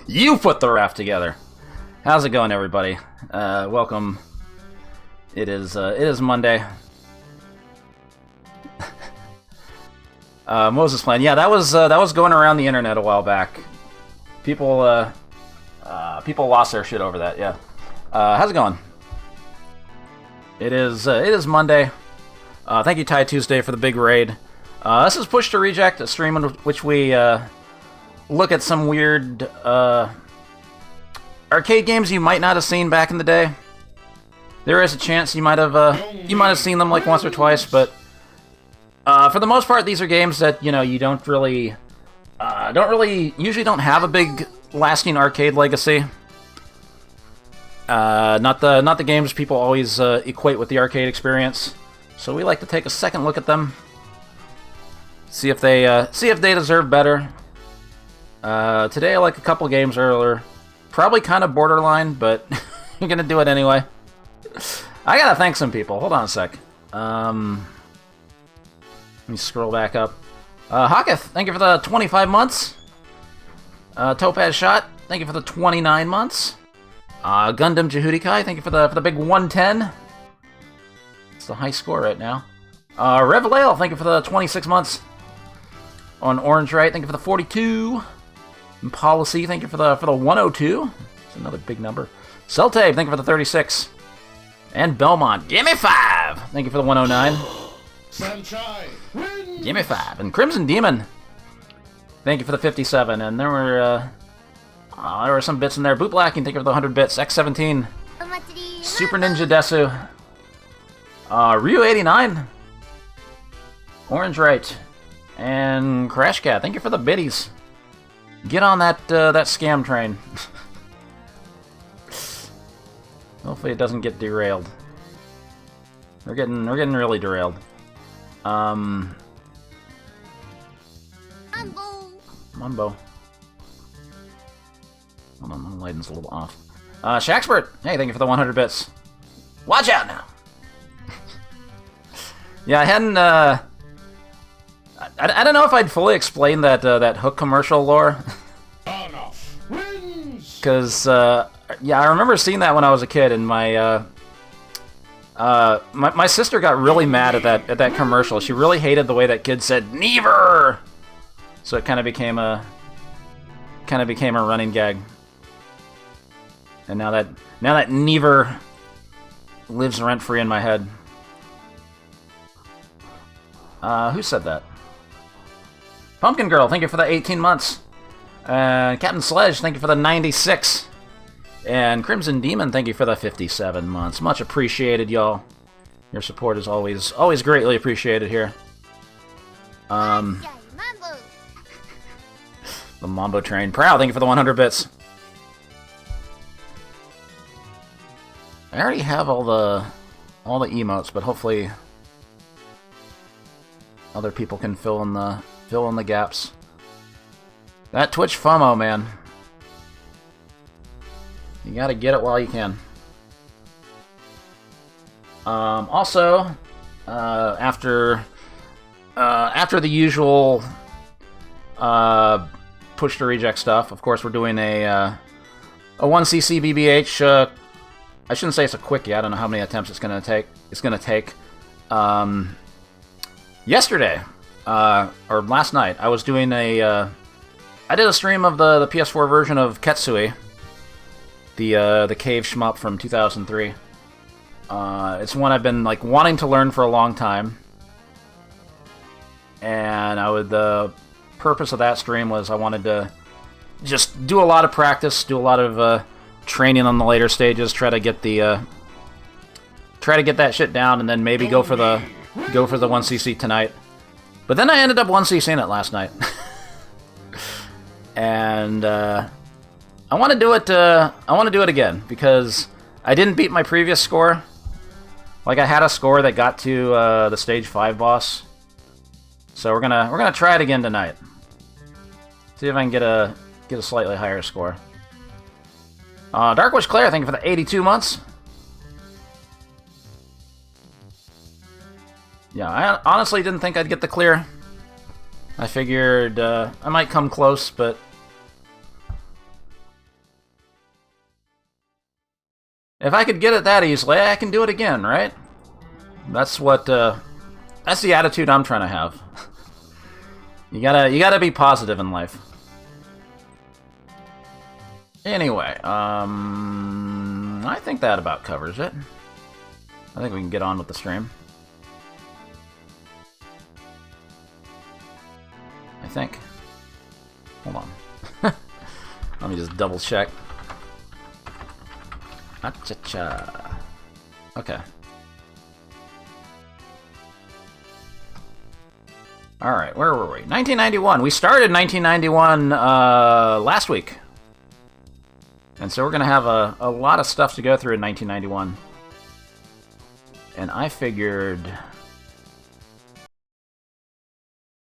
You put the raft together. How's it going, everybody? Welcome. It is Monday. Moses Plan. Yeah, that was going around the internet a while back. People lost their shit over that. Yeah. How's it going? It is Monday. Thank you, Ty Tuesday, for the big raid. This is Push to Reject, a stream in which we look at some weird arcade games you might not have seen back in the day. There is a chance you might have seen them like once or twice, but for the most part, these are games that you don't really usually don't have a big lasting arcade legacy. Not the games people always equate with the arcade experience. So we like to take a second look at them, see if they deserve better. Today, like a couple games earlier, probably kind of borderline, but you're gonna do it anyway. I gotta thank some people. Hold on a sec. Let me scroll back up. Hawketh, thank you for the 25 months. Topaz Shot, thank you for the 29 months. Gundam Jehudikai, thank you for the big 110. It's the high score right now. Revlail, thank you for the 26 months. On Orange Right, thank you for the 42. And Policy, thank you for the 102. It's another big number. Celtabe, thank you for the 36. And Belmont, gimme 5! Thank you for the 109. Sunshine wins. Gimme 5. And Crimson Demon, thank you for the 57. And there were some bits in there. Boot Blacking, thank you for the 100 bits. X17. Super Ninja Desu. Ryu89. Orange Right. And Crash Cat, thank you for the biddies. Get on that scam train. Hopefully it doesn't get derailed. We're getting really derailed. Mumbo. Hold on, the lighting's a little off. Shaxpert, hey, thank you for the 100 bits. Watch out now. Yeah, I hadn't. I don't know if I'd fully explain that Hook commercial lore. Because yeah, I remember seeing that when I was a kid, and my sister got really mad at that commercial. She really hated the way that kid said "never," so it kind of became a running gag. And now that "never" lives rent free in my head. Who said that? Pumpkin Girl, thank you for the 18 months. Captain Sledge, thank you for the 96. And Crimson Demon, thank you for the 57 months. Much appreciated, y'all. Your support is always greatly appreciated here. The Mambo Train. Proud, thank you for the 100 bits. I already have all the emotes, but hopefully other people can fill in the gaps. That Twitch FOMO, man. You gotta get it while you can. Also, after the usual push to reject stuff, of course, we're doing a 1cc BBH. I shouldn't say it's a quickie. I don't know how many attempts it's gonna take. Yesterday, or last night, I was doing I did a stream of the PS4 version of Ketsui, the cave shmup from 2003. It's one I've been wanting to learn for a long time, and the purpose of that stream was I wanted to just do a lot of practice, do a lot of training on the later stages, try to get that shit down, and then maybe go for the 1cc tonight. But then I ended up 1cc'ing it last night. And I want to do it again because I didn't beat my previous score. I had a score that got to the stage 5 boss. So we're gonna try it again tonight. See if I can get a slightly higher score. Darkwish Claire, thank you for the 82 months. Yeah, I honestly didn't think I'd get the clear. I figured I might come close, but if I could get it that easily, I can do it again, right? That's what, that's the attitude I'm trying to have. You gotta be positive in life. Anyway, I think that about covers it. I think we can get on with the stream. I think. Hold on. Let me just double check. Cha-cha-cha. Okay. Alright, where were we? 1991. We started 1991 last week. And so we're going to have a lot of stuff to go through in 1991. And I figured...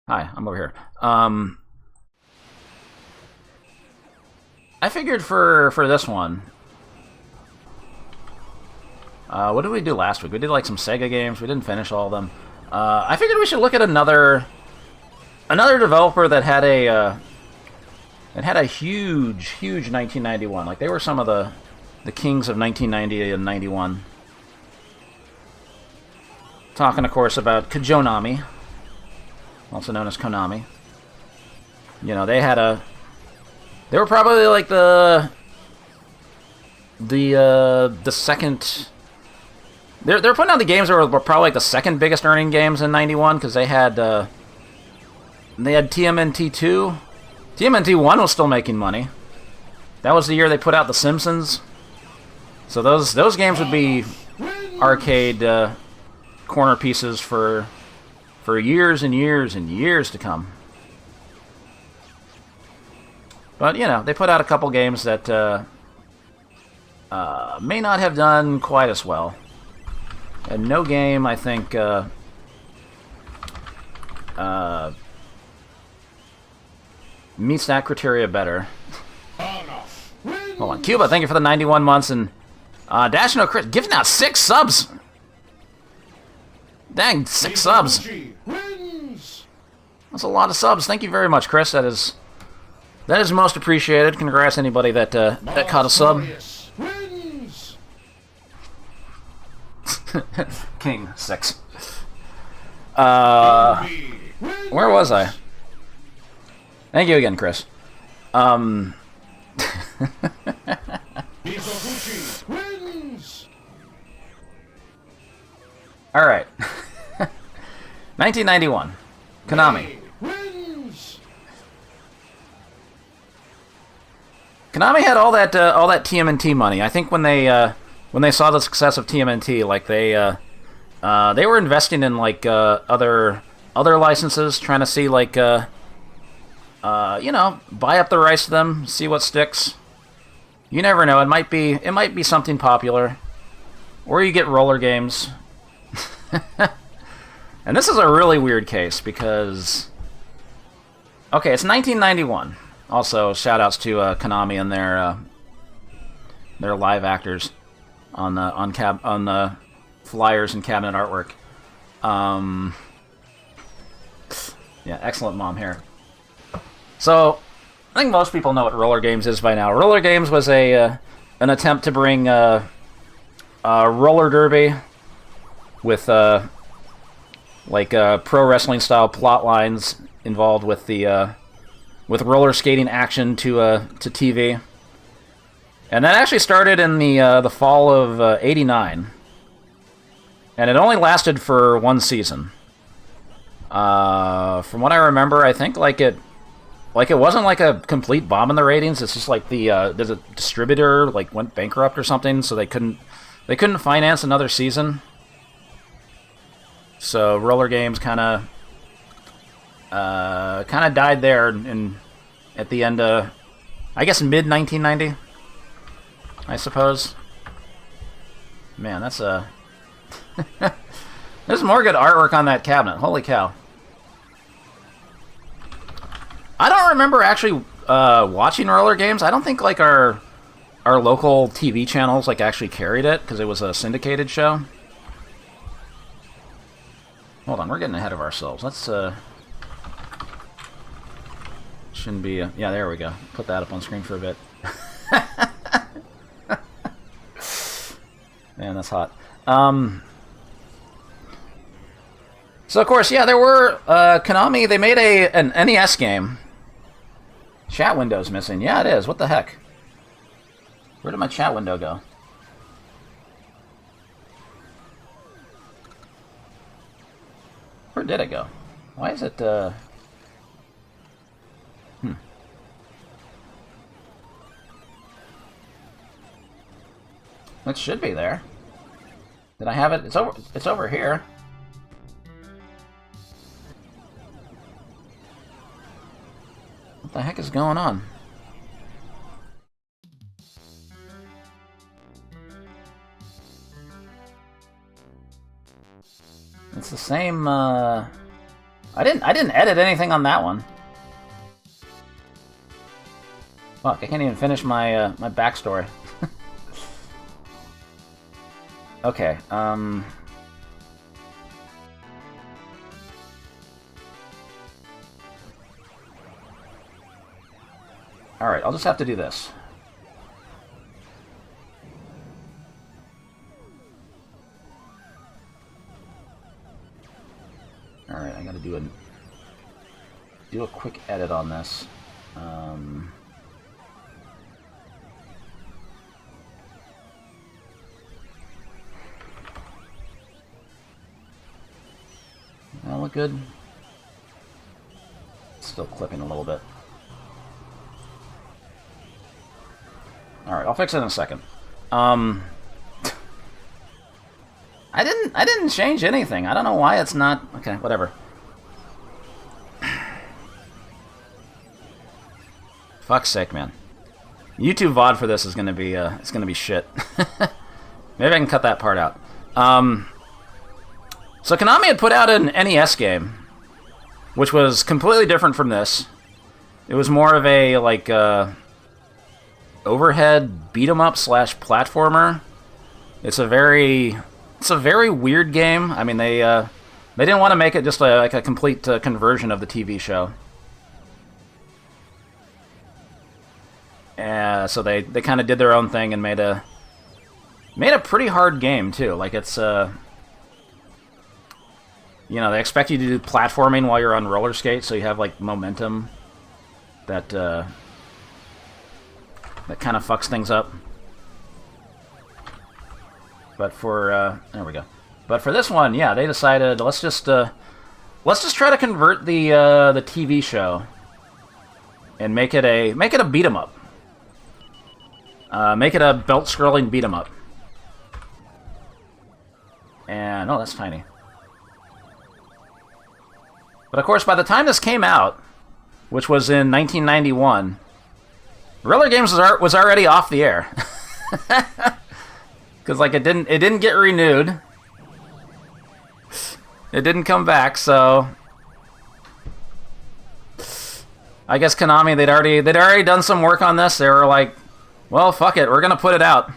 Hi, I'm over here. I figured for this one... what did we do last week? We did like some Sega games. We didn't finish all of them. I figured we should look at another developer that had a huge 1991. Like, they were some of the kings of 1990 and 91. Talking, of course, about Konami, also known as Konami. You know, they were probably like the second. They're putting out the games that were probably like the second biggest earning games in '91 because they had TMNT 2. TMNT 1 was still making money. That was the year they put out The Simpsons. So those games would be arcade corner pieces for years and years and years to come. But, you know, they put out a couple games that may not have done quite as well. And no game, I think, meets that criteria better. Hold on. Cuba, thank you for the 91 months. And Dash No Chris, giving out 6 subs. Dang, 6 subs. That's a lot of subs. Thank you very much, Chris. That is most appreciated. Congrats anybody that caught a sub. King 6. Where was I? Thank you again, Chris. Alright. 1991. Konami. Konami had all that TMNT money. I think when they saw the success of TMNT, like they were investing in like other licenses, trying to see like you know, buy up the rights to them, see what sticks. You never know. It might be something popular, or you get roller games. And this is a really weird case because, okay, it's 1991. Also, shout-outs to Konami and their live actors on the flyers and cabinet artwork. Yeah, excellent mom hair. So, I think most people know what Roller Games is by now. Roller Games was an attempt to bring roller derby with pro wrestling style plot lines involved with the with roller skating action to TV, and that actually started in the fall of '89, and it only lasted for one season. From what I remember, I think it wasn't like a complete bomb in the ratings. It's just like there's a distributor went bankrupt or something, so they couldn't finance another season. So Roller Games kind of died there at the end of, I guess, mid 1990, I suppose. Man, that's there's more good artwork on that cabinet. Holy cow. I don't remember actually watching Roller Games. I don't think our local TV channels actually carried it because it was a syndicated show. Hold on, we're getting ahead of ourselves. Let's shouldn't be yeah, there we go. Put that up on screen for a bit. that's hot. So of course, yeah, there were Konami. They made an NES game. Chat window's missing. Yeah, it is. What the heck? Where did my chat window go? Where did it go? Why is it, It should be there. Did I have it? It's over here. What the heck is going on? It's the same, I didn't edit anything on that one. Fuck, I can't even finish my, my backstory. Okay, Alright, I'll just have to do this. Alright, I gotta do a quick edit on this. That look good? Still clipping a little bit. Alright, I'll fix it in a second. I didn't change anything. I don't know why it's not... Okay, whatever. Fuck's sake, man. YouTube VOD for this is gonna be, it's gonna be shit. Maybe I can cut that part out. So Konami had put out an NES game, which was completely different from this. It was more of a, like, overhead beat-em-up slash platformer. It's a very weird game. I mean, they didn't want to make it just like a complete conversion of the TV show. So they kind of did their own thing and made a pretty hard game too. Like it's you know, they expect you to do platforming while you're on roller skates, so you have like momentum that kind of fucks things up. But for there we go. But for this one, yeah, they decided let's just try to convert the TV show and make it a beat 'em up. Make it a belt-scrolling beat 'em up. And oh, that's tiny. But of course, by the time this came out, which was in 1991, Roller Games was already off the air. Because like it didn't get renewed. It didn't come back, so I guess Konami they'd already done some work on this. They were like, well, fuck it, we're gonna put it out.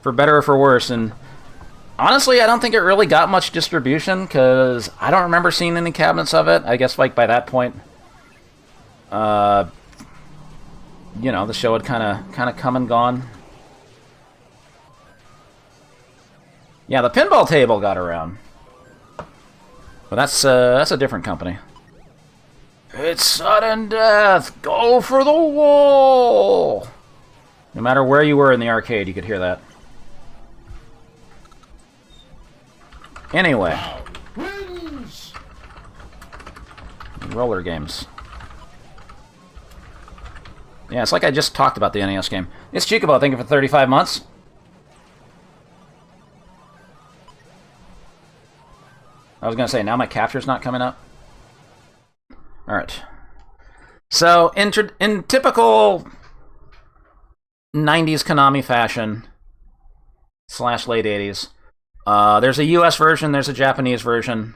For better or for worse. And honestly, I don't think it really got much distribution because I don't remember seeing any cabinets of it. I guess like by that point, you know, the show had kind of come and gone. Yeah, the pinball table got around, but that's a different company. It's sudden death. Go for the wall. No matter where you were in the arcade, you could hear that. Anyway, Wins! Roller Games. Yeah, it's like I just talked about the NES game. It's Chicobo, thank you for 35 months. I was going to say, now my capture's not coming up. Alright. So, in typical 90s Konami fashion, / late 80s, there's a US version, there's a Japanese version,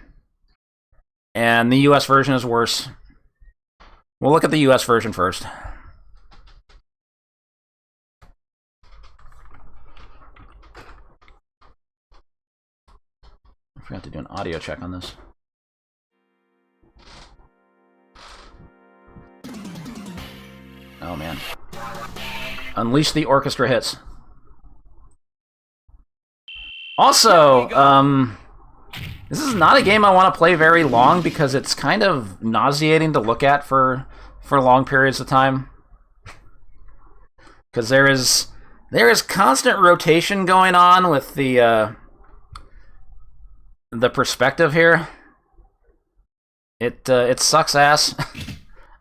and the US version is worse. We'll look at the US version first. I forgot to do an audio check on this. Oh man. Unleash the orchestra hits. Also, this is not a game I want to play very long because it's kind of nauseating to look at for long periods of time. Because there is constant rotation going on with the perspective here. It sucks ass.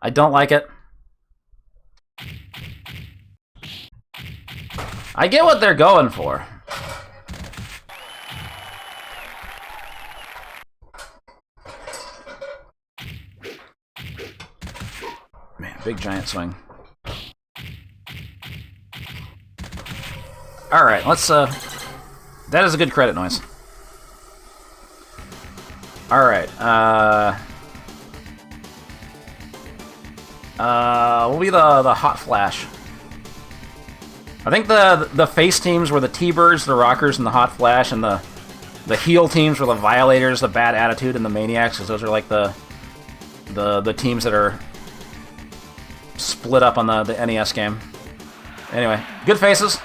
I don't like it. I get what they're going for. Man, big giant swing. Alright, let's, that is a good credit noise. Alright, will be the Hot Flash. I think the face teams were the T-Birds, the Rockers, and the Hot Flash, and the heel teams were the Violators, the Bad Attitude, and the Maniacs, because those are like the teams that are split up on the NES game. Anyway, good faces.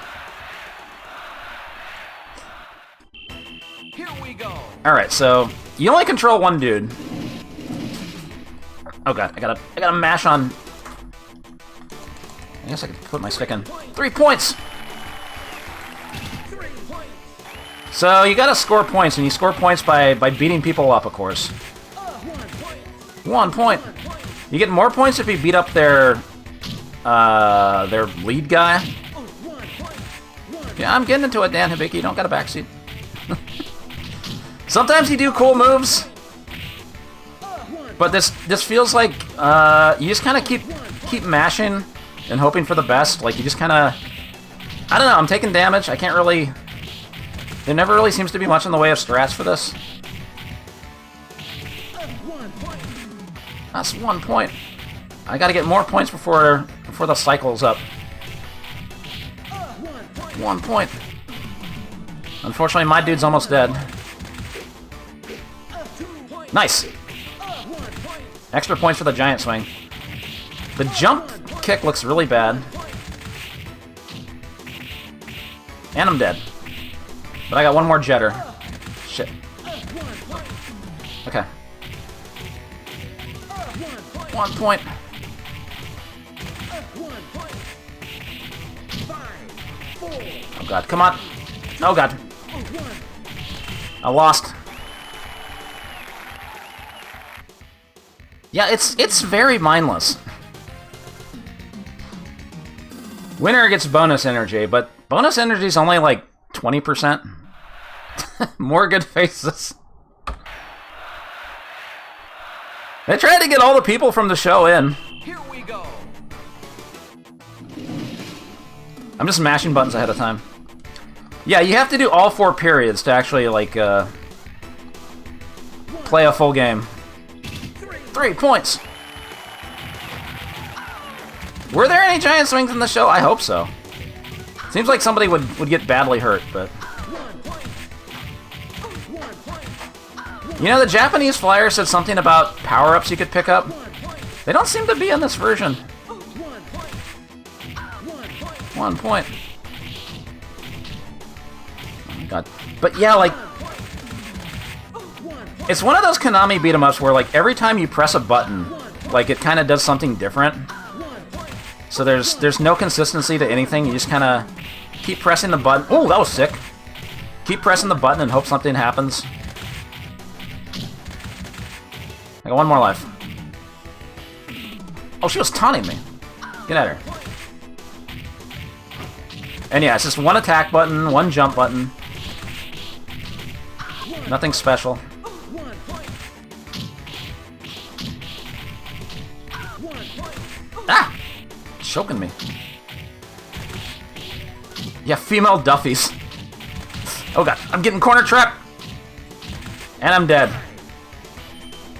Here we go. Alright, so you only control one dude. Oh god, I gotta mash on. I guess I could put my stick in. 3 points! So you gotta score points, and you score points by beating people up, of course. 1 point. You get more points if you beat up their lead guy. Yeah, I'm getting into it, Dan Hibiki. You don't got a backseat. Sometimes you do cool moves, but this feels like you just kind of keep mashing and hoping for the best. Like you just kind of, I don't know. I'm taking damage. I can't really. There never really seems to be much in the way of strats for this. That's 1 point. I got to get more points before the cycle's up. 1 point. Unfortunately, my dude's almost dead. Nice! Extra points for the giant swing. The jump kick looks really bad. And I'm dead. But I got one more jetter. Shit. Okay. 1 point. Oh god, come on. Oh god. I lost. Yeah, it's very mindless. Winner gets bonus energy, but bonus energy is only like 20%. More good faces. They tried to get all the people from the show in. Here we go. I'm just mashing buttons ahead of time. Yeah, you have to do all 4 periods to actually, like, play a full game. 3 points! Were there any giant swings in the show? I hope so. Seems like somebody would get badly hurt, but... You know, the Japanese flyer said something about power-ups you could pick up. They don't seem to be in this version. 1 point. Oh my god. But yeah, like... It's one of those Konami beat-em-ups where, like, every time you press a button, like, it kind of does something different. So there's no consistency to anything. You just kind of keep pressing the button. Oh, that was sick. Keep pressing the button and hope something happens. I got one more life. Oh, she was taunting me. Get at her. And yeah, it's just one attack button, one jump button. Nothing special. Ah! Choking me. Yeah, female Duffies. Oh god, I'm getting corner trapped! And I'm dead.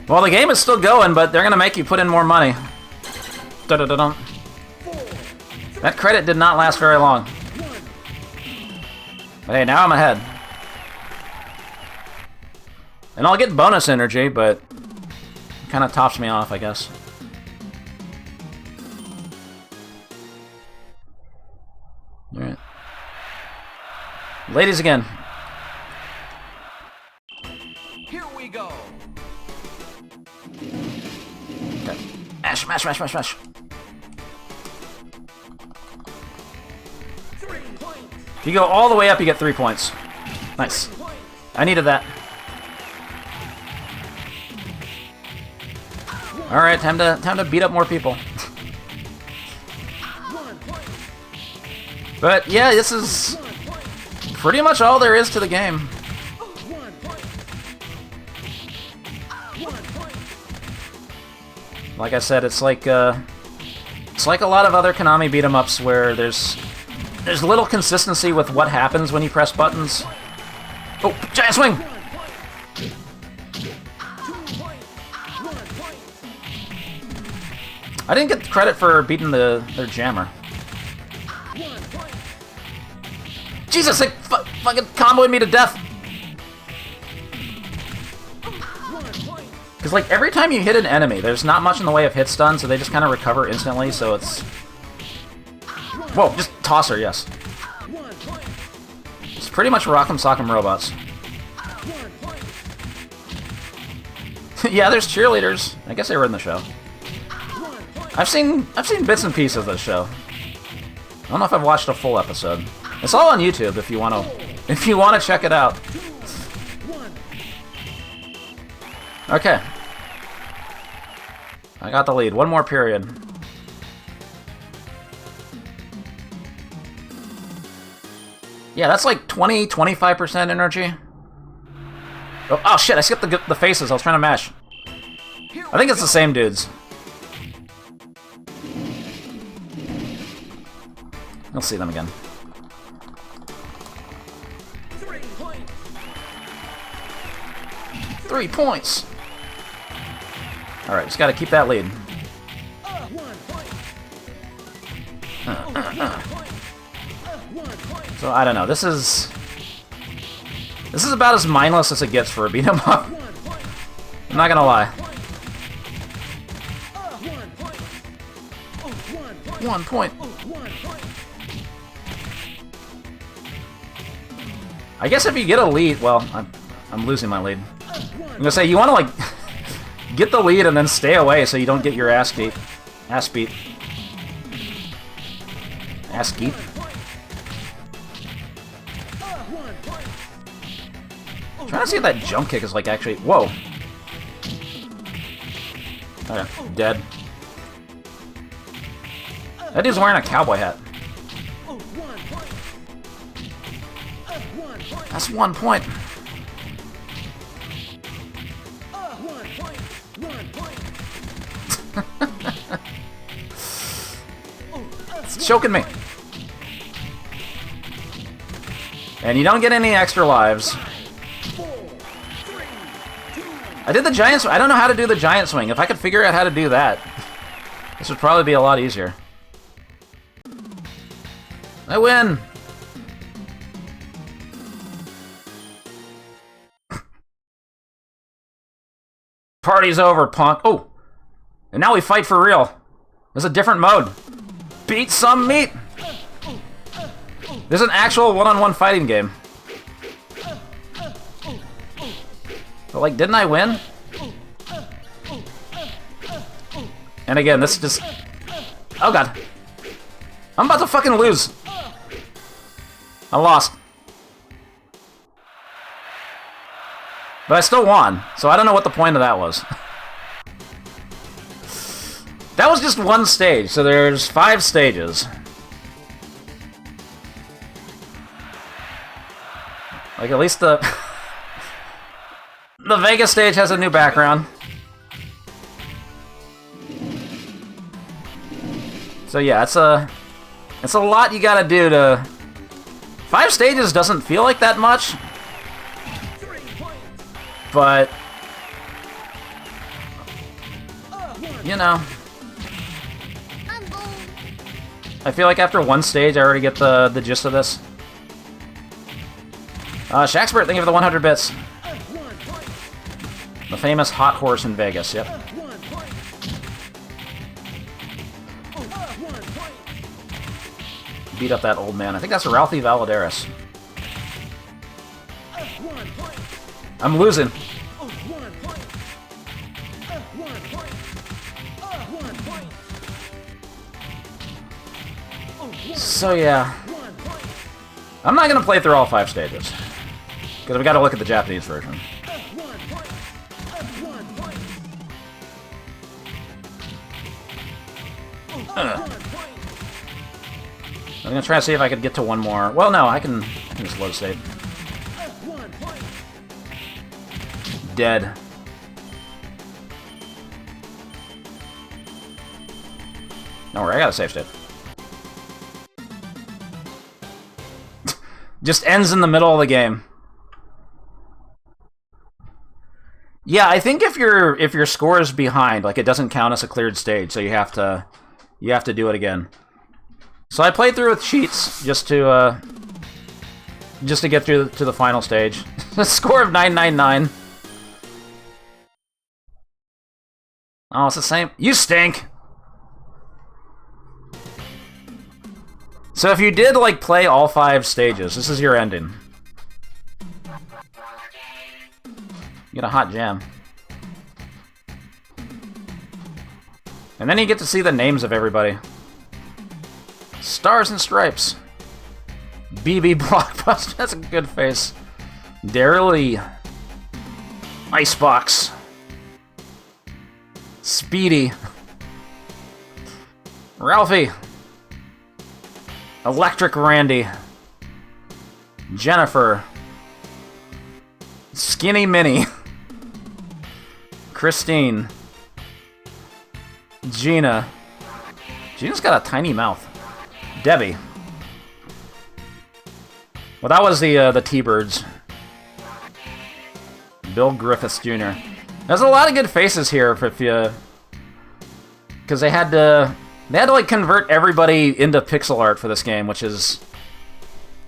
Well, the game is still going, but they're gonna make you put in more money. Dun-dun-dun-dun. That credit did not last very long. But hey, now I'm ahead. And I'll get bonus energy, but it kind of tops me off, I guess. Alright. Ladies again. Smash, smash, smash, smash. If you go all the way up, you get 3 points. Nice. I needed that. Alright, time to beat up more people. But yeah, this is pretty much all there is to the game. Like I said, it's like a lot of other Konami beat-em-ups where there's little consistency with what happens when you press buttons. Oh, giant swing! I didn't get credit for beating their jammer. Jesus, they fucking comboed me to death! Because, like, every time you hit an enemy, there's not much in the way of hit stun, so they just kind of recover instantly, so it's... Whoa, just toss her, yes. It's pretty much Rock'em Sock'em Robots. Yeah, there's cheerleaders. I guess they were in the show. I've seen bits and pieces of this show. I don't know if I've watched a full episode. It's all on YouTube if you want to check it out. Okay. I got the lead. One more period. Yeah, that's like 20-25% energy. Oh shit, I skipped the faces. I was trying to mash. I think it's the same dudes. You'll see them again. 3 points! Alright, just gotta keep that lead. So, I don't know, this is about as mindless as it gets for a beat 'em up. I'm not gonna lie. 1 point. I guess if you get a lead, well, I'm losing my lead. I'm gonna say, you wanna, like, get the lead and then stay away so you don't get your ass beat. Ass beat. Ass geet. I'm trying to see if that jump kick is, like, actually... Whoa. Okay, dead. That dude's wearing a cowboy hat. That's 1 point. It's choking me. And you don't get any extra lives. I did the giant swing. I don't know how to do the giant swing. If I could figure out how to do that, this would probably be a lot easier. I win! Party's over, punk. Oh! And now we fight for real. There's a different mode. Beat some meat! There's an actual one-on-one fighting game. But, like, didn't I win? And again, this just... Oh, God. I'm about to fucking lose. I lost. But I still won, so I don't know what the point of that was. That was just one stage, so there's 5 stages. Like, at least the... the Vegas stage has a new background. So yeah, it's a lot you gotta do to... 5 stages doesn't feel like that much. But... you know... I feel like after 1 stage, I already get the gist of this. Shaxpert, thank you for the 100 bits. The famous hot horse in Vegas, yep. Beat up that old man. I think that's Ralphie Valadares. I'm losing. So yeah, I'm not gonna play through all 5 stages because we got to look at the Japanese version. I'm gonna try to see if I could get to one more. Well, no, I can just load state. Dead. Don't worry, I got a save state. Just ends in the middle of the game. Yeah, I think if your score is behind, like it doesn't count as a cleared stage, so you have to do it again. So I played through with cheats just to get through to the final stage. A score of 999. Oh, it's the same. You stink. So if you did like play all 5 stages, this is your ending. You get a hot jam. And then you get to see the names of everybody. Stars and Stripes. BB Blockbuster. That's a good face. Daryl Lee. Icebox. Speedy. Ralphie. Electric Randy. Jennifer. Skinny Minnie. Christine. Gina. Gina's got a tiny mouth. Debbie. Well, that was the T-Birds. Bill Griffiths Jr. There's a lot of good faces here if you... Because they had to like convert everybody into pixel art for this game, which is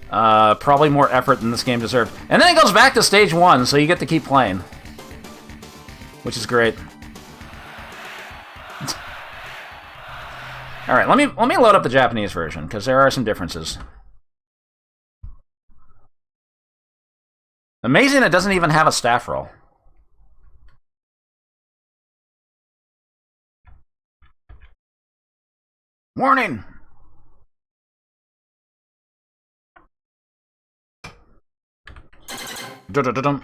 probably more effort than this game deserved. And then it goes back to stage 1, so you get to keep playing, which is great. All right, let me load up the Japanese version because there are some differences. Amazing, it doesn't even have a staff roll. Warning! Dun-dun-dun-dun.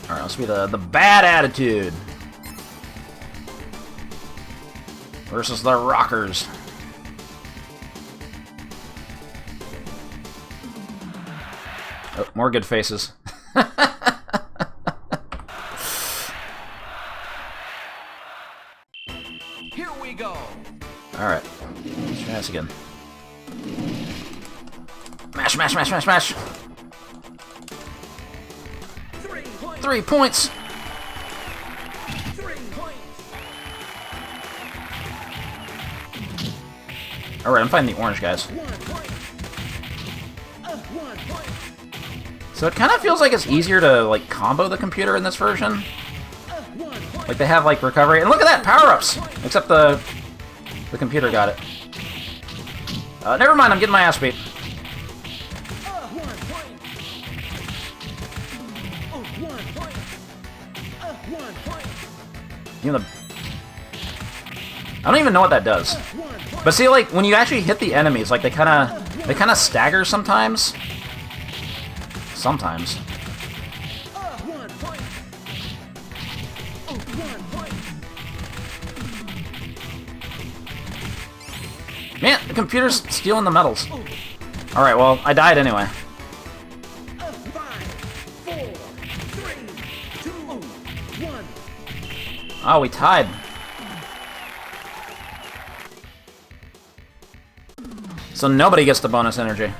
Alright, let's be the bad attitude. Versus the rockers. Oh, more good faces. Here we go. Alright. Let's try this again. Mash, mash, mash, mash, mash. 3 points. 3 points. Alright, I'm fighting the orange guys. 1 point. 1 point. So it kind of feels like it's easier to, like, combo the computer in this version. Like, they have, like, recovery. And look at that! Power-ups! Except the computer got it. Never mind, I'm getting my ass beat. 1 point. 1 point. 1 point. You know, I don't even know what that does. 1 point. But see, like, when you actually hit the enemies, like, they kind of stagger sometimes. Sometimes. 1 point. 1 point. Man, the computer's stealing the medals. Alright, well, I died anyway. 5, 4, 3, 2, 1. Oh, we tied. So nobody gets the bonus energy.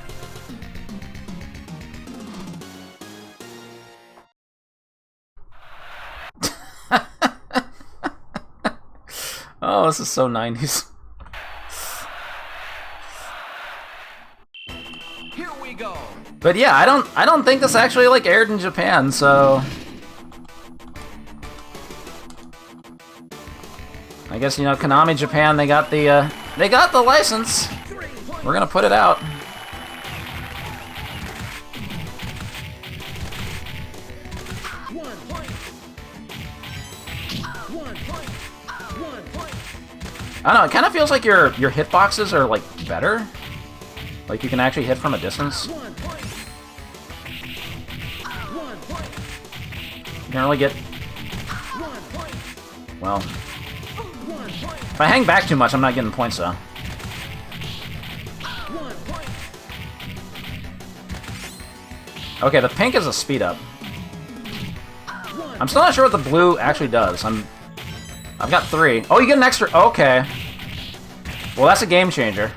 Oh, this is so 90s. Here we go. But yeah, I don't think this actually like aired in Japan, so I guess, you know, Konami Japan, they got the license. We're gonna put it out. I don't know, it kind of feels like your hitboxes are, like, better. Like, you can actually hit from a distance. 1 point. 1 point. You can't really get... 1 point. Well, 1 point. if I hang back too much, I'm not getting points, though. 1 point. Okay, the pink is a speed up. 1 I'm still not sure what the blue actually does. I've got 3. Oh, you get an extra... Okay. Well, that's a game changer.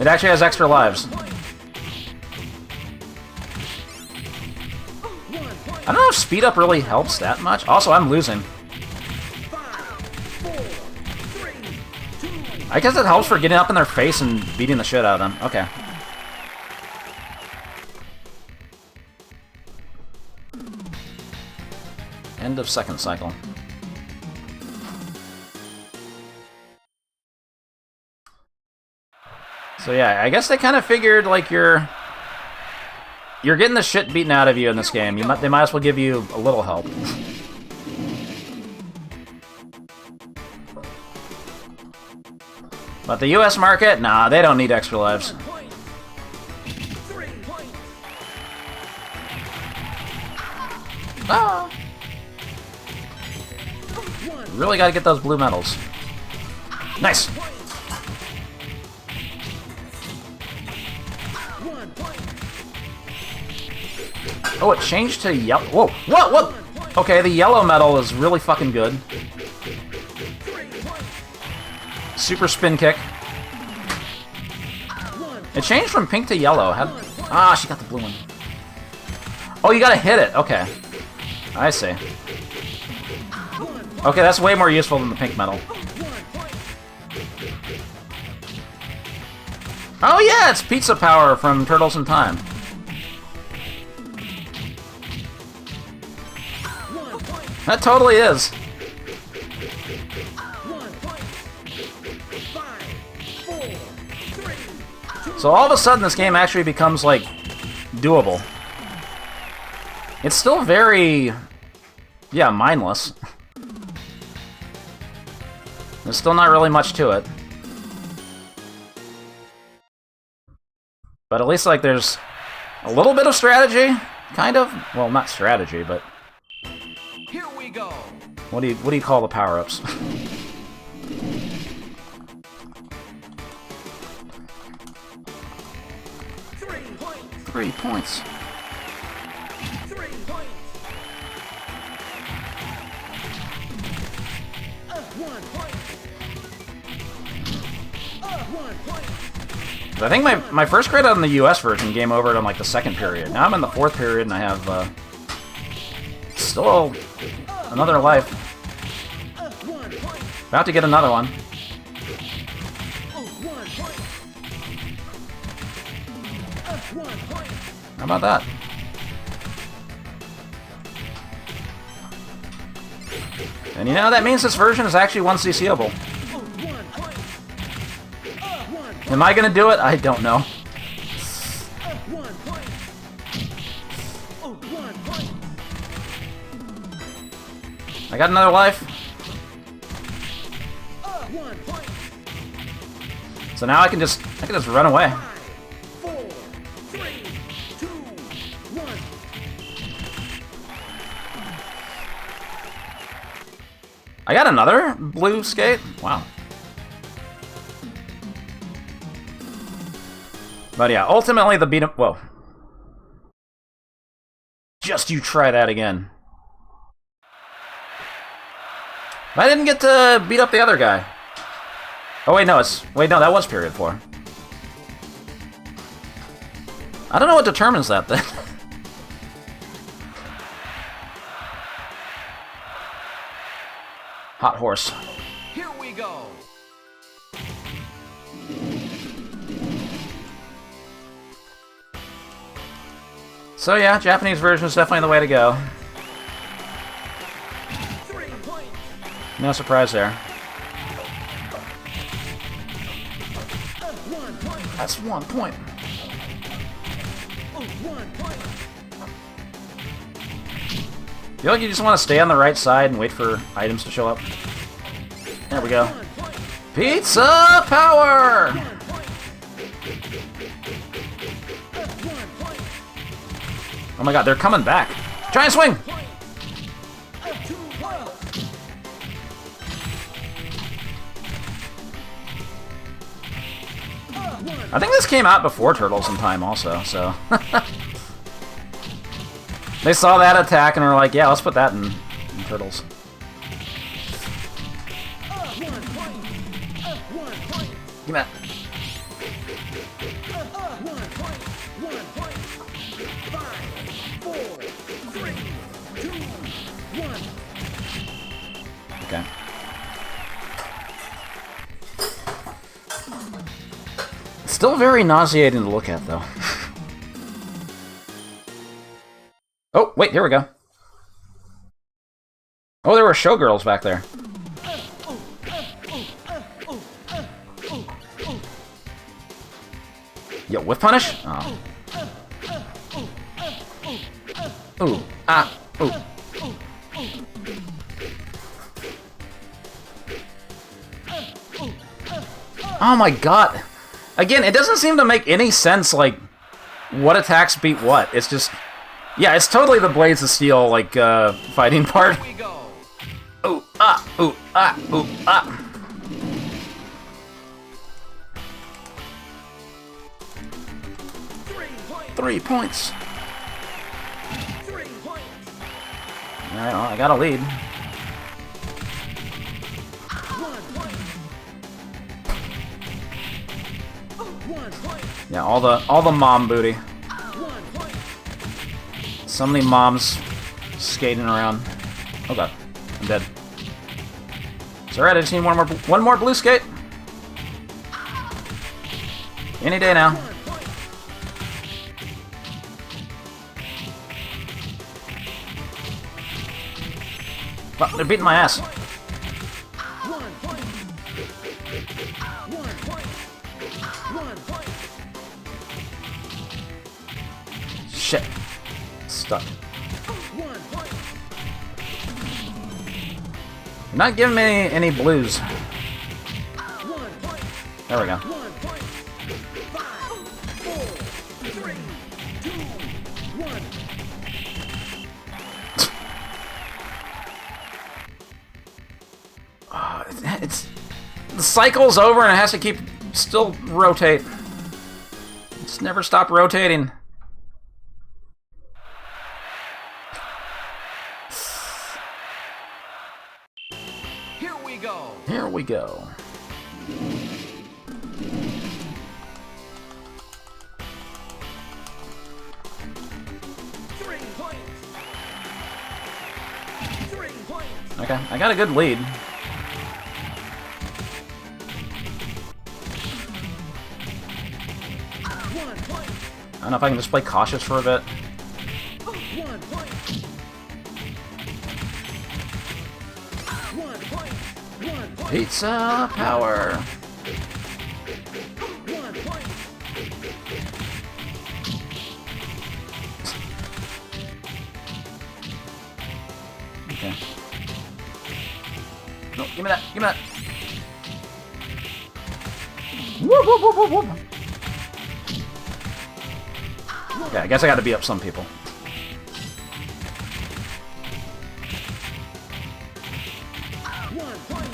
It actually has extra lives. point. 1 point. I don't know if speed up really helps that much. Also, I'm losing. 5, 4, 3, 2. I guess it helps for getting up in their face and beating the shit out of them. Okay. End of second cycle. So yeah, I guess they kind of figured, like, you're getting the shit beaten out of you in this game. They might as well give you a little help. But the US market? Nah, they don't need extra lives. 1 point. 3 points. Ah! 1 Really gotta get those blue medals. Nice! point. 1 point. Oh, it changed to yellow. Whoa! What? What? Okay, the yellow medal is really fucking good. 3 points. Super spin kick. 1 It changed from pink to yellow. Ah, she got the blue one. Oh, you gotta hit it. Okay. I see. 1 point. Okay, that's way more useful than the pink medal. 1 point. Oh yeah, it's pizza power from Turtles in Time. 1 point. That totally is. 1 point. 5, 4, 3, 2. So all of a sudden this game actually becomes, like, doable. It's still very... yeah, mindless. There's still not really much to it. But at least, like, there's a little bit of strategy, kind of. Well, not strategy, but Here we go. what do you call the power-ups? 3 points. 3 points. 3 points. 1 point. 1 point. I think my first credit on the US version game over on, like, the second period. Now I'm in the fourth period and I have still another life. 1 point. About to get another one. 1 point. 1 point. How about that? And you know, that means this version is actually 1CCable. 1 point. 1 Am I gonna do it? I don't know. 1 point. 1 point. I got another life. 1 point. So now I can just run away. 5, 4, 3, 2, 1. I got another blue skate? Wow. But yeah, ultimately the beat-em... Whoa. Just you try that again. I didn't get to beat up the other guy. Oh wait, no, that was period 4. I don't know what determines that then. Hot horse. Here we go. So yeah, Japanese version is definitely the way to go. 3 points. No surprise there. 1 point. That's 1 point. 1 point. Feel like you just want to stay on the right side and wait for items to show up. There we go. 1 point. Pizza power! 1 point. 1 point. Oh my god, they're coming back. Giant swing! Point. 2 points. I think this came out before Turtles in Time also, so... They saw that attack and were like, yeah, let's put that in Turtles. 1 point. 1 point. Give me that. 1 point. 1 point. 5, 4, 3, 2, 1. Okay. Still very nauseating to look at, though. Oh, wait, here we go. Oh, there were showgirls back there. Yo, whiff punish? Oh. Ooh, ah, ooh. Oh my god. Again, it doesn't seem to make any sense, like, what attacks beat what. It's just... Yeah, it's totally the Blades of Steel, like, fighting part. Here we go. Ooh, ah, ooh, ah, ooh, ah. 3 points. 3 points. 3 points. Alright, well, I got a lead. 1 point. 1 point. Yeah, all the mom booty. 1 point. So many moms skating around. Oh god, I'm dead. It's alright, I just need one more blue skate. Any day now. 1 point. Oh, they're beating my ass. 1 point. 1 point. 1 point. Shit. Stuck. 1 point. You're not giving me any blues. 1 point. There we go. 1 point. 5, 4, 3, 2, 1. It's the cycle's over and it has to keep still rotate. It's never stop rotating. Here we go. Here we go. Three points. 3 points. Okay, I got a good lead. 1 point. I don't know if I can just play cautious for a bit. 1 point. 1 point. 1 point. Pizza power. 1 point. Okay. No, give me that. Give me that. Whoop, whoop, whoop, whoop, whoop. Okay, I guess I got to beat up some people. 1 point.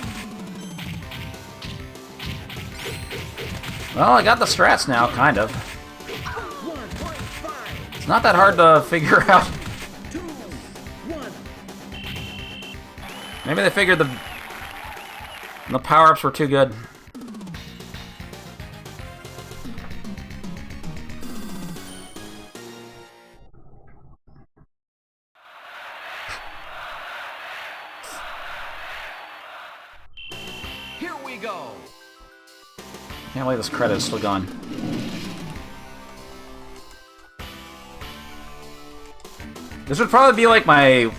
Well, I got the strats now, kind of. 1.5. It's not that hard to figure out. 2, 1. Maybe they figured the power-ups were too good. Here we go. Can't believe this credit is still gone. This would probably be like my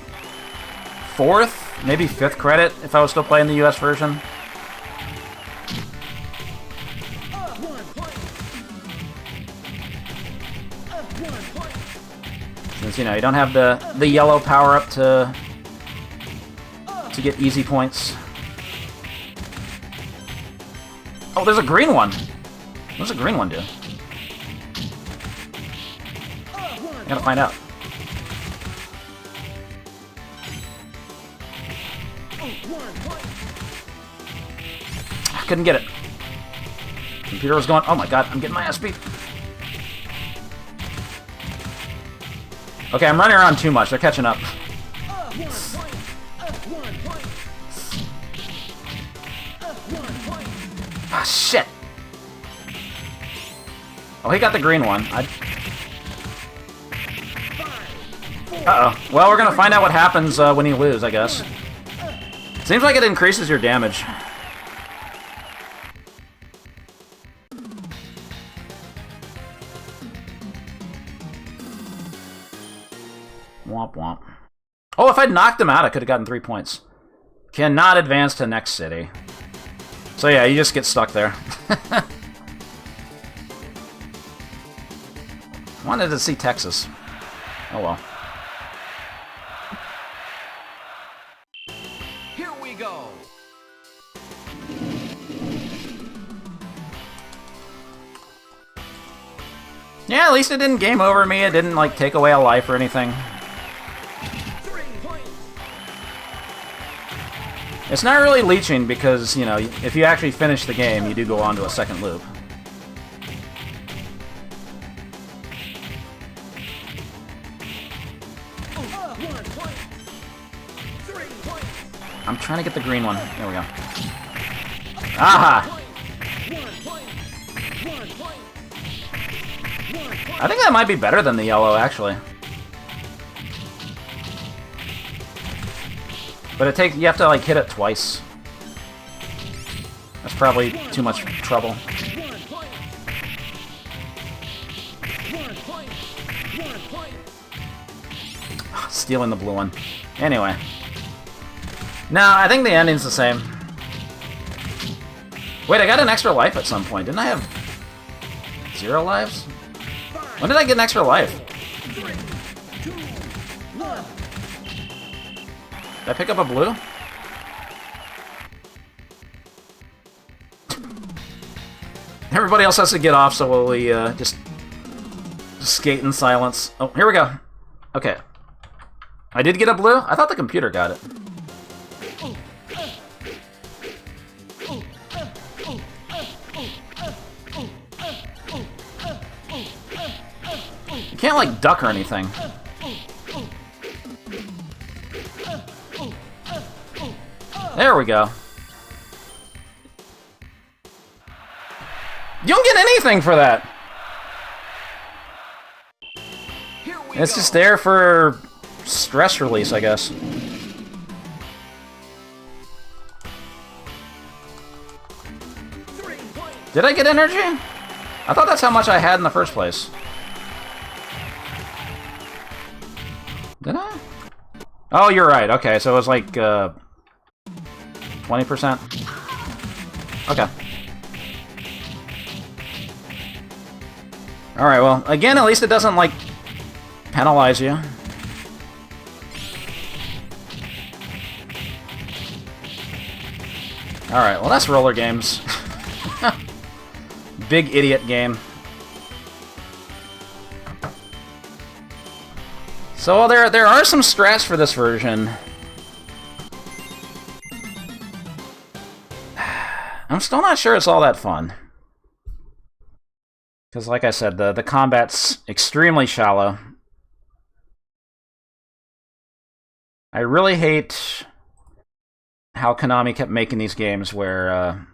4th, maybe 5th credit if I was still playing the US version. 1 point. 1 point. Since, you know, you don't have the yellow power-up to get easy points. Oh, there's a green one. What does a green one do? I gotta find out. I couldn't get it. Computer was going. Oh my god, I'm getting my ass beat. Okay, I'm running around too much. They're catching up. Ah, shit. Oh, he got the green one. Uh-oh. Well, we're gonna find out what happens when you lose, I guess. Seems like it increases your damage. Womp womp. Oh, if I'd knocked him out, I could have gotten 3 points. Cannot advance to next city. So yeah, you just get stuck there. Wanted to see Texas. Oh well. Here we go. Yeah, at least it didn't game over me. It didn't, like, take away a life or anything. 3 points. It's not really leeching because, you know, if you actually finish the game, you do go on to a second loop. 1 point. 3 points. I'm trying to get the green one. There we go. Aha! 1 point. 1 point. 1 point. I think that might be better than the yellow, actually. But you have to, like, hit it twice. That's probably too much trouble. 1 point. 1 point. 1 point. Stealing the blue one. Anyway. No, I think the ending's the same. Wait, I got an extra life at some point. Didn't I have 0 lives? When did I get an extra life? 3, 2, 1. Did I pick up a blue? Everybody else has to get off, so we just skate in silence. Oh, here we go. Okay. I did get a blue? I thought the computer got it. You can't, like, duck or anything. There we go. You don't get anything for that! Here we It's go. just there for stress release, I guess. 3 points. Did I get energy? I thought that's how much I had in the first place. Did I? Oh, you're right. Okay, so it was like 20%. Okay. Alright, well, again, at least it doesn't, like, penalize you. Alright, well, that's roller games. Big idiot game. So there are some strats for this version. I'm still not sure it's all that fun. Because, like I said, the combat's extremely shallow. I really hate how Konami kept making these games where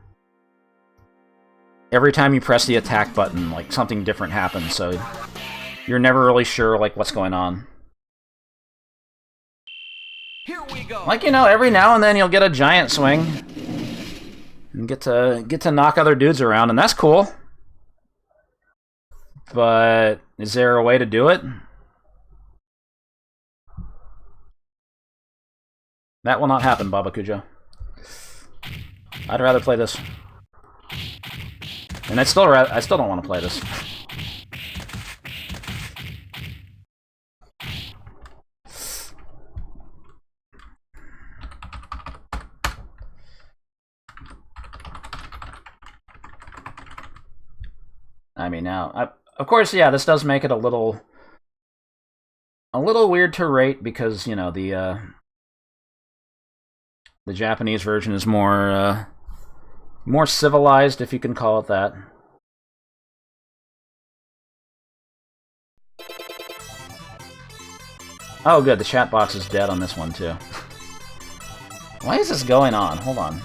every time you press the attack button, like, something different happens, so you're never really sure, like, what's going on. Here we go. Like, you know, every now and then you'll get a giant swing and get to knock other dudes around, and that's cool. But is there a way to do it? That will not happen, Baba Kujo. I'd rather play this. And I still don't want to play this. I mean, now, of course, yeah, this does make it a little weird to rate because, you know, the Japanese version is more civilized, if you can call it that. Oh, good, the chat box is dead on this one, too. Why is this going on? Hold on.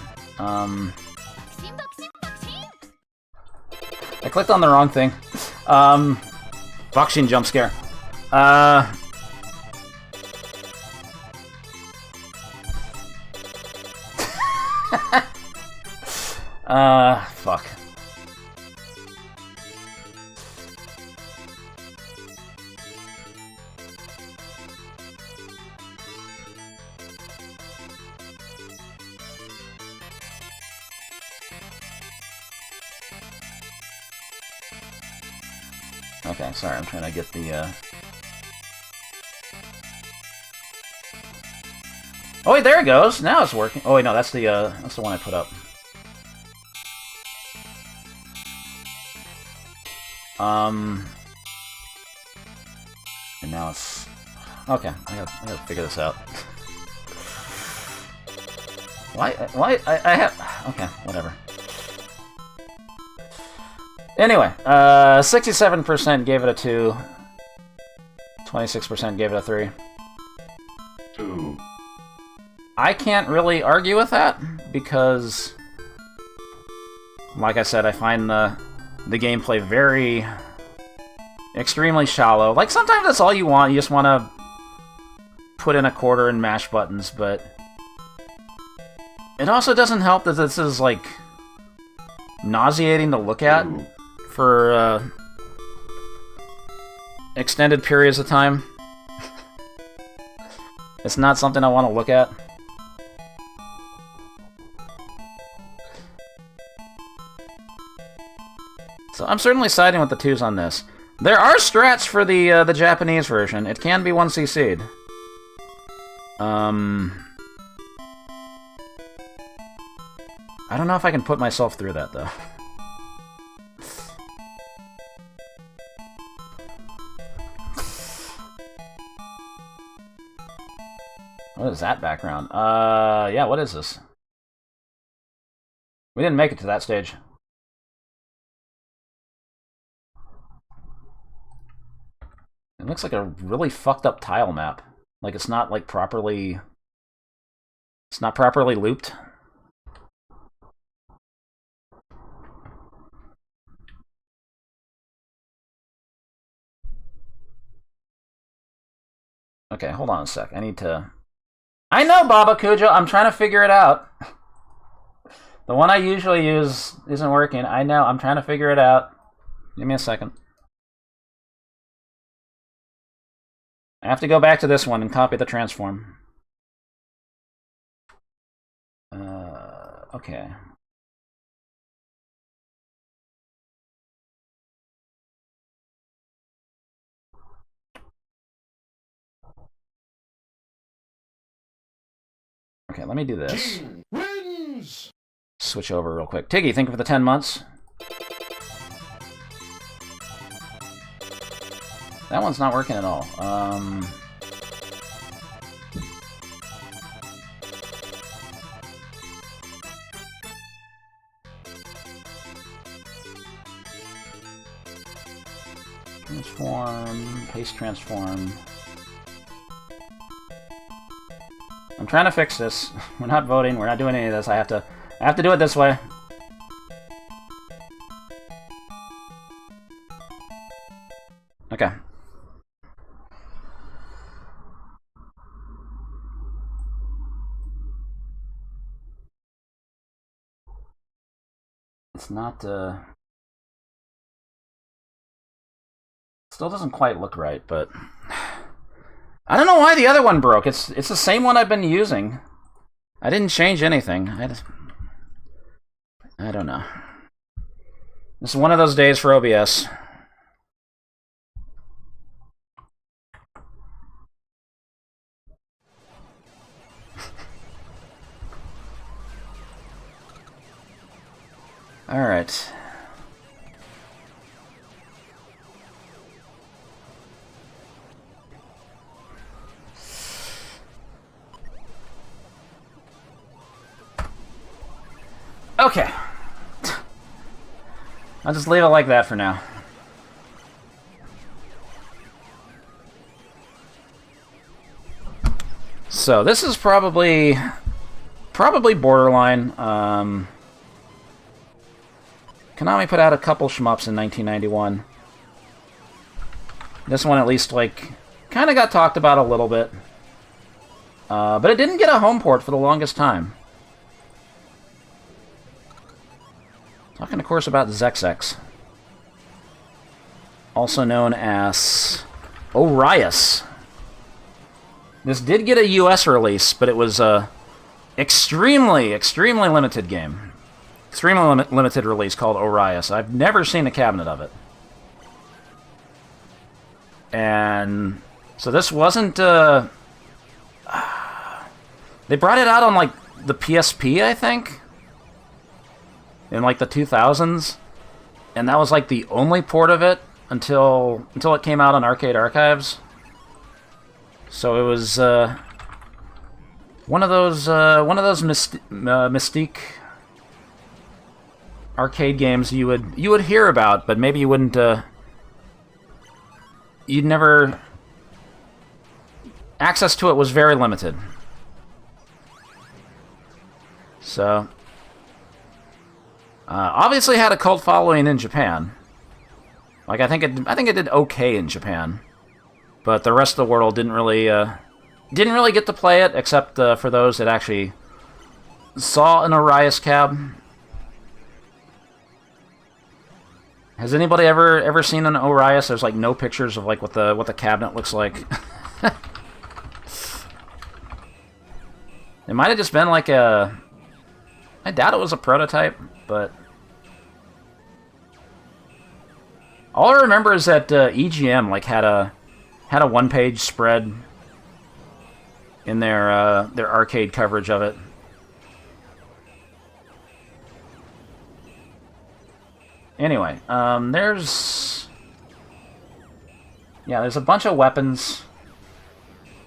I clicked on the wrong thing. Bakushin jump scare. Fuck. Okay, sorry, I'm trying to get the, Oh wait, there it goes! Now it's working. Oh wait, no, that's the one I put up. And now it's... Okay, I gotta figure this out. Why, I have... Okay, whatever. Anyway, 67% gave it a 2. 26% gave it a 3. 2. I can't really argue with that, because... Like I said, I find the gameplay very... extremely shallow. Like, sometimes that's all you want, you just want to put in a quarter and mash buttons, but... It also doesn't help that this is, like, nauseating to look at for extended periods of time. It's not something I want to look at. So I'm certainly siding with the 2s on this. There are strats for the Japanese version. It can be 1cc'd. I don't know if I can put myself through that, though. What is that background? Yeah, what is this? We didn't make it to that stage. It looks like a really fucked up tile map. Like it's not like properly... It's not properly looped. Okay, hold on a sec. I need to... I know, Baba Kujo! I'm trying to figure it out. The one I usually use isn't working. I know, I'm trying to figure it out. Give me a second. I have to go back to this one and copy the transform. Okay. Okay, let me do this. Wins! Switch over real quick. Tiggy, thank you for the 10 months. That one's not working at all. Transform, paste transform. I'm trying to fix this. We're not voting, we're not doing any of this. I have to do it this way. Okay. It's not, still doesn't quite look right, but... I don't know why the other one broke. It's the same one I've been using. I didn't change anything. I don't know. This is one of those days for OBS. Alright. Okay. I'll just leave it like that for now. So this is probably borderline. Konami put out a couple shmups in 1991. This one at least, like, kind of got talked about a little bit. But it didn't get a home port for the longest time. Talking, of course, about Zexx, also known as Orius. This did get a US release, but it was a extremely limited game. Extremely limited release called Orius. I've never seen a cabinet of it. And so this wasn't... they brought it out on, like, the PSP, I think? In, like, the 2000s. And that was, like, the only port of it until it came out on Arcade Archives. So it was one of those Mystique arcade games you would hear about, but maybe you wouldn't. You'd never. Access to it was very limited. So obviously had a cult following in Japan. Like I think it did okay in Japan. But the rest of the world didn't really get to play it, except for those that actually saw an Orius cab. Has anybody ever seen an Orius? There's like no pictures of like what the cabinet looks like. It might have just been like a. I doubt it was a prototype, but all I remember is that EGM like had a one-page spread in their arcade coverage of it. Anyway, there's a bunch of weapons: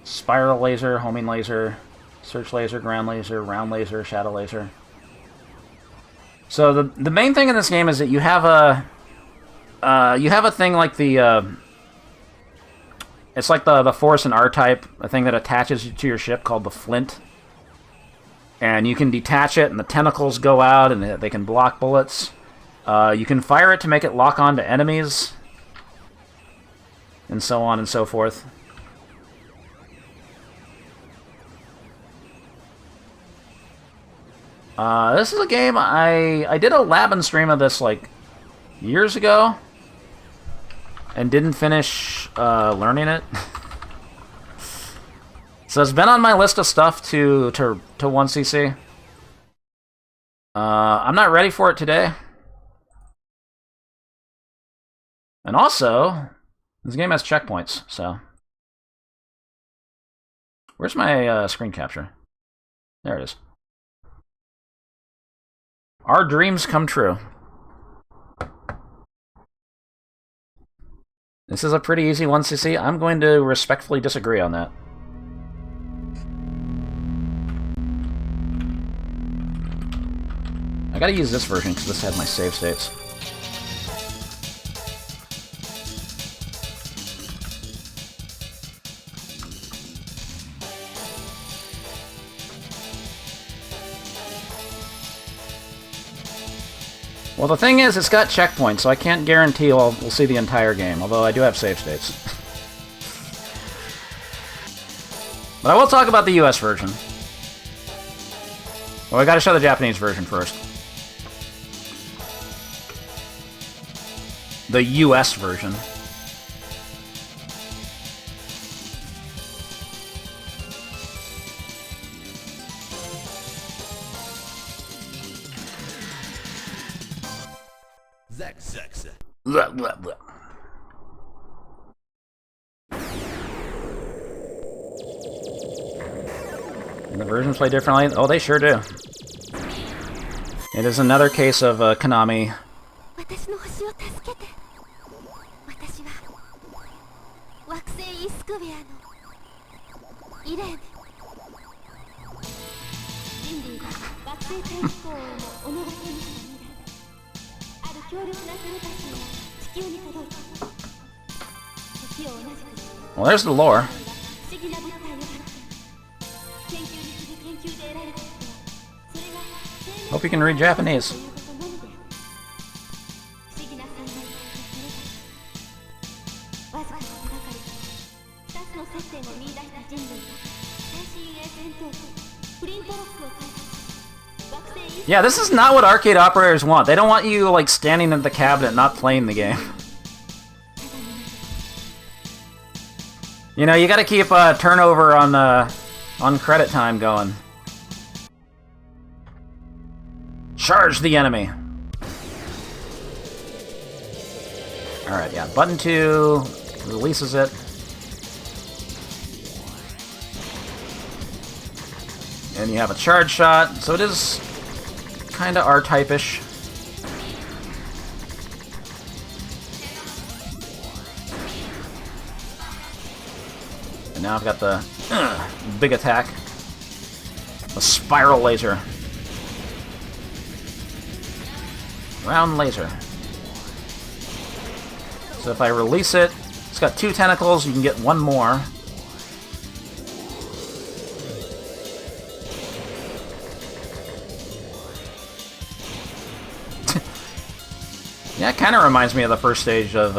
spiral laser, homing laser, search laser, ground laser, round laser, shadow laser. So the main thing in this game is that you have a thing like the. It's like the Force and R-Type, a thing that attaches to your ship called the Flint. And you can detach it, and the tentacles go out, and they can block bullets. You can fire it to make it lock on to enemies. And so on and so forth. This is a game I did a lab and stream of this, like, years ago. And didn't finish learning it. So it's been on my list of stuff to 1cc. I'm not ready for it today. And also, this game has checkpoints, so... Where's my screen capture? There it is. Our dreams come true. This is a pretty easy 1cc. I'm going to respectfully disagree on that. I gotta use this version because this had my save states. Well, the thing is, it's got checkpoints, so I can't guarantee we'll see the entire game, although I do have save states. But I will talk about the US version. Well, I gotta show the Japanese version first. The US version. Zexx. Blah, blah, blah. And the versions play differently? Oh, they sure do. It is another case of Konami. 私の星を助けて。私は惑星イスクベアのイレーネ。人類が惑星天気候をもおのがけにした未来、ある強力なテレパシーが地球に届いた。時を同じくして Well, there's the lore. 不思議な物体を発見。研究に次ぐ研究で得られたことは、それが生命 Hope you can read Japanese. ということのみである。不思議な存在とテレパシー。わずかな手がかりと2つの接点を見出した人類が最新鋭戦闘機フリントロックを開発し、惑星イン Yeah, this is not what arcade operators want. They don't want you, like, standing at the cabinet not playing the game. You know, you gotta keep turnover on credit time going. Charge the enemy. Alright, yeah, button 2 releases it. And you have a charge shot, so it is kinda R-type-ish. And now I've got the big attack. The spiral laser. Round laser. So if I release it, it's got 2 tentacles, you can get 1 more. Yeah, it kind of reminds me of the first stage of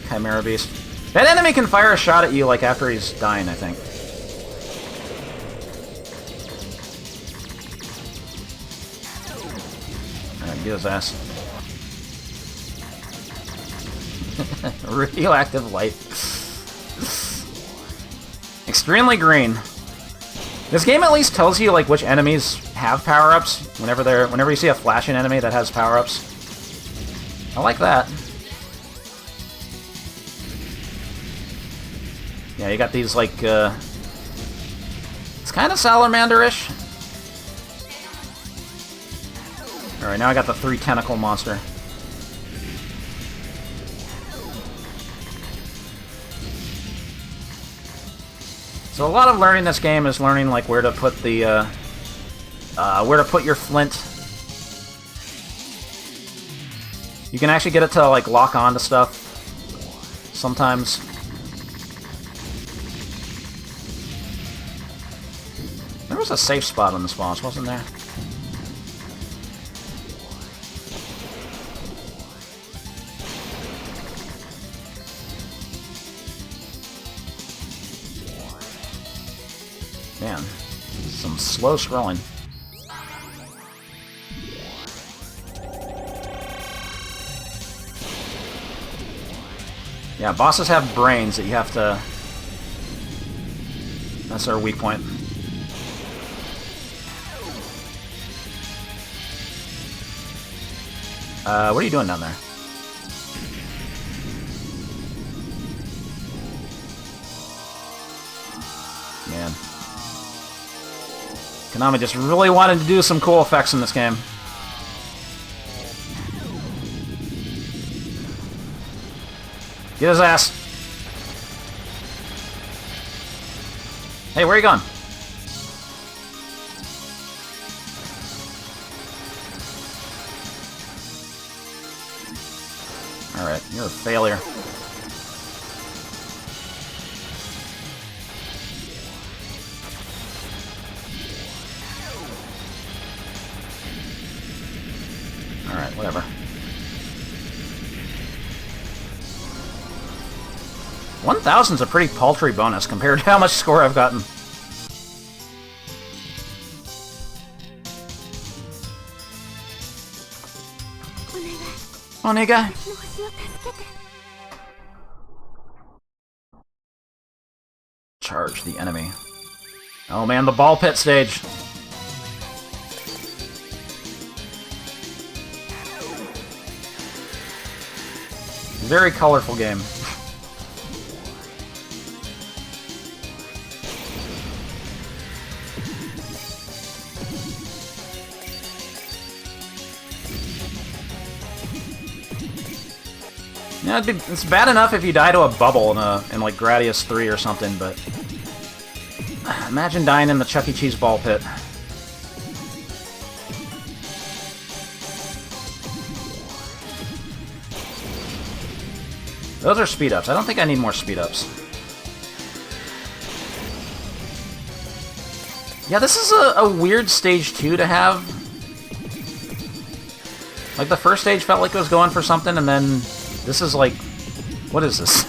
Chimera Beast. That enemy can fire a shot at you, like, after he's dying, I think. Alright, get his ass. Radioactive light. Extremely green. This game at least tells you, like, which enemies have power-ups. Whenever you see a flashing enemy that has power-ups. I like that. Yeah, you got these, like, it's kind of Salamander-ish. Alright, now I got the 3 tentacle monster. So a lot of learning this game is learning, like, where to put the, where to put your flint. You can actually get it to, like, lock on to stuff sometimes. There was a safe spot on this boss, wasn't there? Man, some slow scrolling. Yeah, bosses have brains that you have to... That's our weak point. What are you doing down there? Man. Konami just really wanted to do some cool effects in this game. Get his ass. Hey, where are you going? Alright, you're a failure. Alright, whatever. 1,000's a pretty paltry bonus compared to how much score I've gotten. Onega. Charge the enemy. Oh man, the ball pit stage. Very colorful game. Yeah, it's bad enough if you die to a bubble in like Gradius 3 or something, but imagine dying in the Chuck E. Cheese ball pit. Those are speed ups. I don't think I need more speed ups. Yeah, this is a weird stage 2 to have. Like, the first stage felt like it was going for something, and then this is like... What is this?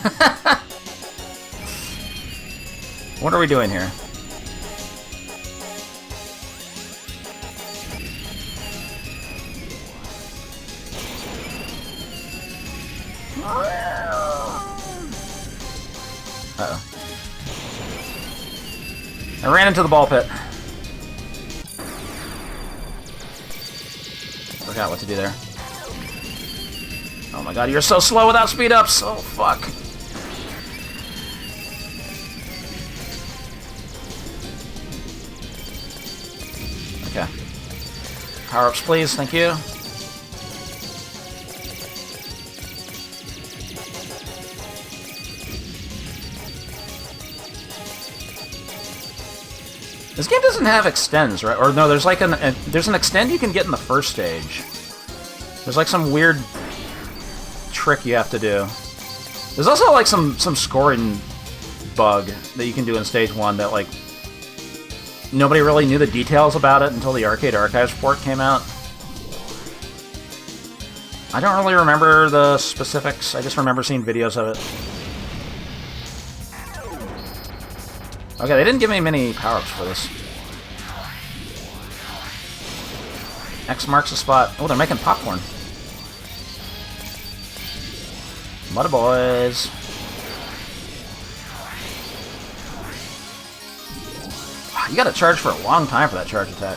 What are we doing here? Uh-oh. I ran into the ball pit. Forgot what to do there. Oh my god, you're so slow without speed ups! Oh fuck. Okay. Power ups, please, thank you. This game doesn't have extends, right? Or no, there's like there's an extend you can get in the first stage. There's like some weird trick you have to do. There's also like some scoring bug that you can do in stage 1 that like nobody really knew the details about it until the Arcade Archives port came out. I don't really remember the specifics. I just remember seeing videos of it. Okay, they didn't give me many power-ups for this. X marks the spot. Oh, they're making popcorn. Mudda boys. Wow, you gotta charge for a long time for that charge attack.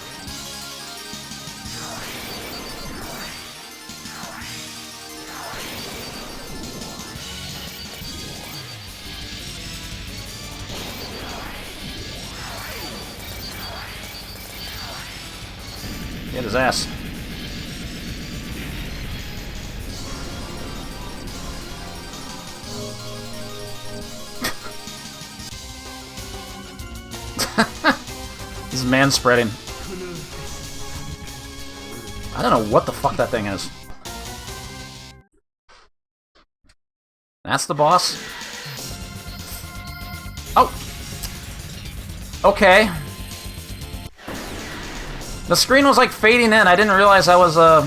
Get his ass. This is man spreading. I don't know what the fuck that thing is. That's the boss? Oh! Okay. The screen was like fading in. I didn't realize that was a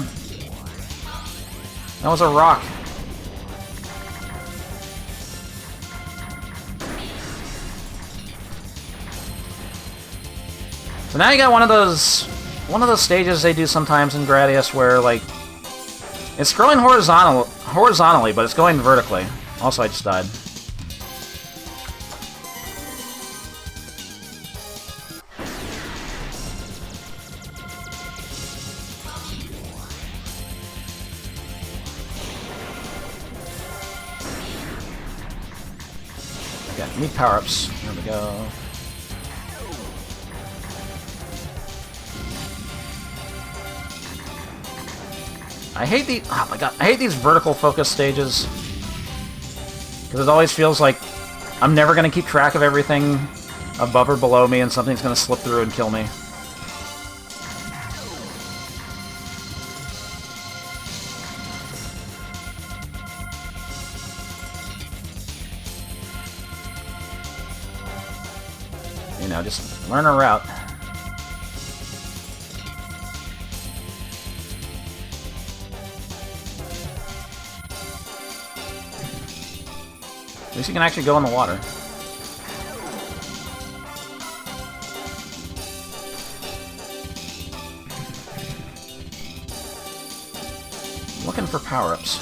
rock. So now you got one of those stages they do sometimes in Gradius where like it's scrolling horizontally, but it's going vertically. Also, I just died. Okay, need power-ups. There we go. I hate oh my god, I hate these vertical focus stages. Because it always feels like I'm never going to keep track of everything above or below me and something's going to slip through and kill me. You know, just learn a route. At least you can actually go in the water. I'm looking for power-ups.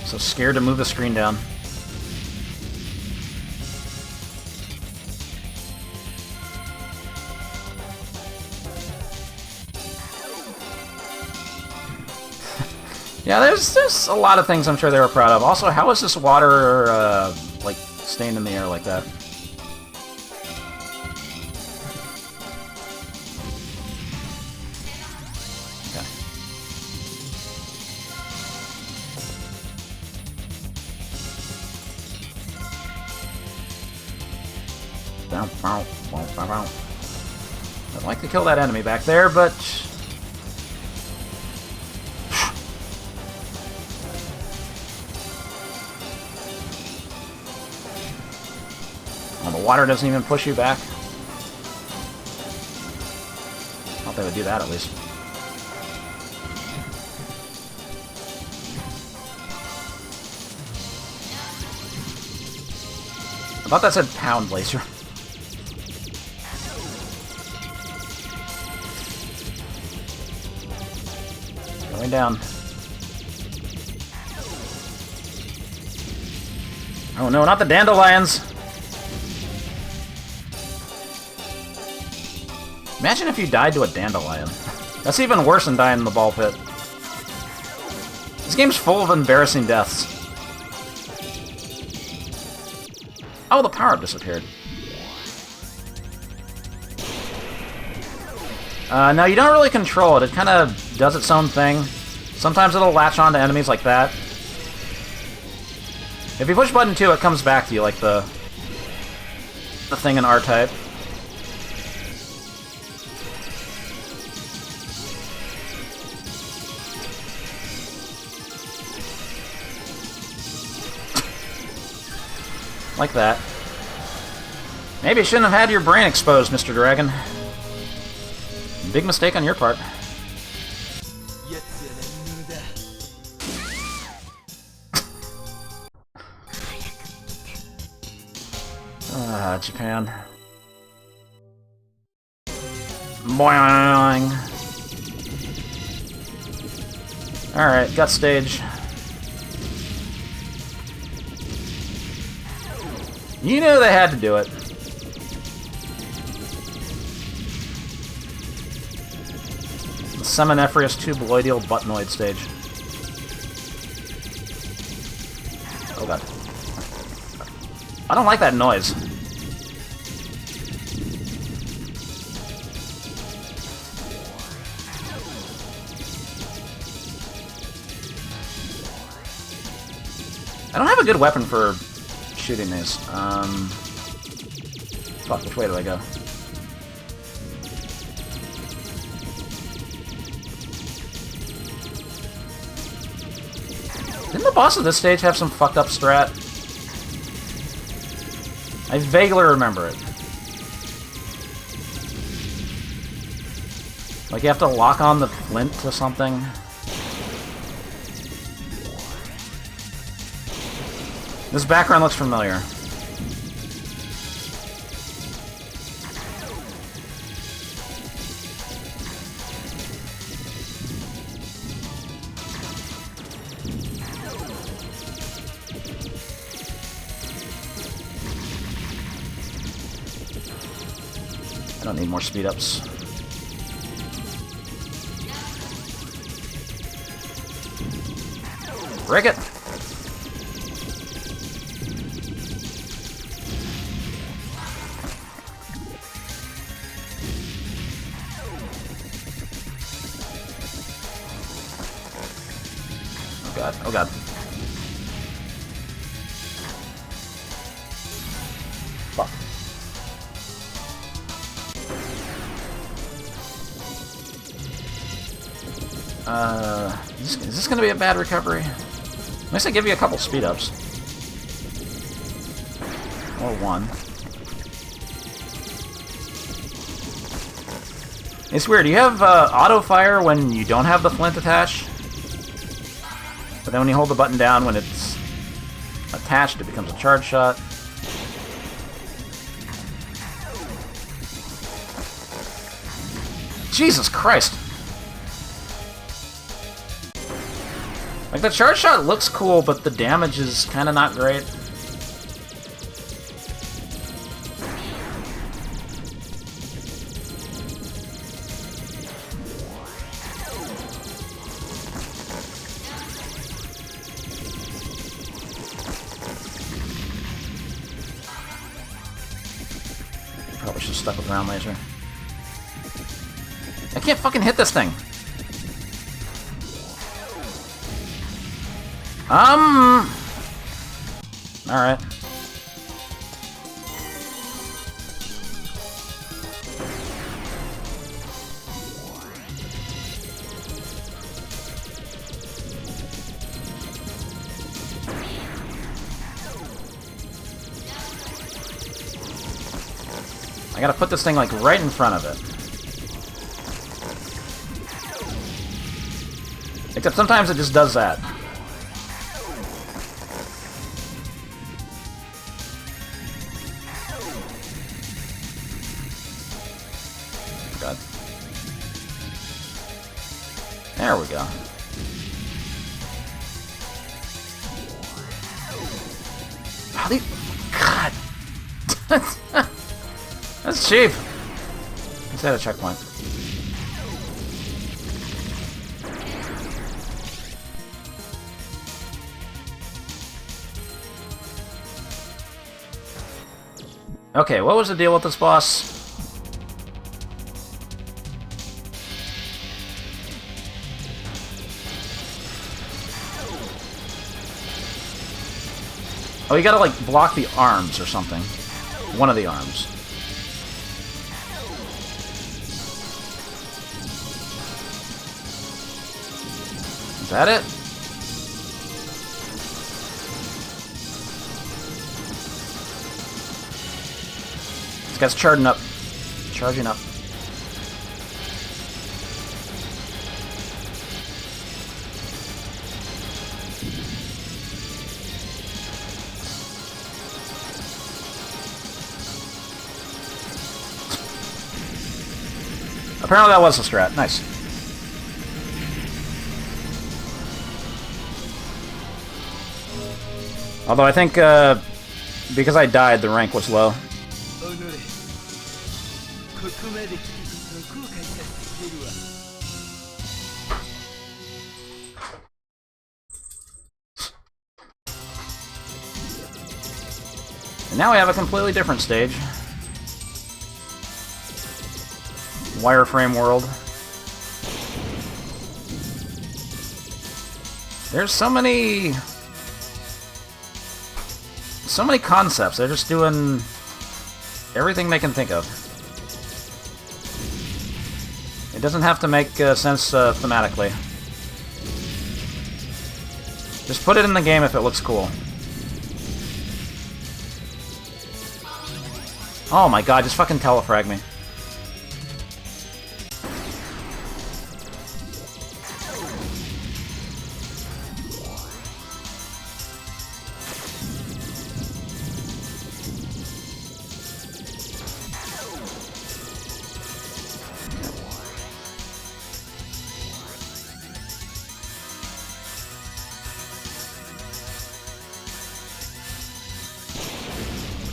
So scared to move the screen down. Yeah, there's a lot of things I'm sure they were proud of. Also, how is this water, like, staying in the air like that? Okay. I'd like to kill that enemy back there, but... Oh, the water doesn't even push you back. Thought they would do that at least. I thought that said pound laser. Going down. Oh no, not the dandelions! Imagine if you died to a dandelion. That's even worse than dying in the ball pit. This game's full of embarrassing deaths. Oh, the power-up disappeared. No, you don't really control it. It kind of does its own thing. Sometimes it'll latch on to enemies like that. If you push button 2, it comes back to you, like the thing in R-Type. Like that. Maybe you shouldn't have had your brain exposed, Mr. Dragon. Big mistake on your part. Japan. Boing. Alright, gut stage. You knew they had to do it. The Seminiferous tubuloidal buttonoid stage. Oh god. I don't like that noise. I don't have a good weapon for shooting these. Fuck, which way do I go? Didn't the boss of this stage have some fucked up strat? I vaguely remember it. Like you have to lock on the flint to something. This background looks familiar. I don't need more speed ups. Break it! Oh god, oh god. Fuck. Is this gonna be a bad recovery? At least I give you a couple speed ups. Or one. It's weird, you have auto fire when you don't have the flint attached. But then when you hold the button down when it's attached, it becomes a charge shot. Jesus Christ! Like, the charge shot looks cool, but the damage is kind of not great. Probably should have stuck with ground laser. I can't fucking hit this thing! Alright. I gotta put this thing, like, right in front of it. Except sometimes it just does that. God. There we go. How do you... God! That's cheap! Let's hit a checkpoint. Okay, what was the deal with this boss? Oh, you gotta, like, block the arms or something. One of the arms. Is that it? This guy's charging up. Charging up. Apparently that was the strat. Nice. Although I think, because I died, the rank was low. And now we have a completely different stage. Wireframe world. There's so many concepts. They're just doing everything they can think of. It doesn't have to make sense thematically. Just put it in the game if it looks cool. Oh my god, just fucking telefrag me.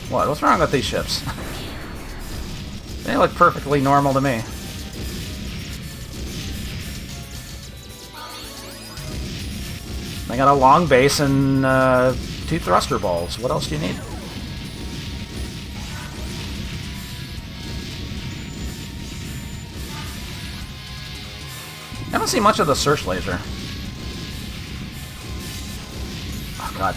What? What's wrong with these ships? They look perfectly normal to me. They got a long base and 2 thruster balls. What else do you need? I don't see much of the search laser. Oh god.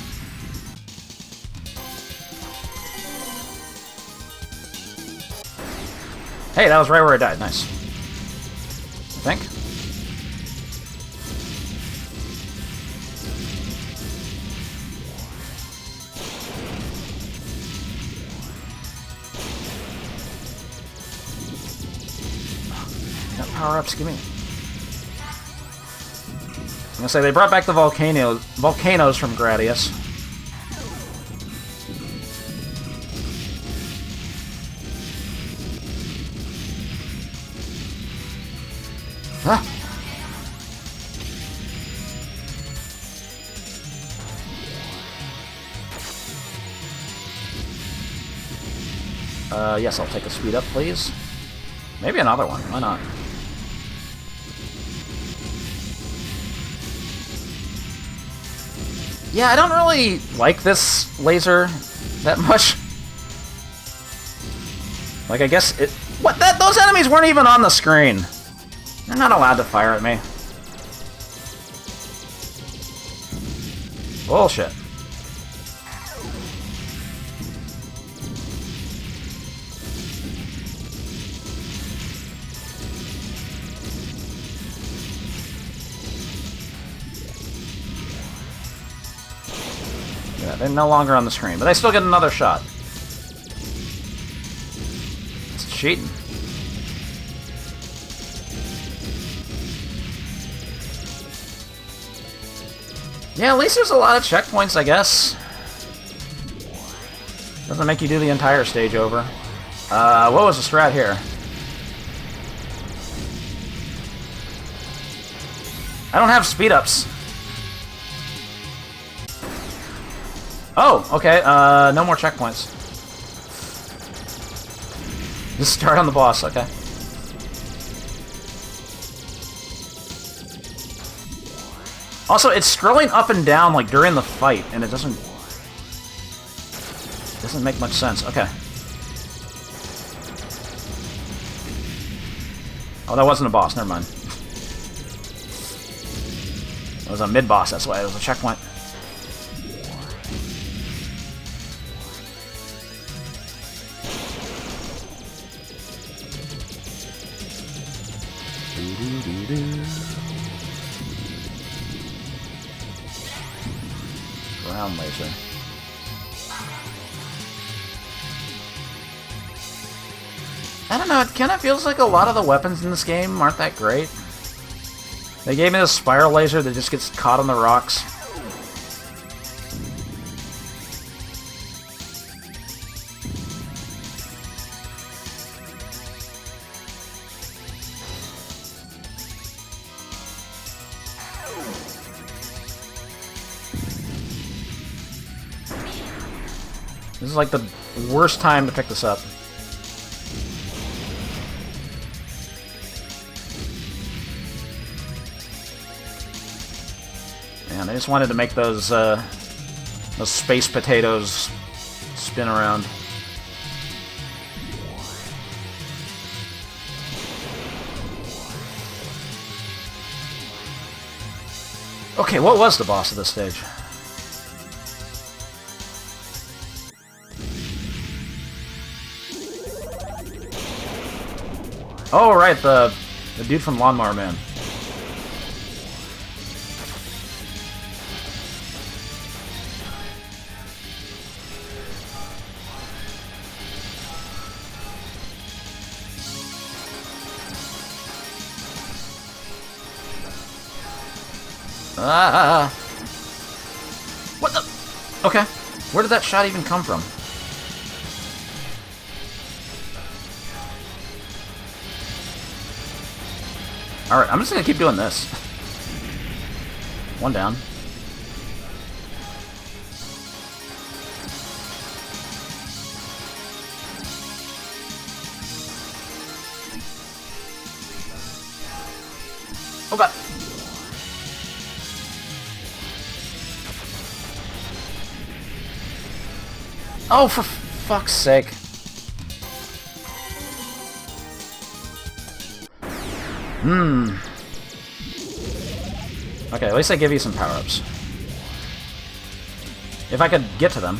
Hey, that was right where I died. Nice. I think. Got power-ups, give me. I'm gonna say they brought back the volcanoes from Gradius. Huh? Yes, I'll take a speed up, please. Maybe another one. Why not? Yeah, I don't really like this laser that much. Like, I guess it... What? Those enemies weren't even on the screen. They're not allowed to fire at me. Bullshit. Yeah, they're no longer on the screen, but I still get another shot. cheating. Yeah, at least there's a lot of checkpoints, I guess. Doesn't make you do the entire stage over. What was the strat here? I don't have speed-ups. Oh, okay, no more checkpoints. Just start on the boss, okay. Also, it's scrolling up and down, like, during the fight, and it doesn't make much sense. Okay. Oh, that wasn't a boss, never mind. It was a mid-boss, that's why it was a checkpoint. Ground laser. I don't know, it kind of feels like a lot of the weapons in this game aren't that great. They gave me this spiral laser that just gets caught on the rocks. This is like the worst time to pick this up. Man, I just wanted to make those space potatoes spin around. Okay, what was the boss of this stage? Oh, right, the dude from Lawnmower Man. Ah! What the? Okay, where did that shot even come from? Alright, I'm just gonna keep doing this. One down. Oh god. Oh, for fuck's sake. Okay, at least I give you some power-ups. If I could get to them.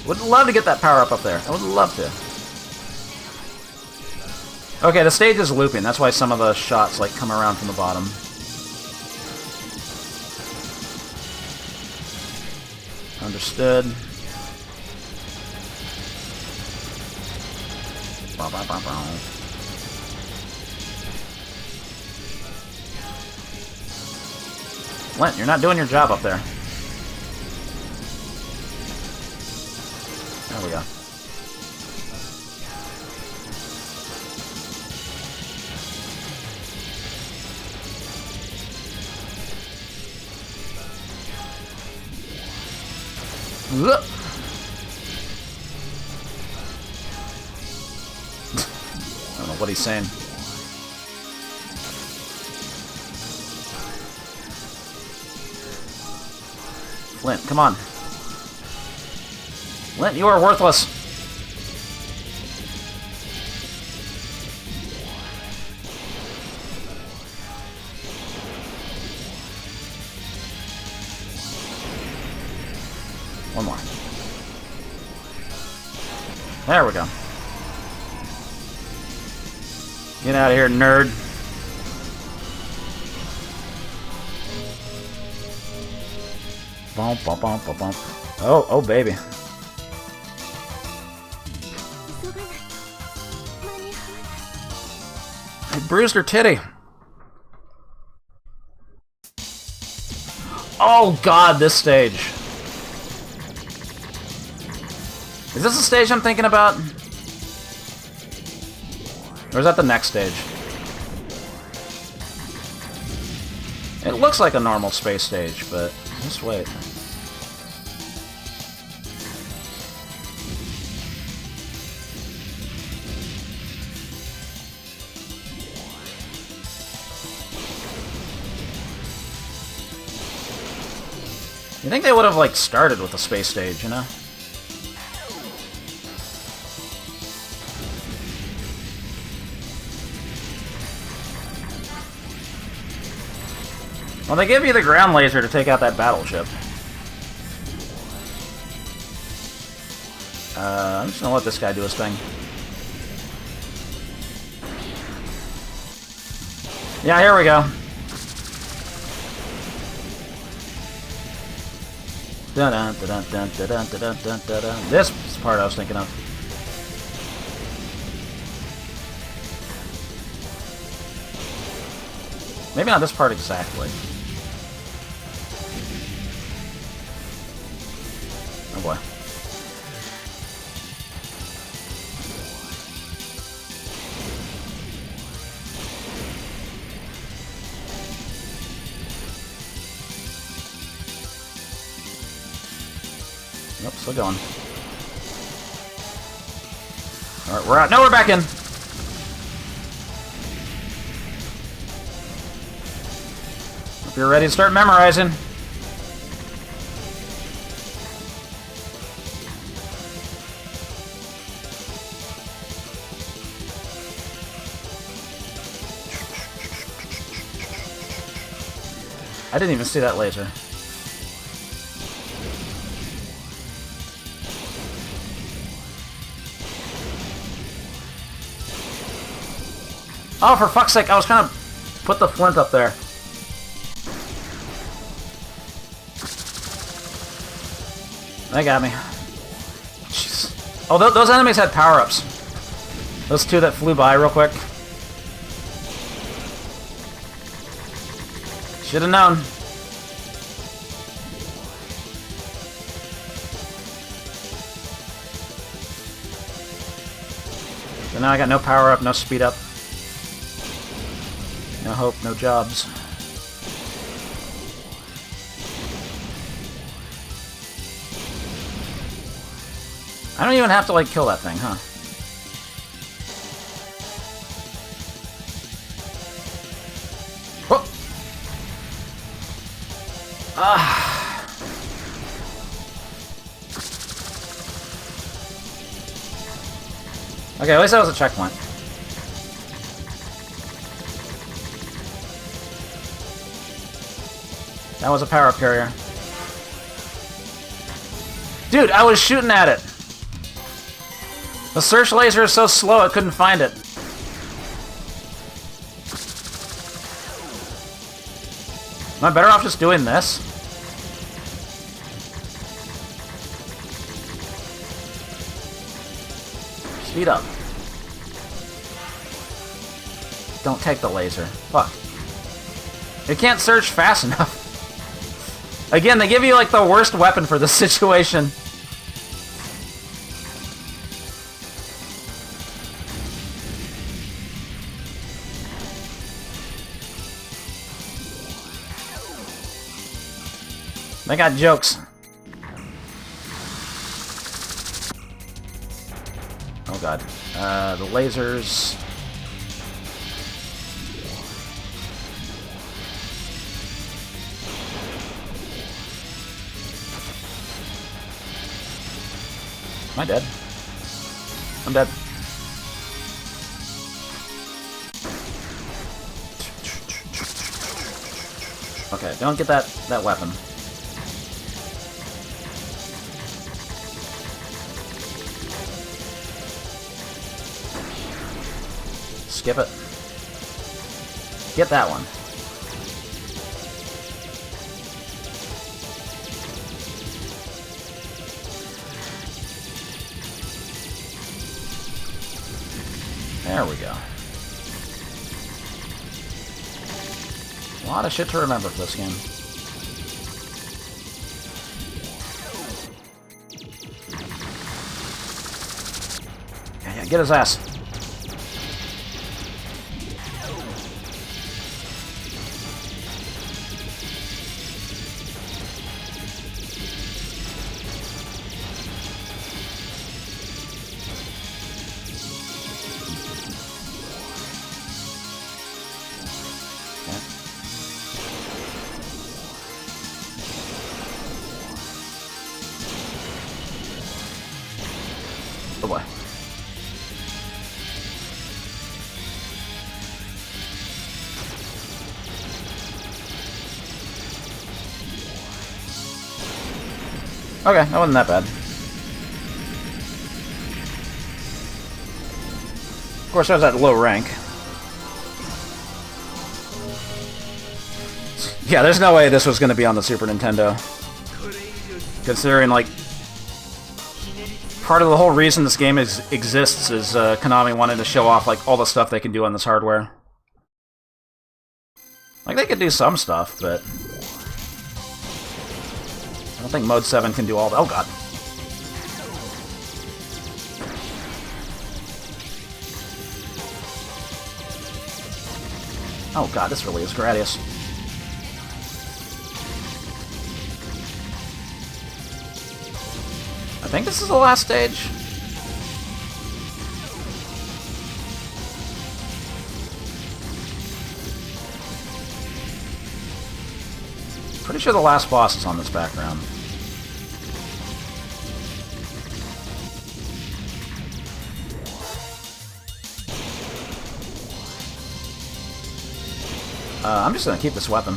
Would love to get that power-up up there. I would love to. Okay, the stage is looping. That's why some of the shots, like, come around from the bottom. Understood. Flint, you're not doing your job up there. There we go. Ugh. I don't know what he's saying. Flint, come on. Flint, you are worthless. One more. There we go. Get out of here, nerd. Bump, bump, bump, bump, bump. Oh, oh, baby. 急がないと間に合わない。 I bruised her titty. Oh god, this stage. Is this the stage I'm thinking about? Or is that the next stage? It looks like a normal space stage, but just wait. You think they would have, like, started with the space stage, you know? Well, they give you the ground laser to take out that battleship. I'm just gonna let this guy do his thing. Yeah, here we go. Dun dun dun dun dun dun dun dun dun dun. This is the part I was thinking of. Maybe not this part exactly. Oh boy. Nope, still going. Alright, we're out. No, we're back in! Hope you're ready to start memorizing. I didn't even see that laser. Oh, for fuck's sake, I was trying to put the flint up there. They got me. Jeez. Oh, those enemies had power-ups. Those two that flew by real quick. Should have known. So now I got no power-up, no speed-up. No hope, no jobs. I don't even have to, like, kill that thing, huh? Whoa! Ah! Okay, at least that was a checkpoint. That was a power-up carrier. Dude, I was shooting at it! The search laser is so slow I couldn't find it. Am I better off just doing this? Speed up. Don't take the laser. Fuck. It can't search fast enough. Again, they give you, like, the worst weapon for this situation. They got jokes. Oh god. The lasers. Am I dead? I'm dead. Okay, don't get that weapon. Skip it. Get that one. There we go. A lot of shit to remember for this game. Yeah, get his ass. Oh boy. Okay, that wasn't that bad. Of course, I was at low rank. Yeah, there's no way this was going to be on the Super Nintendo. Considering, like, part of the whole reason this game exists is Konami wanted to show off, like, all the stuff they can do on this hardware. Like, they could do some stuff, but I don't think Mode 7 can do all that. Oh, God. Oh, God, this really is Gradius. I think this is the last stage. Pretty sure the last boss is on this background. I'm just gonna keep this weapon.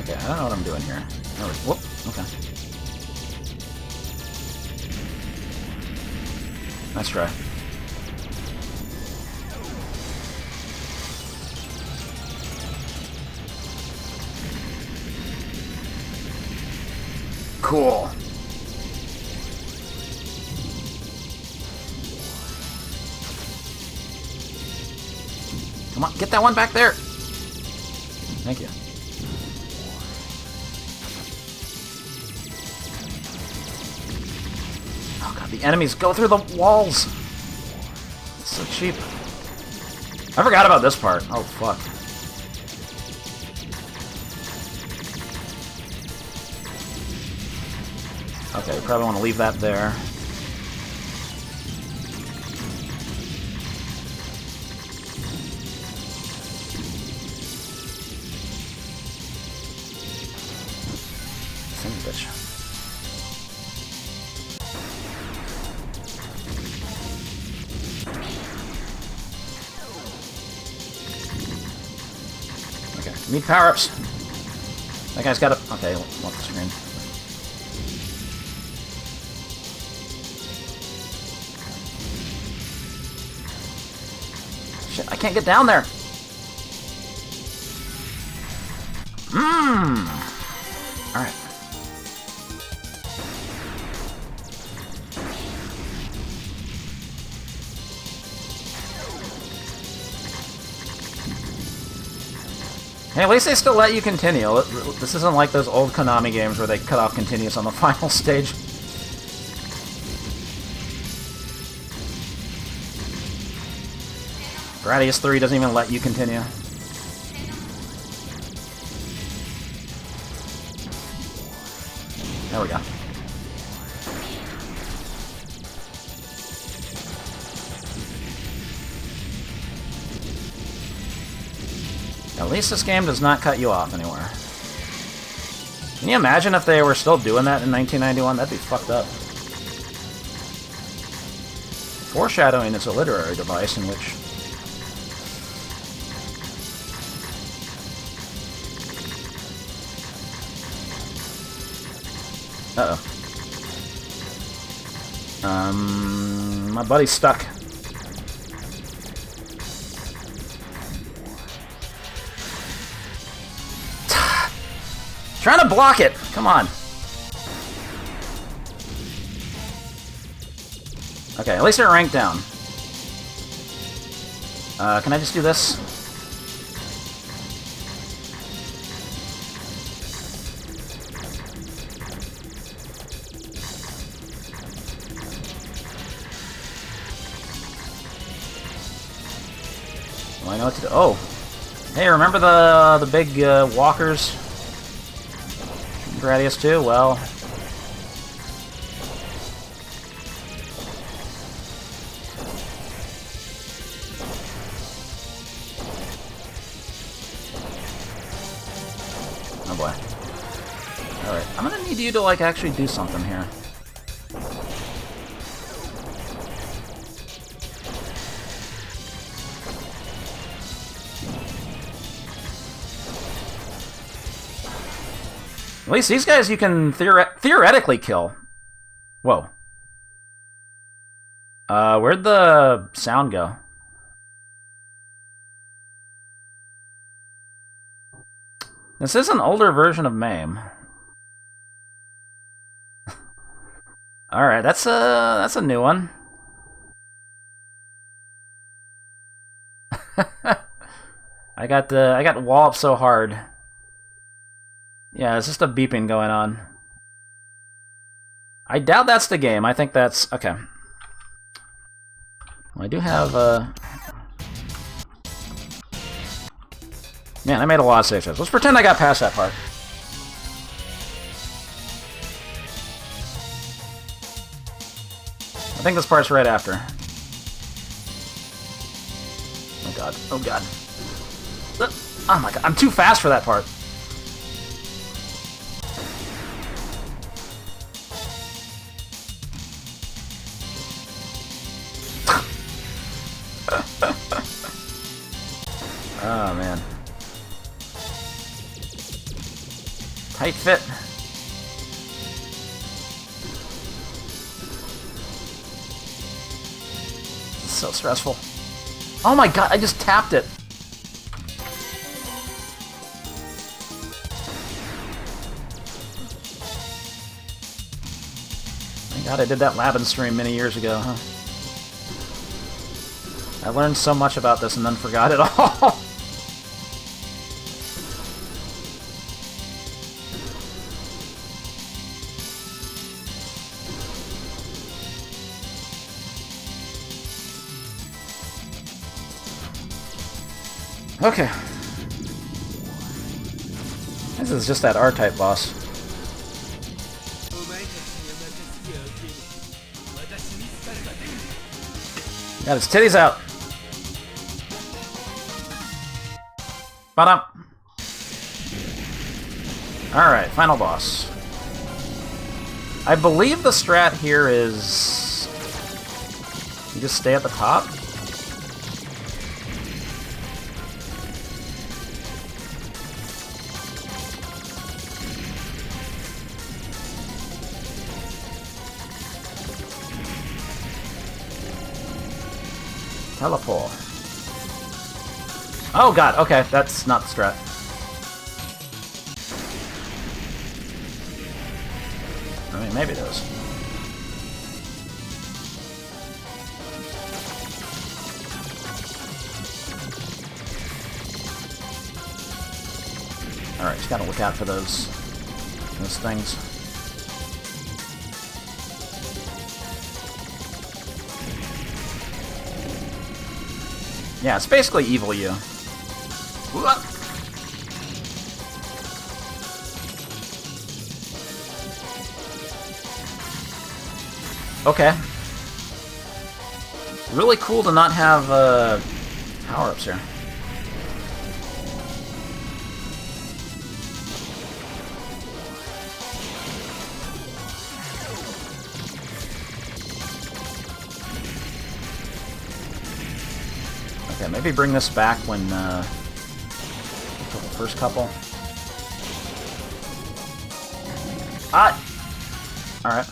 Okay, I don't know what I'm doing here. Oh, whoop, okay. Nice try. Cool. Come on, get that one back there. Thank you. Oh god, the enemies go through the walls. It's so cheap. I forgot about this part. Oh fuck. Okay, probably want to leave that there. Son of a bitch. Okay, need power-ups. That guy's got a... Okay, off the screen. Shit, I can't get down there. Alright. Hey, at least they still let you continue. This isn't like those old Konami games where they cut off continuous on the final stage. Gradius 3 doesn't even let you continue. There we go. At least this game does not cut you off anywhere. Can you imagine if they were still doing that in 1991? That'd be fucked up. Foreshadowing is a literary device in which... Uh-oh. My buddy's stuck. Trying to block it! Come on. Okay, at least they're ranked down. Can I just do this? Do I know what to do? Oh! Hey, remember the big walkers? Gradius too? Well... Oh boy. Alright, I'm gonna need you to, like, actually do something here. At least these guys you can theoretically kill. Whoa. Where'd the sound go? This is an older version of MAME. Alright, that's a new one. I got walloped so hard. Yeah, it's just a beeping going on. I doubt that's the game. I think that's... Okay. Well, I do have, Man, I made a lot of saves. Let's pretend I got past that part. I think this part's right after. Oh god. Oh god. Oh my god. I'm too fast for that part. Oh man. Tight fit. It's so stressful. Oh my god, I just tapped it. Thank god I did that Labin stream many years ago, huh? I learned so much about this and then forgot it all. Okay. This is just that R-type boss. Got his titties out. Ba-dum. Alright, final boss. I believe the strat here is... You just stay at the top? Teleport. Oh god, okay, that's not the strat. I mean, maybe it is. Alright, just gotta look out for those things. Yeah, it's basically Evil You. Okay. Really cool to not have power-ups here. Okay, maybe bring this back when the first couple. Ah! Alright.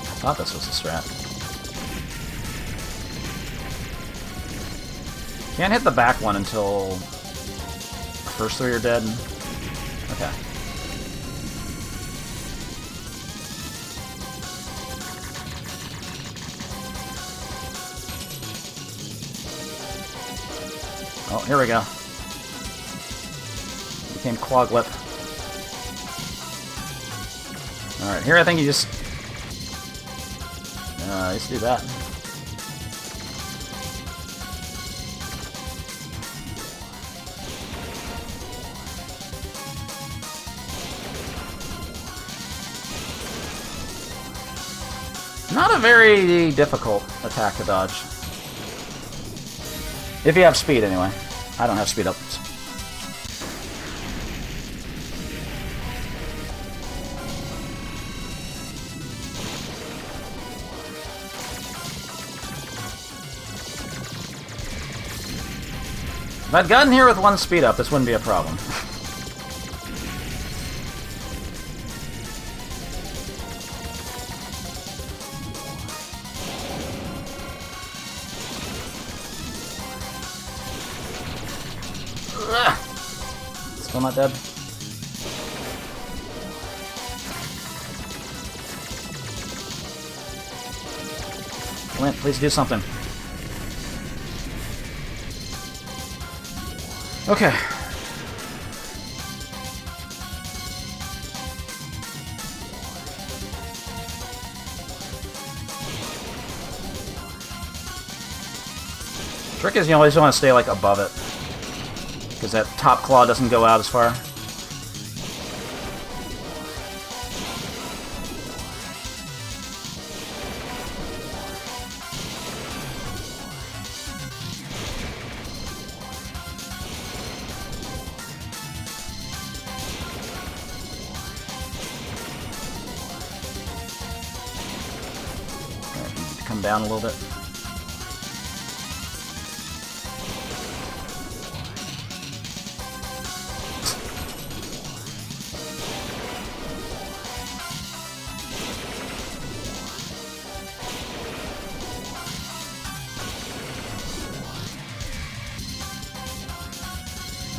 I thought this was a strat. Can't hit the back one until the first three are dead. Okay. Oh, here we go. Became Cloglip. Alright, here I think you just do that. Not a very difficult attack to dodge. If you have speed, anyway. I don't have speed up. If I'd gotten here with one speed up, this wouldn't be a problem. Still not dead. Flint, please do something. Okay. Trick is you always want to stay like above it, because that top claw doesn't go out as far. Come down a little bit.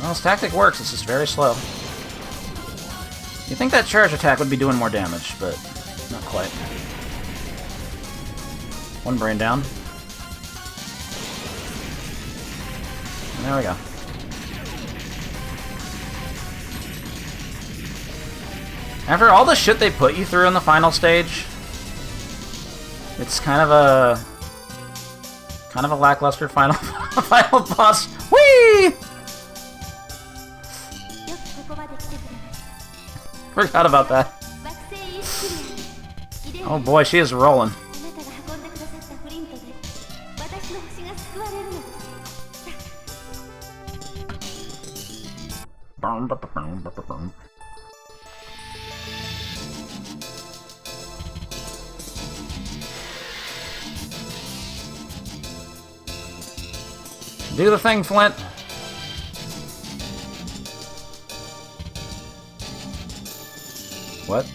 Well, this tactic works, it's just very slow. You think that charge attack would be doing more damage, but not quite. One brain down. And there we go. After all the shit they put you through in the final stage, it's kind of a lackluster final final boss. Whee! Forgot about that. Oh boy, she is rolling. Do the thing, Flint. What?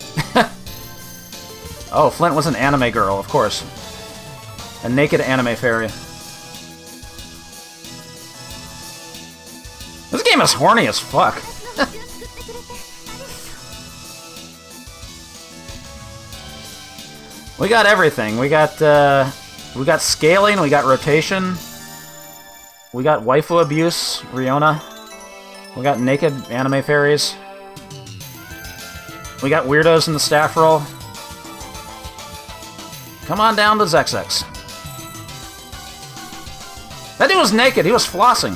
Oh, Flint was an anime girl, of course. A naked anime fairy. This game is horny as fuck. We got everything. We got scaling, we got rotation, we got waifu abuse, Riona. We got naked anime fairies. We got weirdos in the staff roll. Come on down to Zexx. That dude was naked, he was flossing.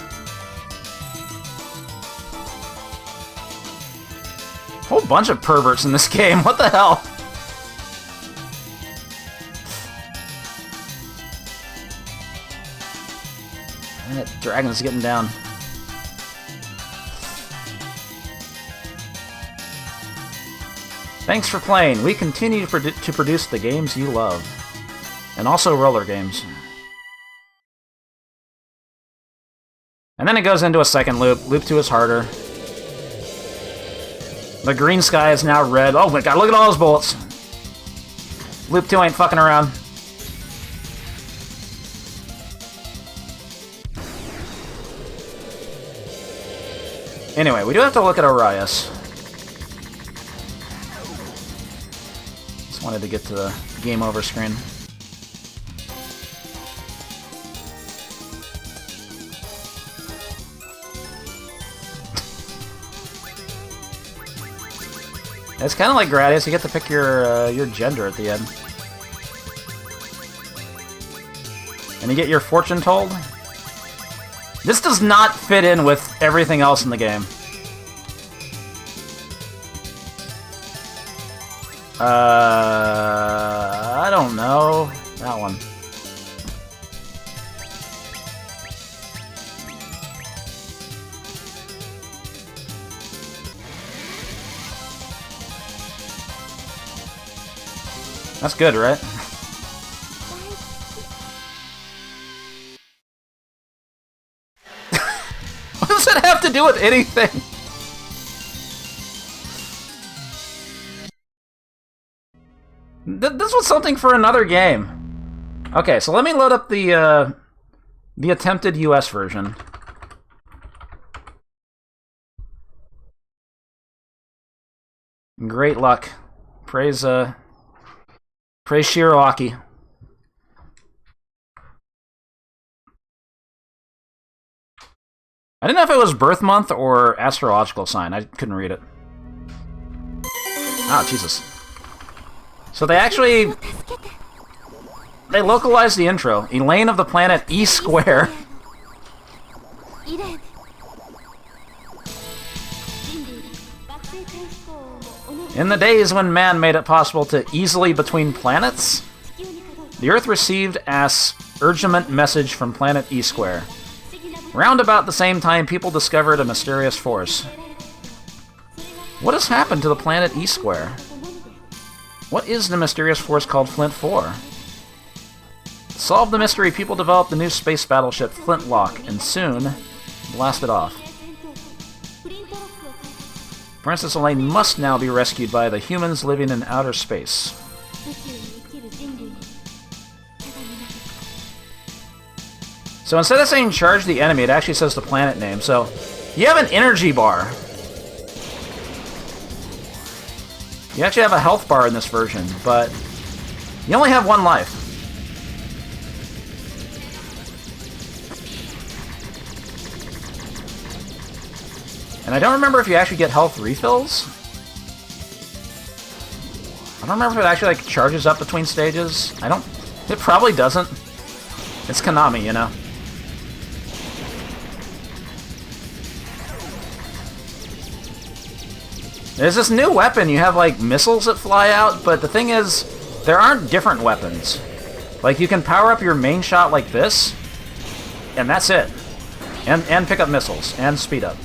Whole bunch of perverts in this game, what the hell? That dragon's getting down. Thanks for playing. We continue to produce the games you love. And also roller games. And then it goes into a second loop. Loop 2 is harder. The green sky is now red. Oh my god, look at all those bullets. Loop 2 ain't fucking around. Anyway, we do have to look at Arias. Just wanted to get to the game over screen. It's kind of like Gradius, you get to pick your gender at the end. And you get your fortune told. This does not fit in with everything else in the game. I don't know. That one. That's good, right? What does that have to do with anything? This was something for another game. Okay, so let me load up the attempted US version. Great luck. Praise Shiraki. I didn't know if it was birth month or astrological sign. I couldn't read it. Oh, Jesus. So they actually... They localized the intro. Elaine of the planet E Square. In the days when man made it possible to easily between planets, the Earth received as urgent message from planet E Square. Round about the same time, people discovered a mysterious force. What has happened to the planet E Square? What is the mysterious force called Flint 4? To solve the mystery, people developed the new space battleship Flintlock, and soon blasted off. Princess Elaine must now be rescued by the humans living in outer space. So instead of saying charge the enemy, it actually says the planet name. So you have an energy bar. You actually have a health bar in this version, but you only have one life. And I don't remember if you actually get health refills. I don't remember if it actually like charges up between stages. It probably doesn't. It's Konami, you know. There's this new weapon, you have like missiles that fly out, but the thing is, there aren't different weapons. Like you can power up your main shot like this, and that's it. And pick up missiles, and speed up.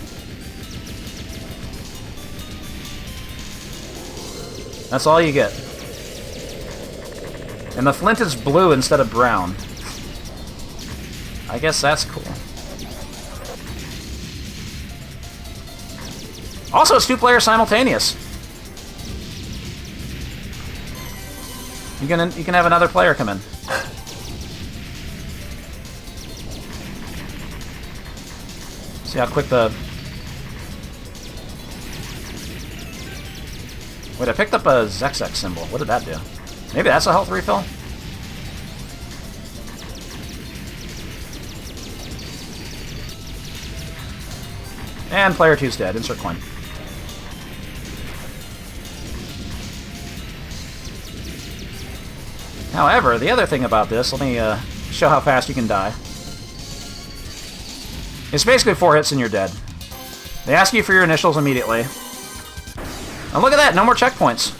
That's all you get. And the flint is blue instead of brown. I guess that's cool. Also, it's 2-player simultaneous. You can have another player come in. See how quick the... Wait, I picked up a Zexek symbol. What did that do? Maybe that's a health refill? And player 2's dead. Insert coin. However, the other thing about this, let me show how fast you can die. It's basically 4 hits and you're dead. They ask you for your initials immediately. And look at that, no more checkpoints.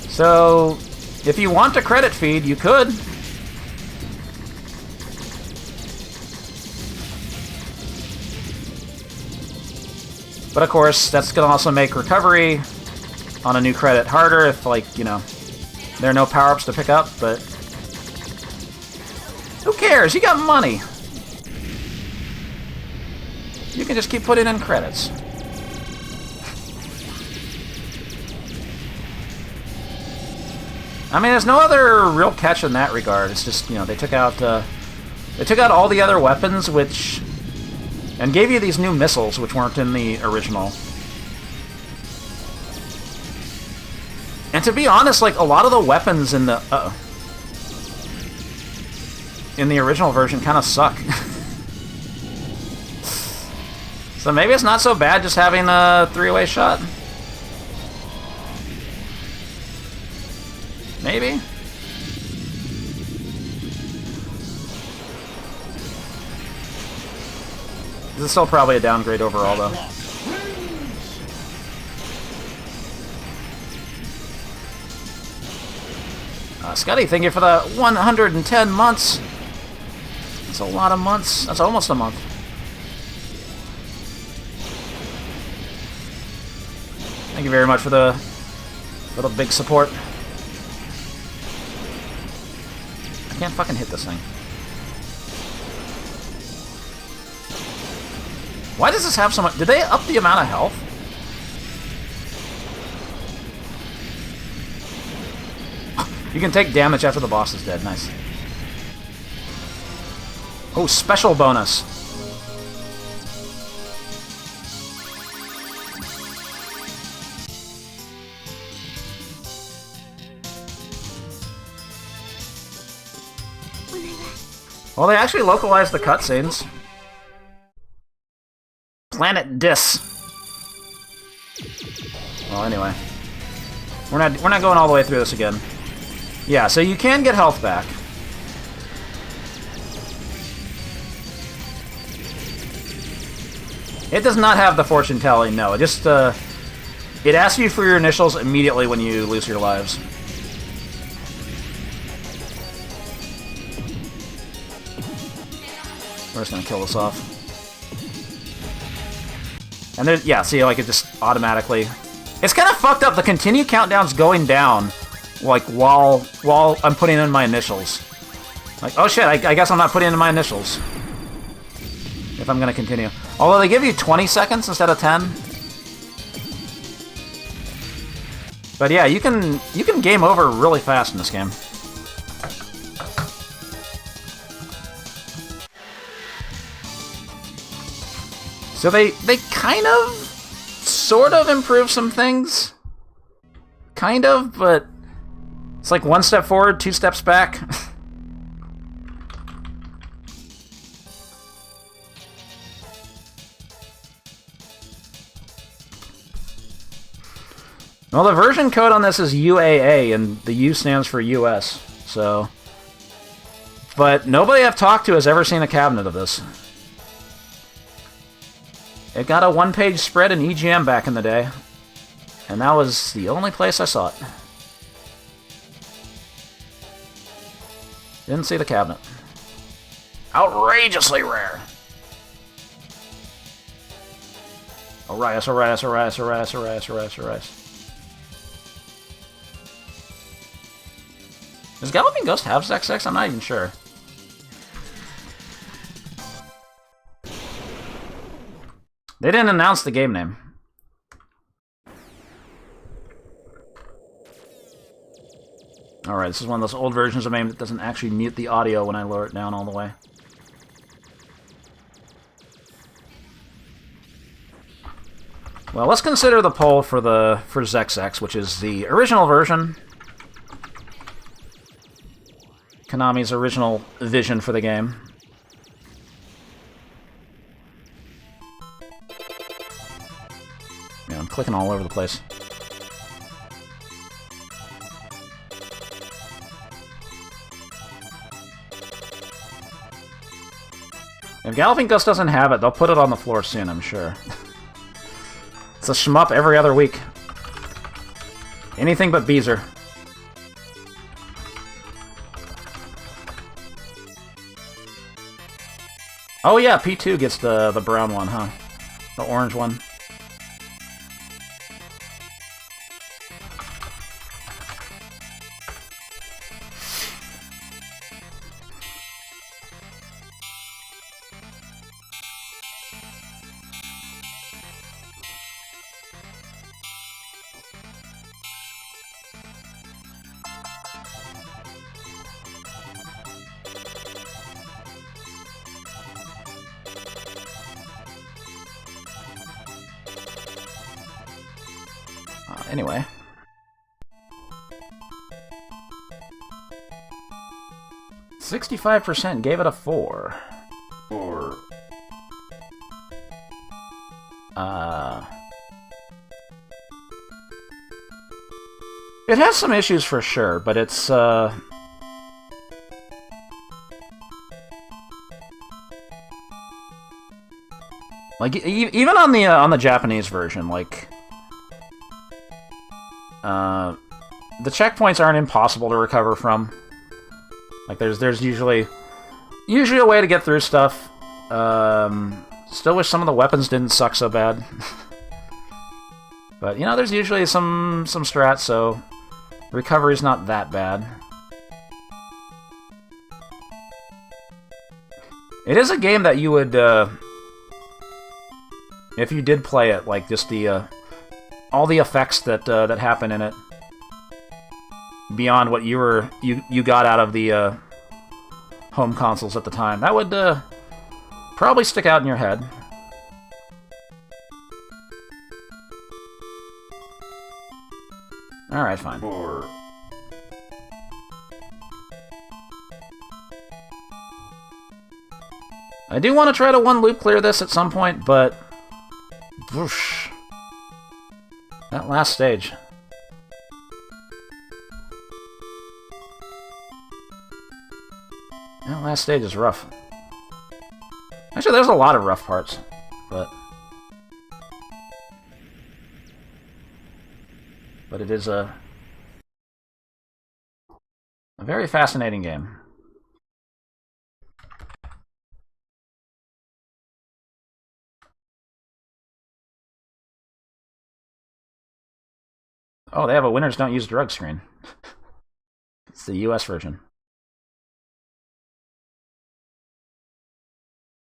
So, if you want a credit feed, you could. But of course, that's going to also make recovery on a new credit harder if, like, you know, there are no power-ups to pick up, but... Who cares? You got money! You can just keep putting in credits. I mean, there's no other real catch in that regard. It's just, you know, they took out all the other weapons, which... and gave you these new missiles, which weren't in the original. And to be honest, like, a lot of the weapons in the... in the original version kind of suck. So maybe it's not so bad just having a three-way shot. Maybe? This is still probably a downgrade overall, though. Scotty, thank you for the 110 months. That's a lot of months. That's almost a month. Thank you very much for the big support. I can't fucking hit this thing. Why does this have so much? Did they up the amount of health? You can take damage after the boss is dead. Nice. Oh, special bonus. Well, they actually localized the cutscenes. Planet Dis. Well, anyway, we're not going all the way through this again. Yeah, so you can get health back. It does not have the fortune telling. No, it just it asks you for your initials immediately when you lose your lives. We're just gonna kill this off. And there's, yeah, see, like, it just automatically... It's kind of fucked up. The continue countdown's going down, like, while I'm putting in my initials. Like, oh shit, I guess I'm not putting in my initials. If I'm gonna continue. Although they give you 20 seconds instead of 10. But yeah, you can game over really fast in this game. So they kind of, sort of improve some things. Kind of, but it's like one step forward, two steps back. Well, the version code on this is UAA, and the U stands for US, so... But nobody I've talked to has ever seen a cabinet of this. It got a one-page spread in EGM back in the day, and that was the only place I saw it. Didn't see the cabinet. Outrageously rare! Orias, Orias, Orias, Orias, Orias, Orias, Orias. Does Galloping Ghost have XX? I'm not even sure. They didn't announce the game name. Alright, this is one of those old versions of MAME that doesn't actually mute the audio when I lower it down all the way. Well, let's consider the poll for ZexX, which is the original version. Konami's original vision for the game. Yeah, I'm clicking all over the place. If Galloping Ghost doesn't have it, they'll put it on the floor soon, I'm sure. It's a shmup every other week. Anything but Beezer. Oh yeah, P2 gets the brown one, huh? The orange one. Anyway. "65% gave it a 4. 4, It has some issues for sure, but it's, like, even on the Japanese version, like, the checkpoints aren't impossible to recover from. Like, there's usually a way to get through stuff. Still wish some of the weapons didn't suck so bad. But, you know, there's usually some strats, so recovery's not that bad. It is a game that you would, if you did play it, like, just all the effects that happen in it, beyond what you got out of the home consoles at the time, that would probably stick out in your head. Alright, fine. 4, I do want to try to one-loop clear this at some point, but... whoosh. That last stage. That last stage is rough. Actually, there's a lot of rough parts, but it is a very fascinating game. Oh, they have a winners don't use drugs screen. It's the US version.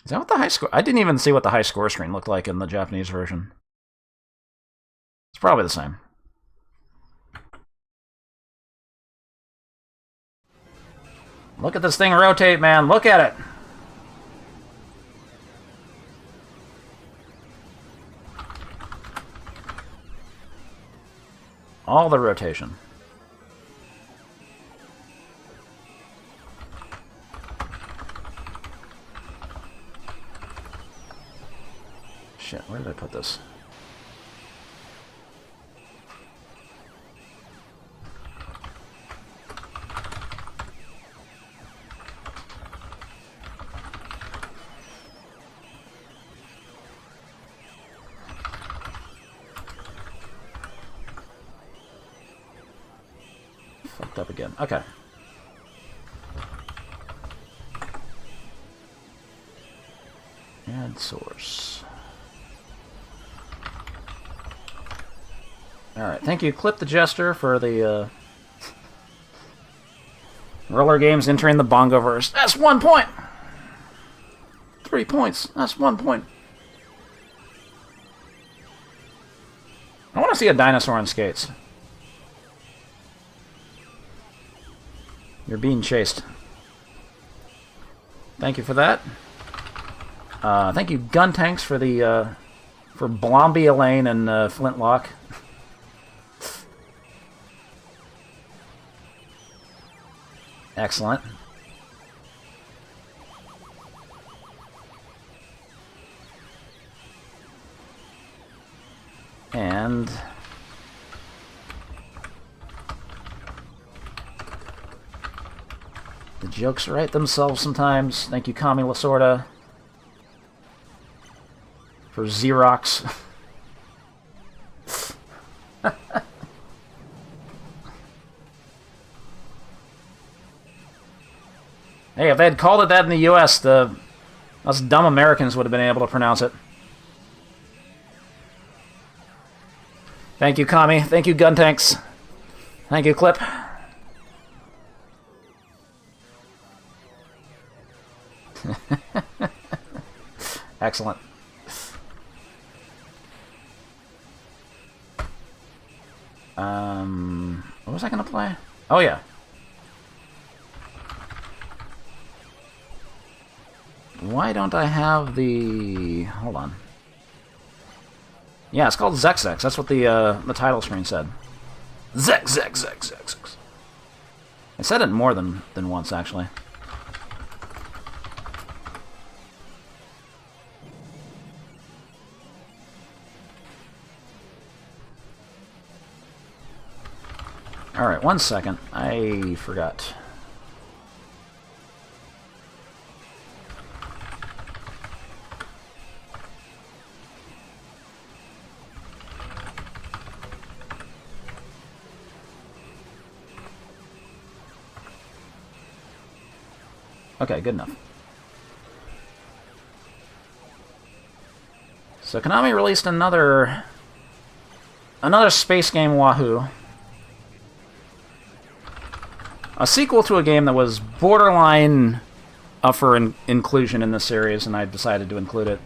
Is that what the high score... I didn't even see what the high score screen looked like in the Japanese version. It's probably the same. Look at this thing rotate, man. Look at it. All the rotation. Shit, where did I put this? Fucked up again. Okay. Add source. Alright, thank you, Clip the Jester, for the, roller games entering the Bongoverse. That's 1 point! 3 points. That's 1 point. I want to see a dinosaur on skates. You're being chased. Thank you for that. Thank you, Gun Tanks, for the, for Blomby Elaine and, Flintlock. Excellent. And the jokes write themselves sometimes. Thank you, Kami Lasorda, for Xerox. Hey, if they had called it that in the US, us dumb Americans would have been able to pronounce it. Thank you, Kami. Thank you, Gun Tanks. Thank you, Clip. Excellent. What was I gonna play? Oh, yeah. Why don't I have the... Hold on. Yeah, it's called Zexex. That's what the title screen said. Zex. I said it more than once, actually. Alright, 1 second. I forgot. Okay, good enough. So Konami released another space game, Wahoo. A sequel to a game that was borderline up for inclusion in the series, and I decided to include it.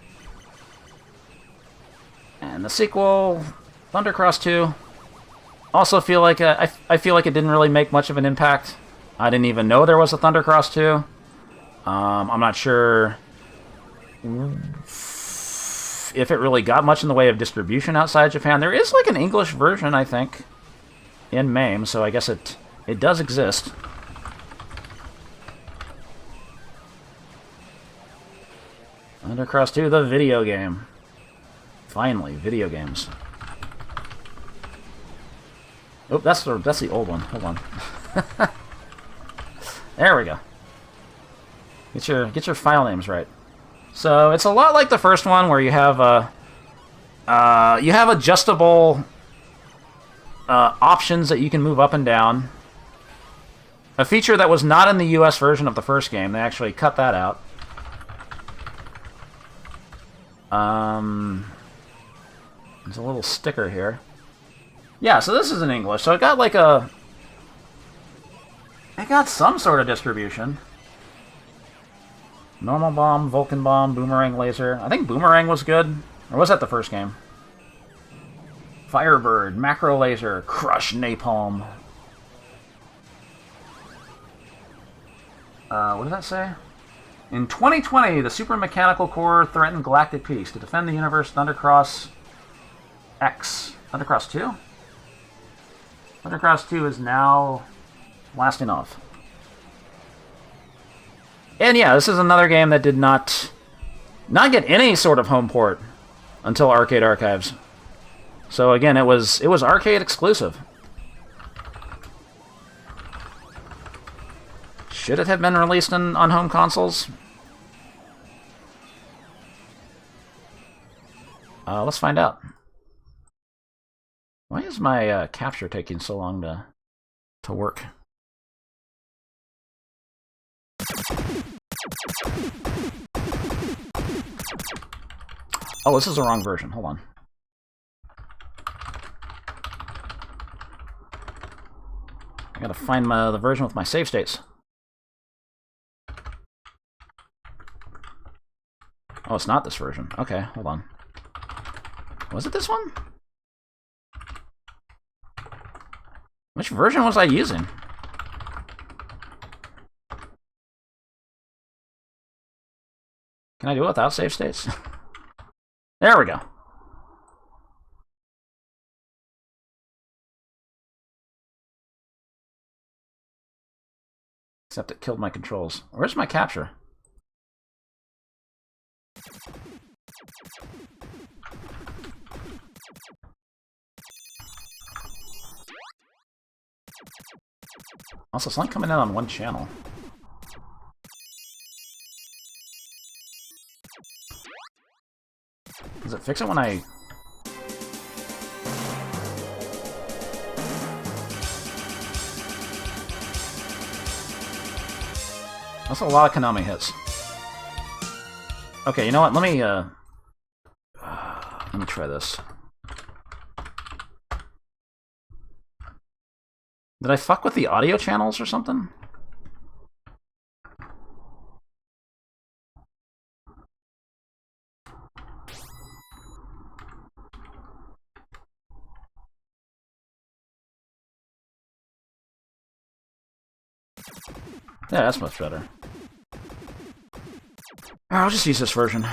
And the sequel, Thundercross 2, also feel like I feel like it didn't really make much of an impact. I didn't even know there was a Thundercross 2. I'm not sure if it really got much in the way of distribution outside Japan. There is like an English version, I think, in MAME, so I guess it does exist. Thundercross 2, the video game. Finally, video games. Oh, that's the old one. Hold on. There we go. Get your file names right. So it's a lot like the first one, where you have adjustable options that you can move up and down. A feature that was not in the US version of the first game. They actually cut that out. There's a little sticker here. Yeah, so this is in English. So it got like it got some sort of distribution. Normal bomb, Vulcan bomb, boomerang laser. I think boomerang was good. Or was that the first game? Firebird, macro laser, crush napalm. What did that say? In 2020, the Super Mechanical Corps threatened galactic peace. To defend the universe, Thundercross X. Thundercross 2? Thundercross 2 is now blasting off. And yeah, this is another game that did not get any sort of home port until Arcade Archives. So again, it was arcade exclusive. Should it have been released on home consoles? Let's find out. Why is my capture taking so long to work? Oh, this is the wrong version. Hold on. I gotta find the version with my save states. Oh, it's not this version. Okay, hold on. Was it this one? Which version was I using? Can I do it without save states? There we go. Except it killed my controls. Where's my capture? Also, it's not coming in on one channel. Does it fix it when I... That's a lot of Konami hits. Okay, you know what? Let me try this. Did I fuck with the audio channels or something? Yeah, that's much better. I'll just use this version.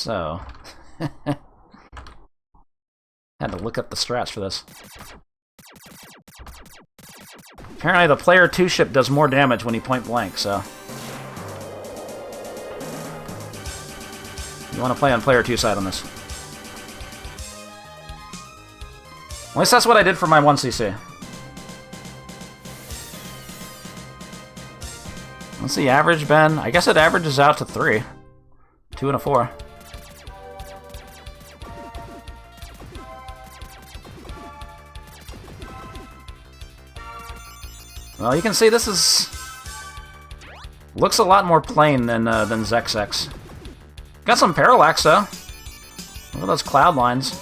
So... had to look up the strats for this. Apparently the player 2 ship does more damage when you point blank, so... you want to play on player 2 side on this. At least that's what I did for my 1cc. What's the average, Ben? I guess it averages out to 3. 2 and a 4. Well, you can see this is... looks a lot more plain than ZexX. Got some parallax, though. Look at those cloud lines.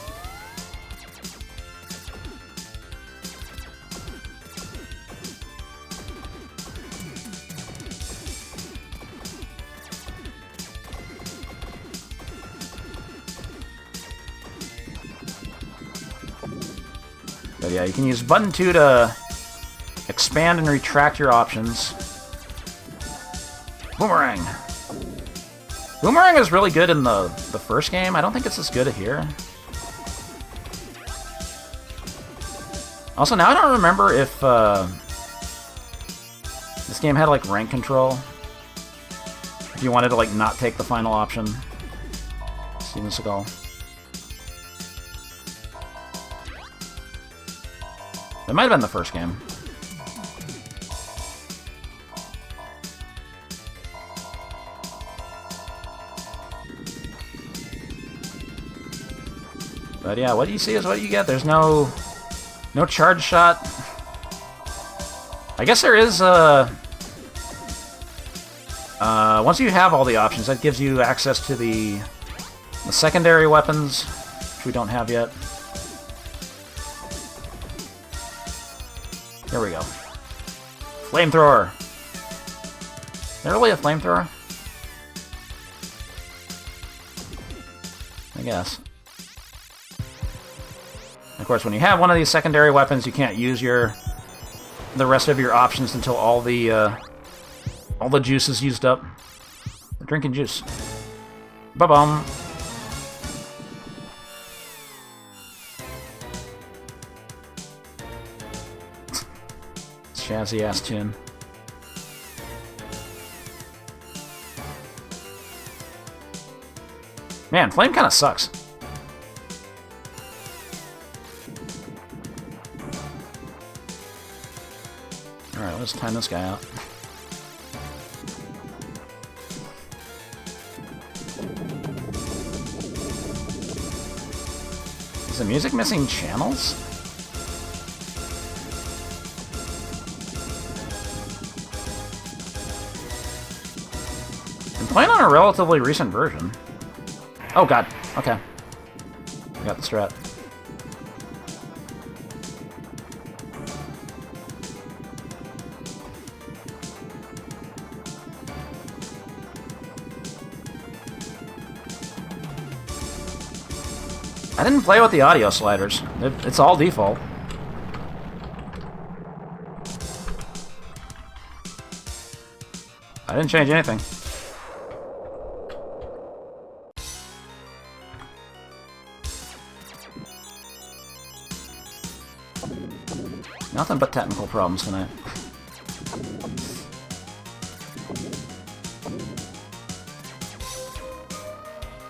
But yeah, you can use button 2 to expand and retract your options. Boomerang! Boomerang is really good in the first game. I don't think it's as good here. Also, now I don't remember if this game had like rank control. If you wanted to like not take the final option. Steven Seagal. It might have been the first game. But yeah, what you see is what you get. There's no charge shot. I guess there is once you have all the options, that gives you access to the secondary weapons, which we don't have yet. Here we go. Flamethrower. Is there really a flamethrower? I guess. Of course, when you have one of these secondary weapons, you can't use the rest of your options until all the juice is used up. We're drinking juice. Ba-bum. Jazzy ass tune. Man, Flame kind of sucks. Alright, let's time this guy out. Is the music missing channels? I'm playing on a relatively recent version. Oh god, okay. I got the strat. I didn't play with the audio sliders. It's all default. I didn't change anything. Nothing but technical problems tonight.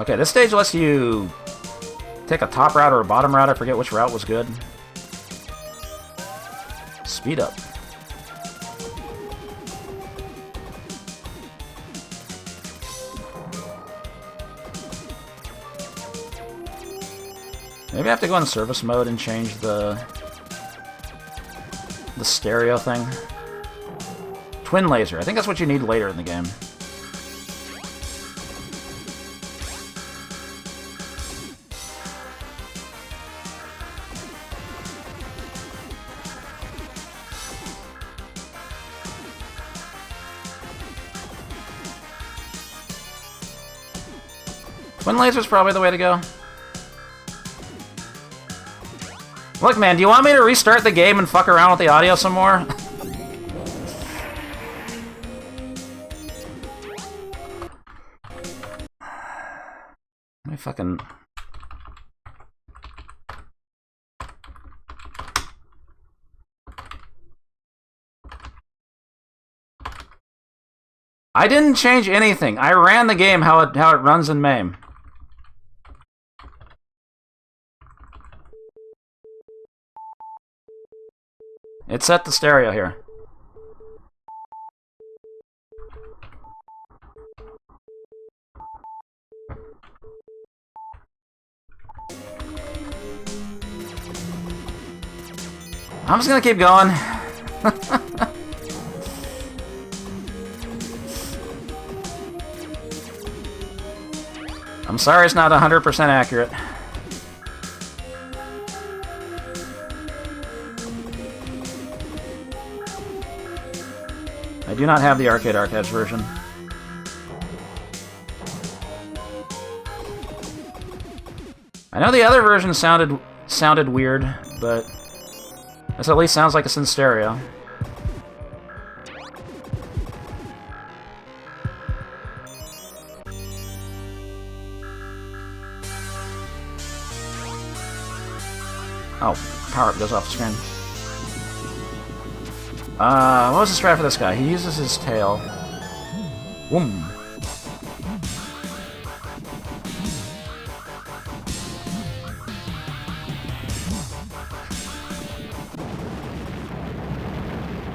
Okay, this stage lets you take a top route or a bottom route. I forget which route was good. Speed up. Maybe I have to go in service mode and change the stereo thing. Twin laser. I think that's what you need later in the game. Twin laser's probably the way to go. Look, man, do you want me to restart the game and fuck around with the audio some more? fucking... I didn't change anything. I ran the game how it runs in MAME. It set the stereo here. I'm just gonna keep going. I'm sorry it's not 100% accurate. I do not have the Arcade Archives version. I know the other version sounded weird, but this at least sounds like it's in stereo. Oh, power-up goes off the screen. What was the strat for this guy? He uses his tail. Whoom.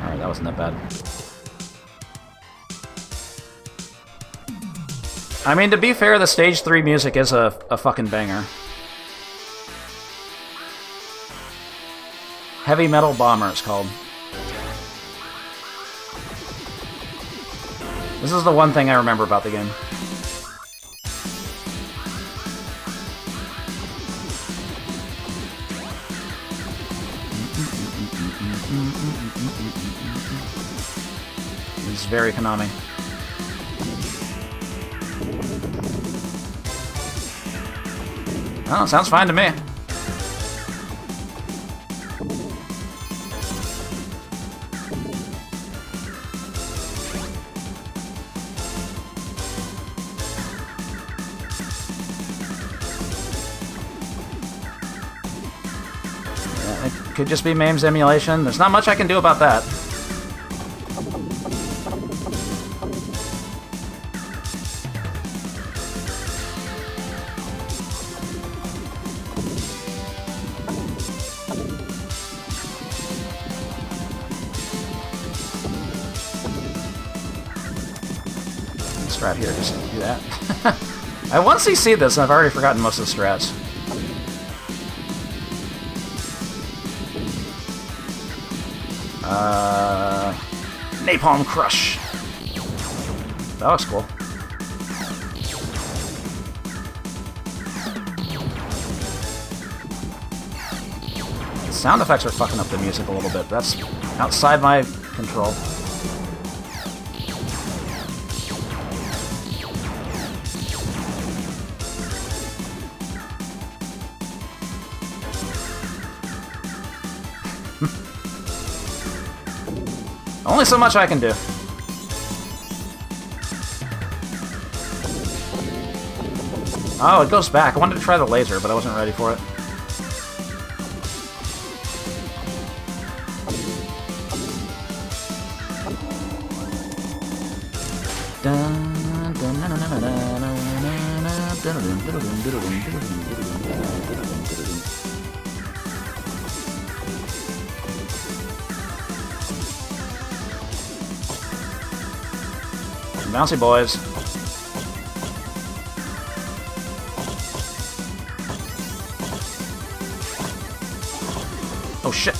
Alright, that wasn't that bad. I mean, to be fair, the Stage 3 music is a fucking banger. Heavy Metal Bomber, it's called. This is the one thing I remember about the game. It's very Konami. Oh, sounds fine to me. Could just be MAME's emulation. There's not much I can do about that. Strat here, just do that. I want to see this, and I've already forgotten most of the strats. Napalm Crush. That looks cool. The sound effects are fucking up the music a little bit. That's outside my control. Only so much I can do. Oh, it goes back. I wanted to try the laser, but I wasn't ready for it. Bouncy boys. Oh shit.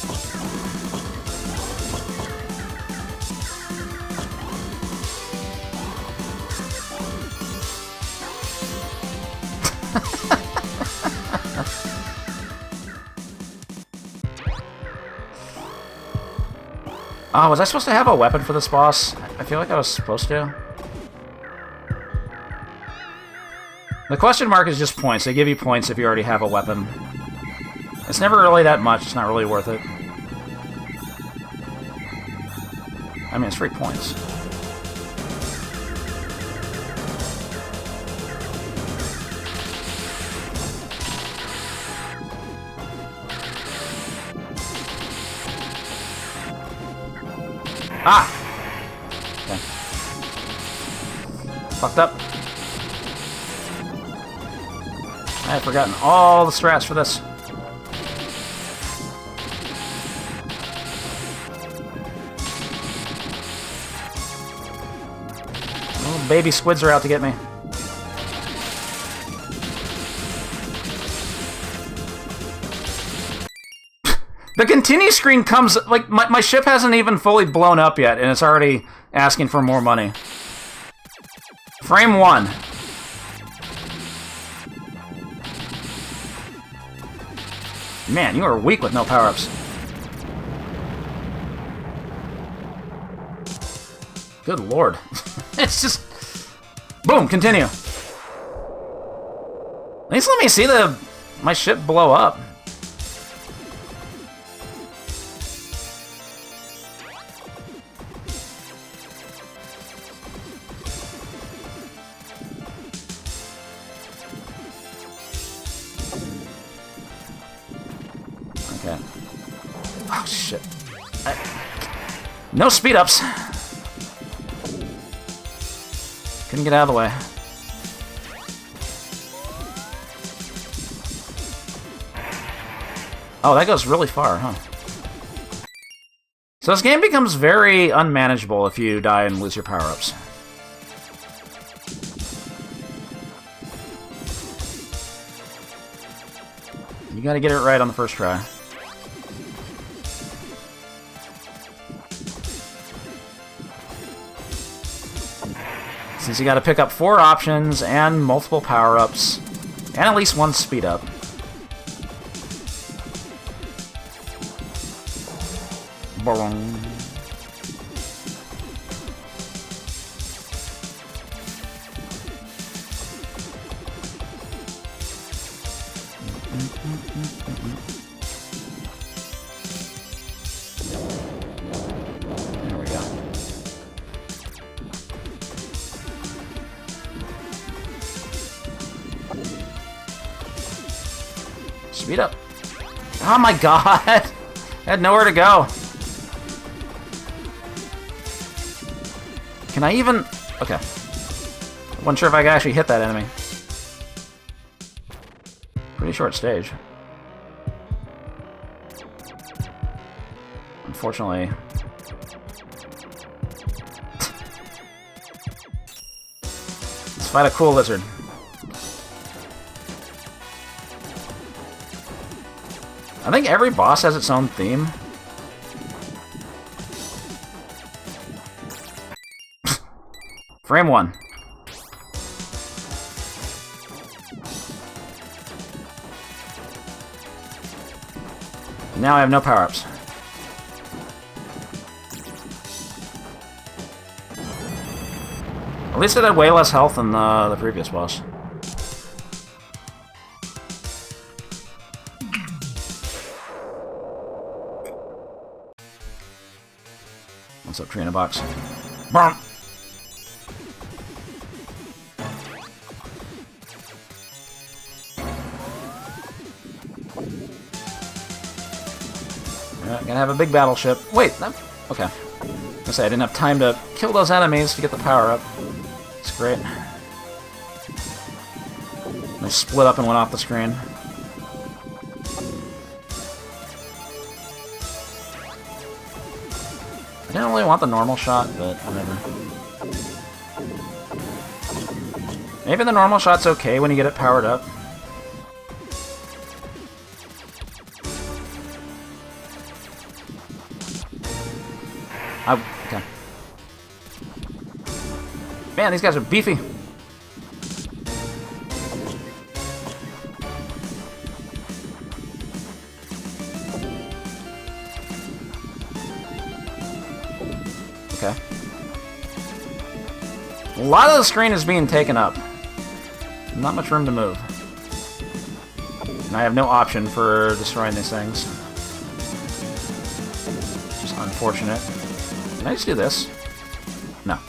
Oh, was I supposed to have a weapon for this boss? I feel like I was supposed to. The question mark is just points. They give you points if you already have a weapon. It's never really that much. It's not really worth it. I mean, it's free points. Ah! Okay. Fucked up. I had forgotten all the strats for this. Little baby squids are out to get me. The continue screen comes, like, my ship hasn't even fully blown up yet, and it's already asking for more money. Frame 1. Man, you are weak with no power-ups. Good lord. It's just... Boom, continue. At least let me see my ship blow up. Okay. Oh, shit. No speed-ups. Couldn't get out of the way. Oh, that goes really far, huh? So this game becomes very unmanageable if you die and lose your power-ups. You gotta get it right on the first try. Since you gotta pick up 4 options and multiple power-ups, and at least 1 speed-up. Boom. There we go. Speed up. Oh my god! I had nowhere to go. Can I even... Okay. Wasn't sure if I could actually hit that enemy. Pretty short stage. Unfortunately... Let's fight a cool lizard. I think every boss has its own theme. Frame 1. Now I have no power-ups. At least it had way less health than the previous boss. What's up, Trina Box? Bump! Gonna have a big battleship. Wait, okay. I say I didn't have time to kill those enemies to get the power up. It's great. They split up and went off the screen. I didn't really want the normal shot, but whatever. Maybe the normal shot's okay when you get it powered up. Okay. Man, these guys are beefy. Okay. A lot of the screen is being taken up. Not much room to move. And I have no option for destroying these things. Which is unfortunate. Can I just do this? No.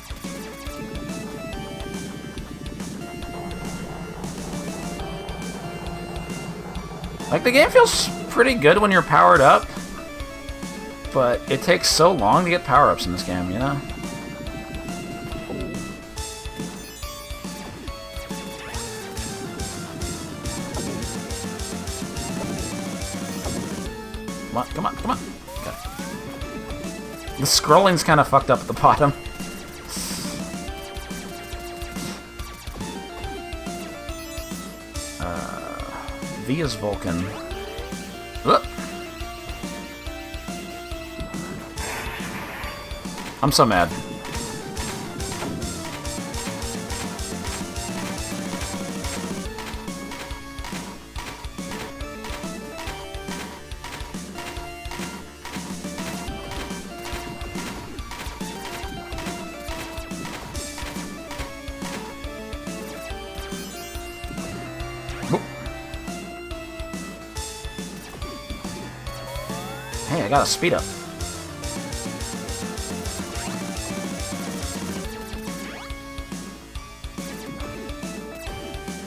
Like, the game feels pretty good when you're powered up. but it takes so long to get power-ups in this game, you know? Come on, come on, come on. Okay. The scrolling's kind of fucked up at the bottom. V is Vulcan. Ugh. I'm so mad. Hey, I got a speed up.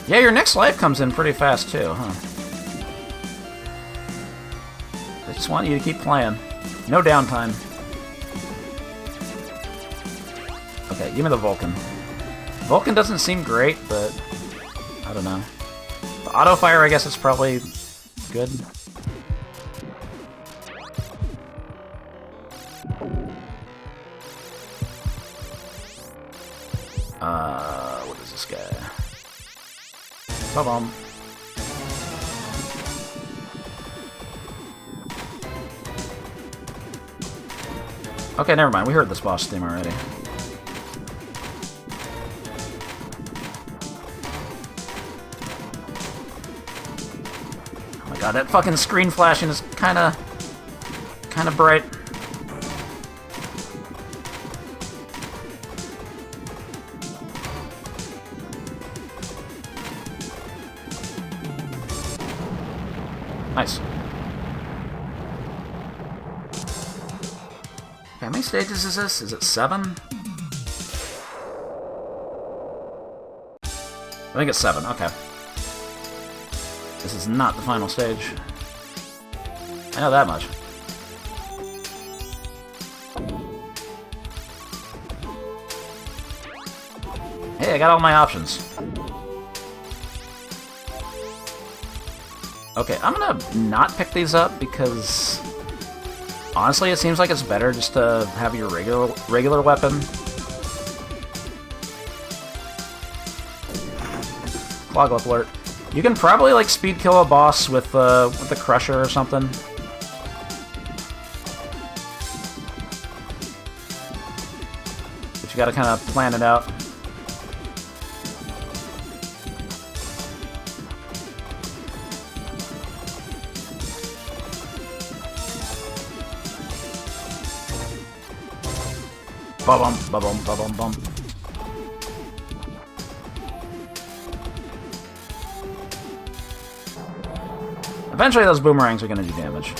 Yeah, your next life comes in pretty fast too, huh? I just want you to keep playing. No downtime. Okay, give me the Vulcan. Vulcan doesn't seem great, but I don't know. The auto fire, I guess it's probably good. What is this guy? Ba-bum. Okay, never mind. We heard this boss theme already. Oh my god, that fucking screen flashing is kinda bright. Nice. Okay, how many stages is this? Is it 7? I think it's 7, okay. This is not the final stage. I know that much. Hey, I got all my options. Okay, I'm gonna not pick these up because honestly, it seems like it's better just to have your regular weapon. Clog alert. You can probably like speed kill a boss with the Crusher or something. But you gotta kind of plan it out. Ba-bum, ba-bum, ba-bum, bum. Eventually those boomerangs are gonna do damage.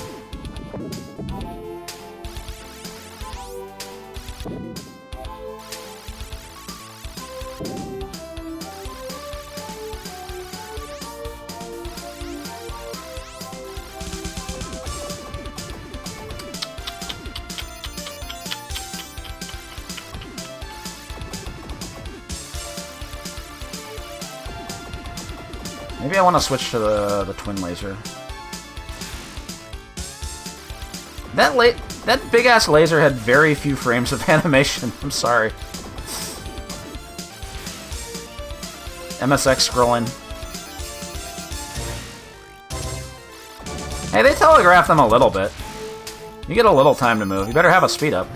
Maybe I want to switch to the twin laser. That big ass laser had very few frames of animation. I'm sorry. MSX scrolling. Hey, they telegraph them a little bit. You get a little time to move. You better have a speed up.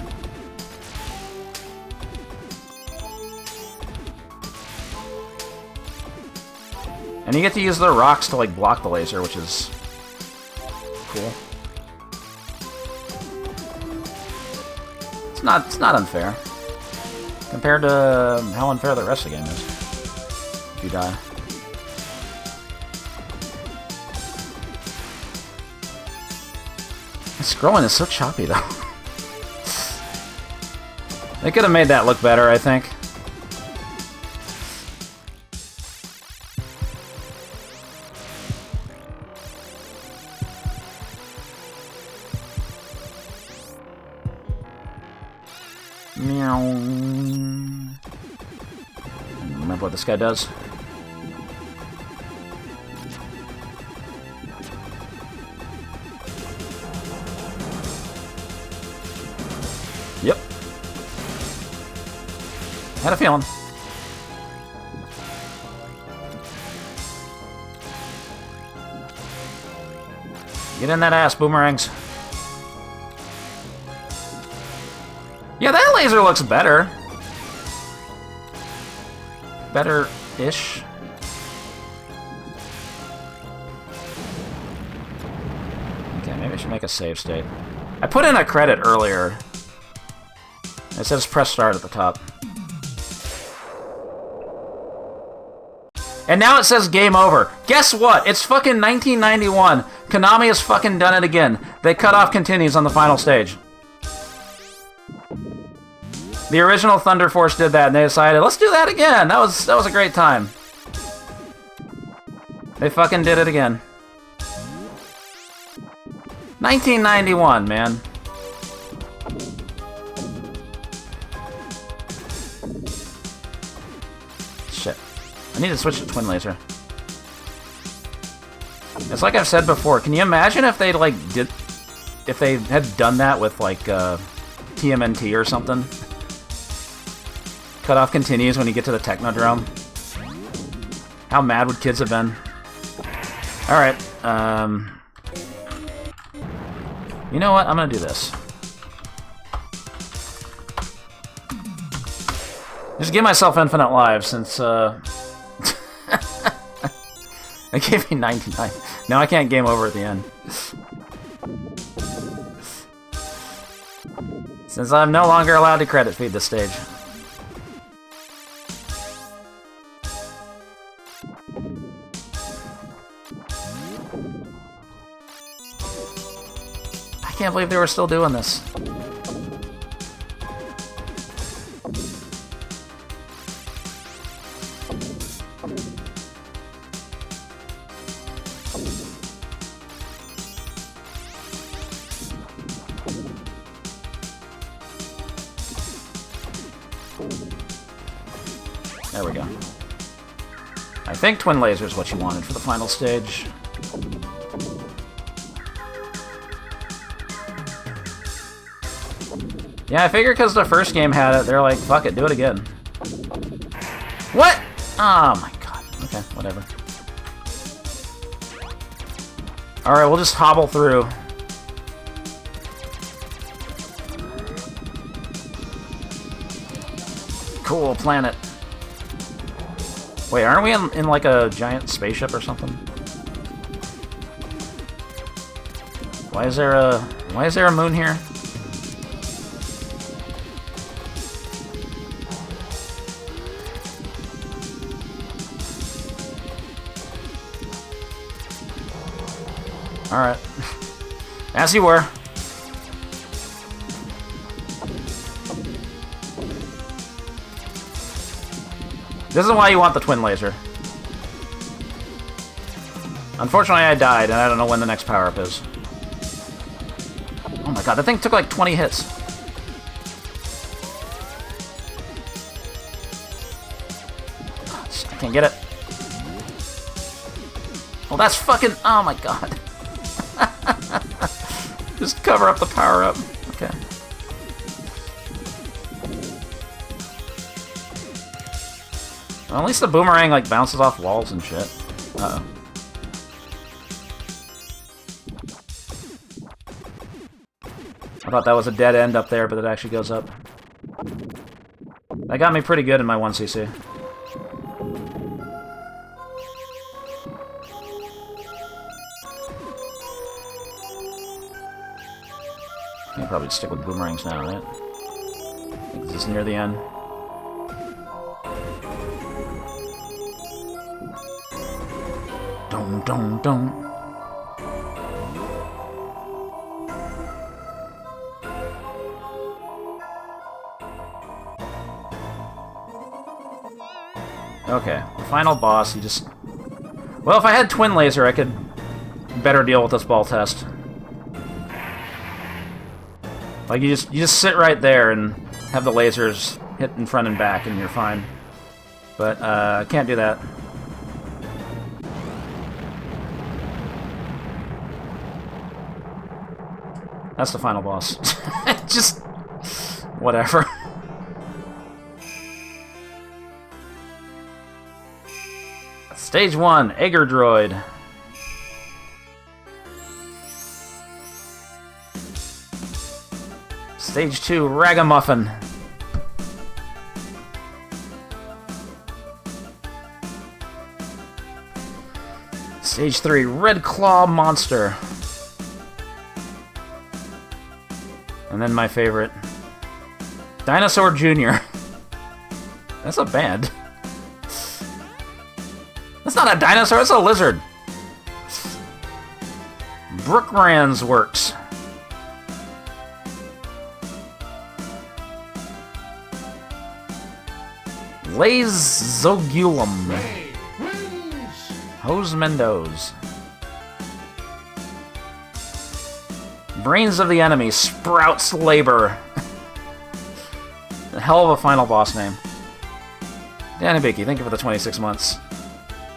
And you get to use the rocks to like block the laser, which is cool. It's not unfair compared to how unfair the rest of the game is. If you die. The scrolling is so choppy though. They could have made that look better, I think. Remember what this guy does? Yep. Had a feeling. Get in that ass, boomerangs. Yeah, that laser looks better. Better-ish. Okay, maybe I should make a save state. I put in a credit earlier. It says press start at the top. And now it says game over. Guess what? It's fucking 1991. Konami has fucking done it again. They cut off continues on the final stage. The original Thunder Force did that, and they decided, let's do that again. That was a great time. They fucking did it again. 1991, man. Shit. I need to switch to Twin Laser. It's like I've said before. Can you imagine if they if they had done that with like TMNT or something? Cutoff continues when you get to the Technodrome. How mad would kids have been? Alright, you know what? I'm gonna do this. Just give myself infinite lives since, it gave me 99. Now I can't game over at the end. Since I'm no longer allowed to credit feed this stage. I can't believe they were still doing this. There we go. I think Twin Laser is what you wanted for the final stage. Yeah, I figured because the first game had it, they're like, fuck it, do it again. What? Oh my god. Okay, whatever. Alright, we'll just hobble through. Cool planet. Wait, aren't we in like a giant spaceship or something? Why is there a moon here? Alright. As you were. This is why you want the Twin Laser. Unfortunately, I died, and I don't know when the next power-up is. Oh my god, that thing took like 20 hits. I can't get it. Well, that's fucking... Oh my god. Just cover up the power-up. Okay. Well, at least the boomerang, like, bounces off walls and shit. Uh-oh. I thought that was a dead end up there, but it actually goes up. That got me pretty good in my 1cc. I'll probably stick with boomerangs now, right? I think this is near the end. Dum dum dum. Okay, the final boss, you just... Well, if I had Twin Laser, I could better deal with this ball test. Like, you just sit right there, and have the lasers hit in front and back, and you're fine. But can't do that. That's the final boss. Just whatever. Stage 1, Aegir Droid. Stage 2, Ragamuffin. Stage 3, Red Claw Monster. And then my favorite, Dinosaur Jr. That's a band. That's not a dinosaur, it's a lizard. Brookran's Works. Lazogulum. Hose Mendoz. Brains of the Enemy, Sprouts Labor. A hell of a final boss name. Danny Bicky, thank you for the 26 months.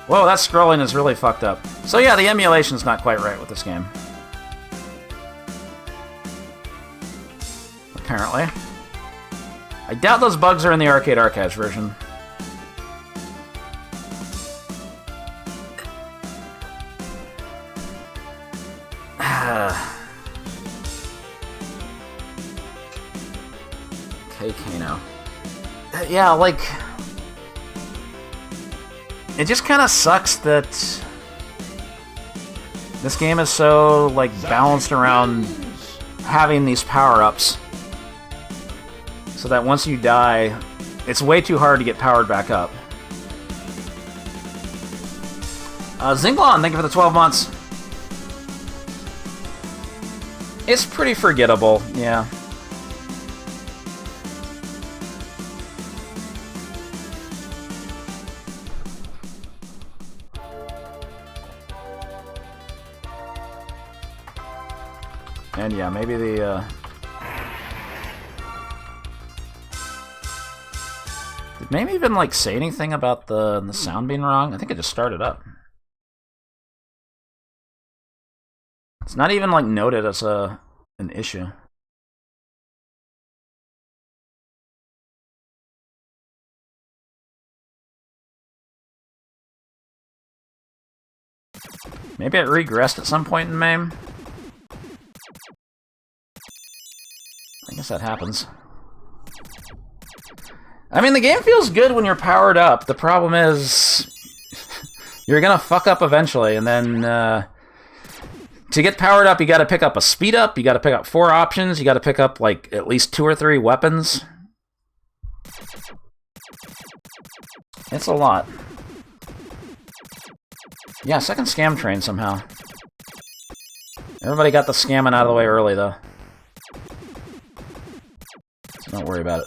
Whoa, that scrolling is really fucked up. So yeah, the emulation's not quite right with this game. Apparently. I doubt those bugs are in the Arcade Archives version. Okay, Kano. Yeah, like... It just kind of sucks that this game is so, like, balanced around having these power-ups. So that once you die, it's way too hard to get powered back up. Zinglon, thank you for the 12 months. It's pretty forgettable, yeah. And yeah, maybe the, Did maybe even, like, say anything about the sound being wrong? I think it just started up. It's not even, like, noted as an issue. Maybe it regressed at some point in MAME? I guess that happens. I mean, the game feels good when you're powered up. The problem is... you're gonna fuck up eventually, and then... to get powered up, you gotta pick up a speed up, you gotta pick up 4 options, you gotta pick up, like, at least 2 or 3 weapons. It's a lot. Yeah, second scam train somehow. Everybody got the scamming out of the way early, though. So don't worry about it.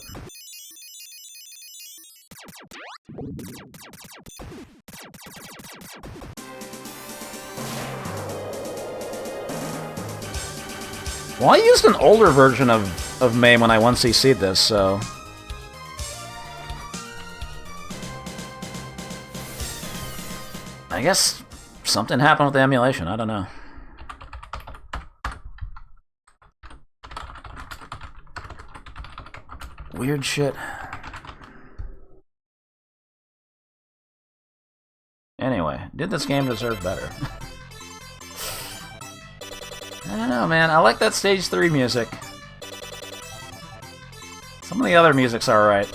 Well, I used an older version of MAME when I 1cc'd this, so... I guess something happened with the emulation, I don't know. Weird shit. Anyway, did this game deserve better? I don't know, man. I like that Stage 3 music. Some of the other music's alright.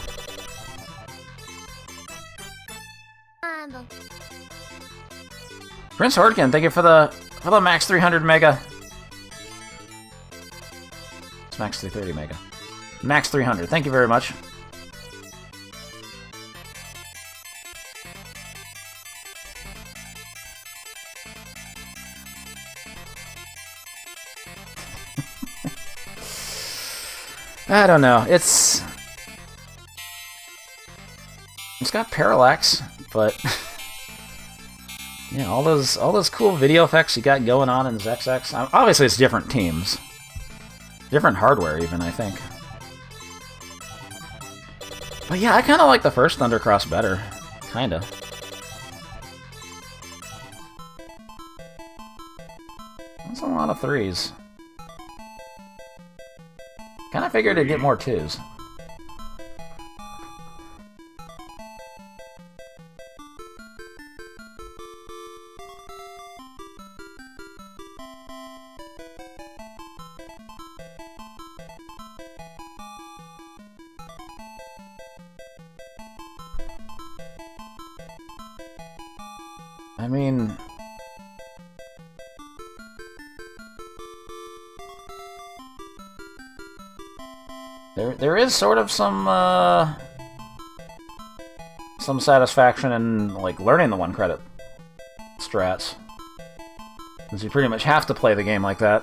Prince Hordkin, thank you for the max 300 mega. It's max 330 mega. Max 300, thank you very much. I don't know. It's got parallax, but yeah, all those cool video effects you got going on in ZXX. Obviously, it's different teams, different hardware, even I think. But yeah, I kind of like the first Thundercross better. Kinda. That's a lot of 3s. Kinda figured it'd get more 2s. I mean... There is sort of some satisfaction in, like, learning the 1-credit strats. Since you pretty much have to play the game like that.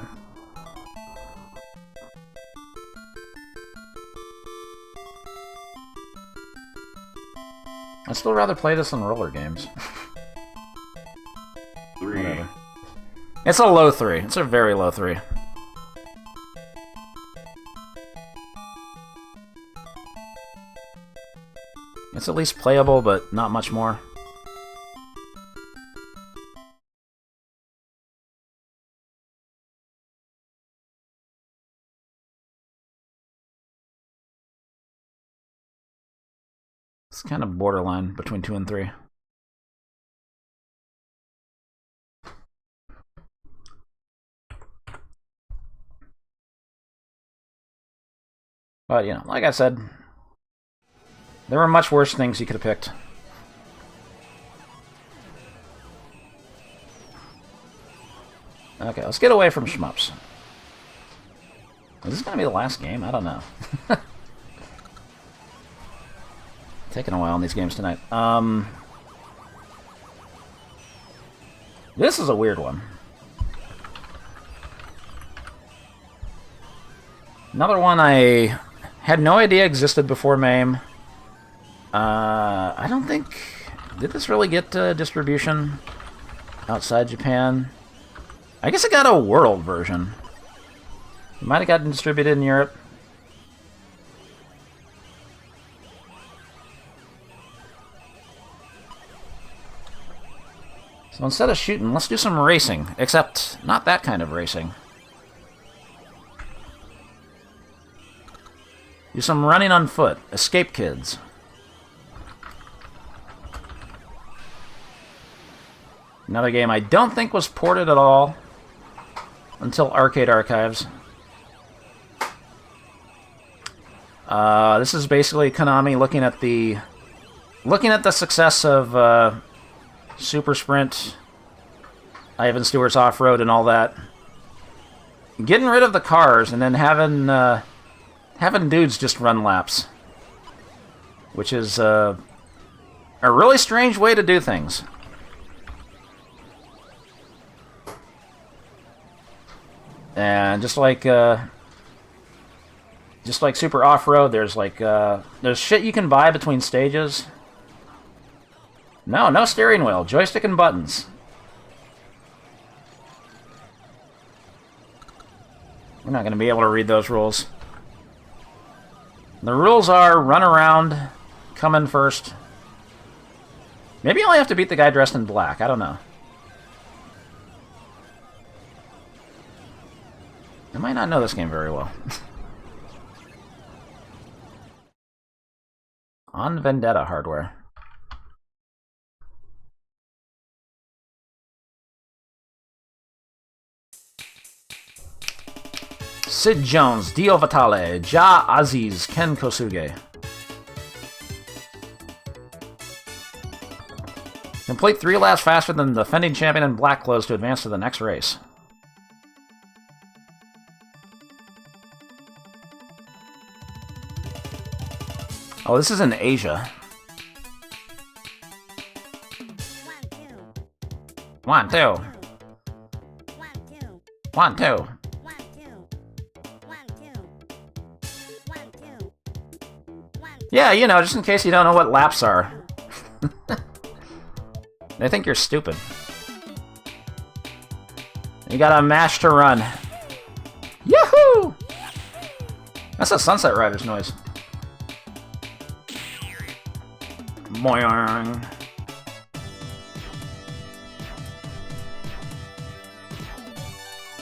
I'd still rather play this than roller games. 3, Whatever. It's a low 3. It's a very low 3. It's at least playable, but not much more. It's kind of borderline between 2 and 3. But, you know, like I said, there were much worse things you could have picked. Okay, let's get away from shmups. Is this going to be the last game? I don't know. Taking a while on these games tonight. This is a weird one. Another one I had no idea existed before MAME. I don't think... Did this really get distribution outside Japan? I guess it got a world version. It might have gotten distributed in Europe. So instead of shooting, let's do some racing. Except, not that kind of racing. Do some running on foot. Escape Kids. Another game I don't think was ported at all until Arcade Archives. This is basically Konami looking at the success of Super Sprint, Ivan Stewart's Off-Road, and all that. Getting rid of the cars and then having dudes just run laps, which is a really strange way to do things. And just like Super Off-Road, there's there's shit you can buy between stages. No steering wheel, joystick and buttons. We're not going to be able to read those rules. The rules are run around, come in first. Maybe you only have to beat the guy dressed in black, I don't know. I might not know this game very well. On Vendetta hardware. Sid Jones, Dio Vitale, Ja Aziz, Ken Kosuge. Complete 3 laps faster than the defending champion in black clothes to advance to the next race. Oh, this is in Asia. 1, 2. 1, 2. Yeah, you know, just in case you don't know what laps are. They think you're stupid. You gotta mash to run. Yahoo! That's a Sunset Riders noise. Boing.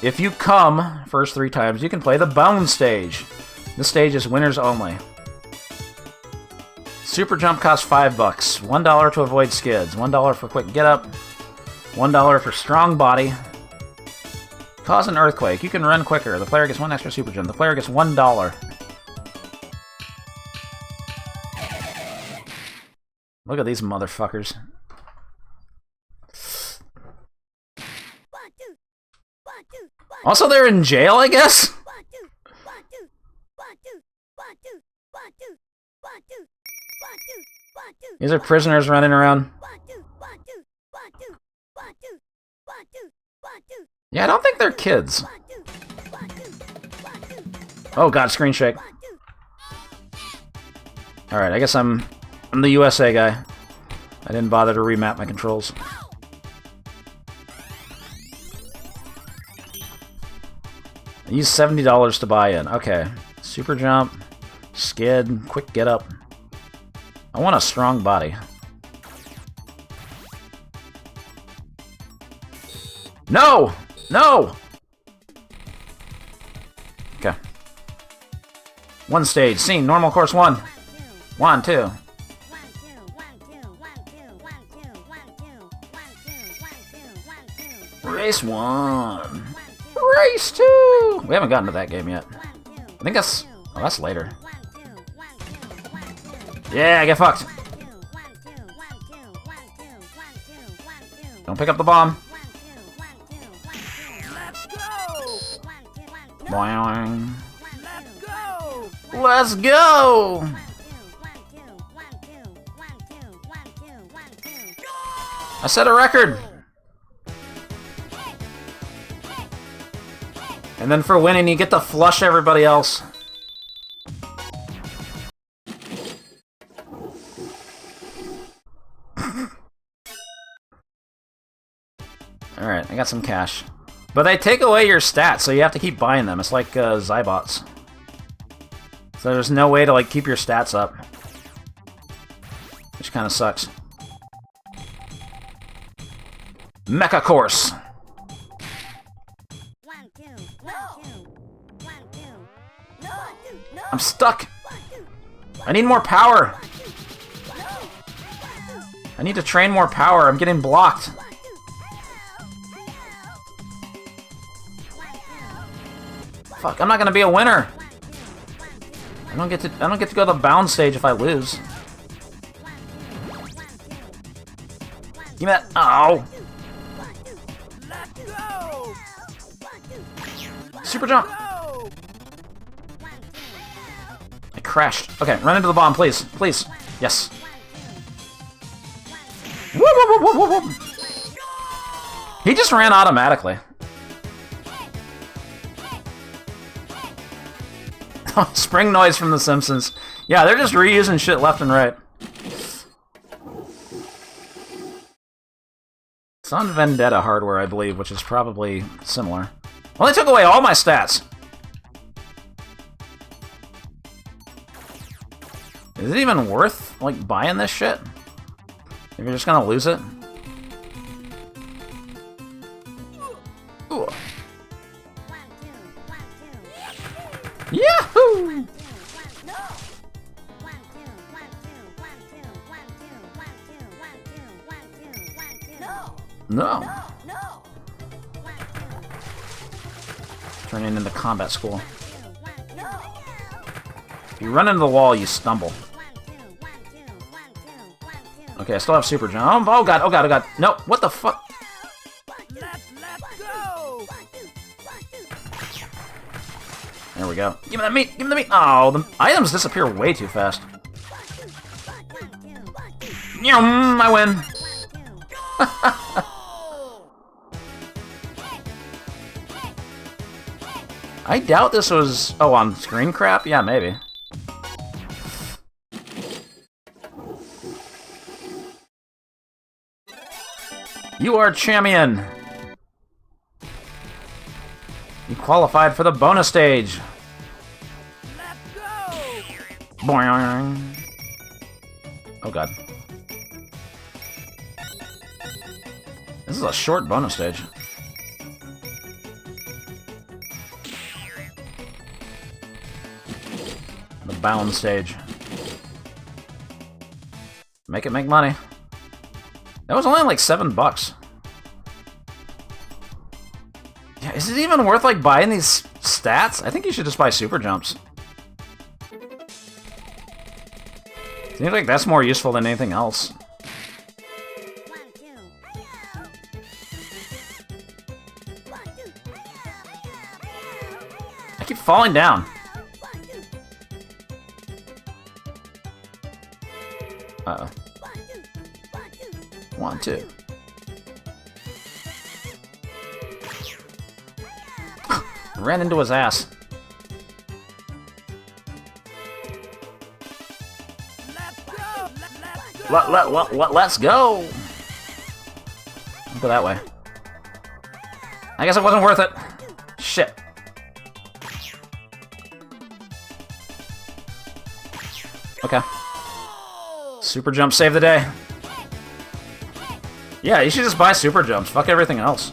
If you come first 3 times, you can play the Bone stage. This stage is winners only. Super jump costs $5. $1 to avoid skids. $1 for quick get up. $1 for strong body. Cause an earthquake. You can run quicker. The player gets 1 extra super jump. The player gets $1. Look at these motherfuckers. Also, they're in jail, I guess? These are prisoners running around. Yeah, I don't think they're kids. Oh god, screen shake. Alright, I guess I'm the USA guy. I didn't bother to remap my controls. I used $70 to buy in. Okay. Super jump, skid, quick get up. I want a strong body. No! No! Okay. 1 stage. Scene. Normal course 1. 1, 2. Race 1. Race 2! We haven't gotten to that game yet. I think that's... Oh, that's later. Yeah, get fucked. Don't pick up the bomb. Boing. Let's go! I set a record! And then for winning, you get to flush everybody else. Alright, I got some cash. But they take away your stats, so you have to keep buying them. It's like Zybots. So there's no way to like keep your stats up. Which kind of sucks. Mecha course! I'm stuck! I need more power! I need to train more power, I'm getting blocked. Fuck, I'm not gonna be a winner! I don't get to go to the bound stage if I lose. Give me that. Oh! Super jump! I crashed. Okay, run into the bomb, please. Please. Yes. Whoop, whoop, whoop, whoop, whoop. He just ran automatically. Spring noise from The Simpsons. Yeah, they're just reusing shit left and right. It's on Vendetta hardware, I believe, which is probably similar. Well, they took away all my stats! Is it even worth, like, buying this shit? If you're just gonna lose it? Ooh. Yahoo! No. Turning into combat school. If you run into the wall, you stumble. Okay, I still have super jump. Oh god, oh god, oh god. No, what the fuck? There we go. Give me that meat! Give me the meat! Oh, the items disappear way too fast. Yum! I win! I doubt this was... Oh, on screen crap? Yeah, maybe. You are champion! You qualified for the bonus stage! Boing. Oh god. This is a short bonus stage. The bound stage. Make it make money. That was only like $7. Yeah, is it even worth like buying these stats? I think you should just buy super jumps. Seems like that's more useful than anything else. I keep falling down. Uh-oh. 1, 2. Ran into his ass. Let's go! Go that way. I guess it wasn't worth it. Shit. Okay. Super jump save the day. Yeah, you should just buy super jumps. Fuck everything else.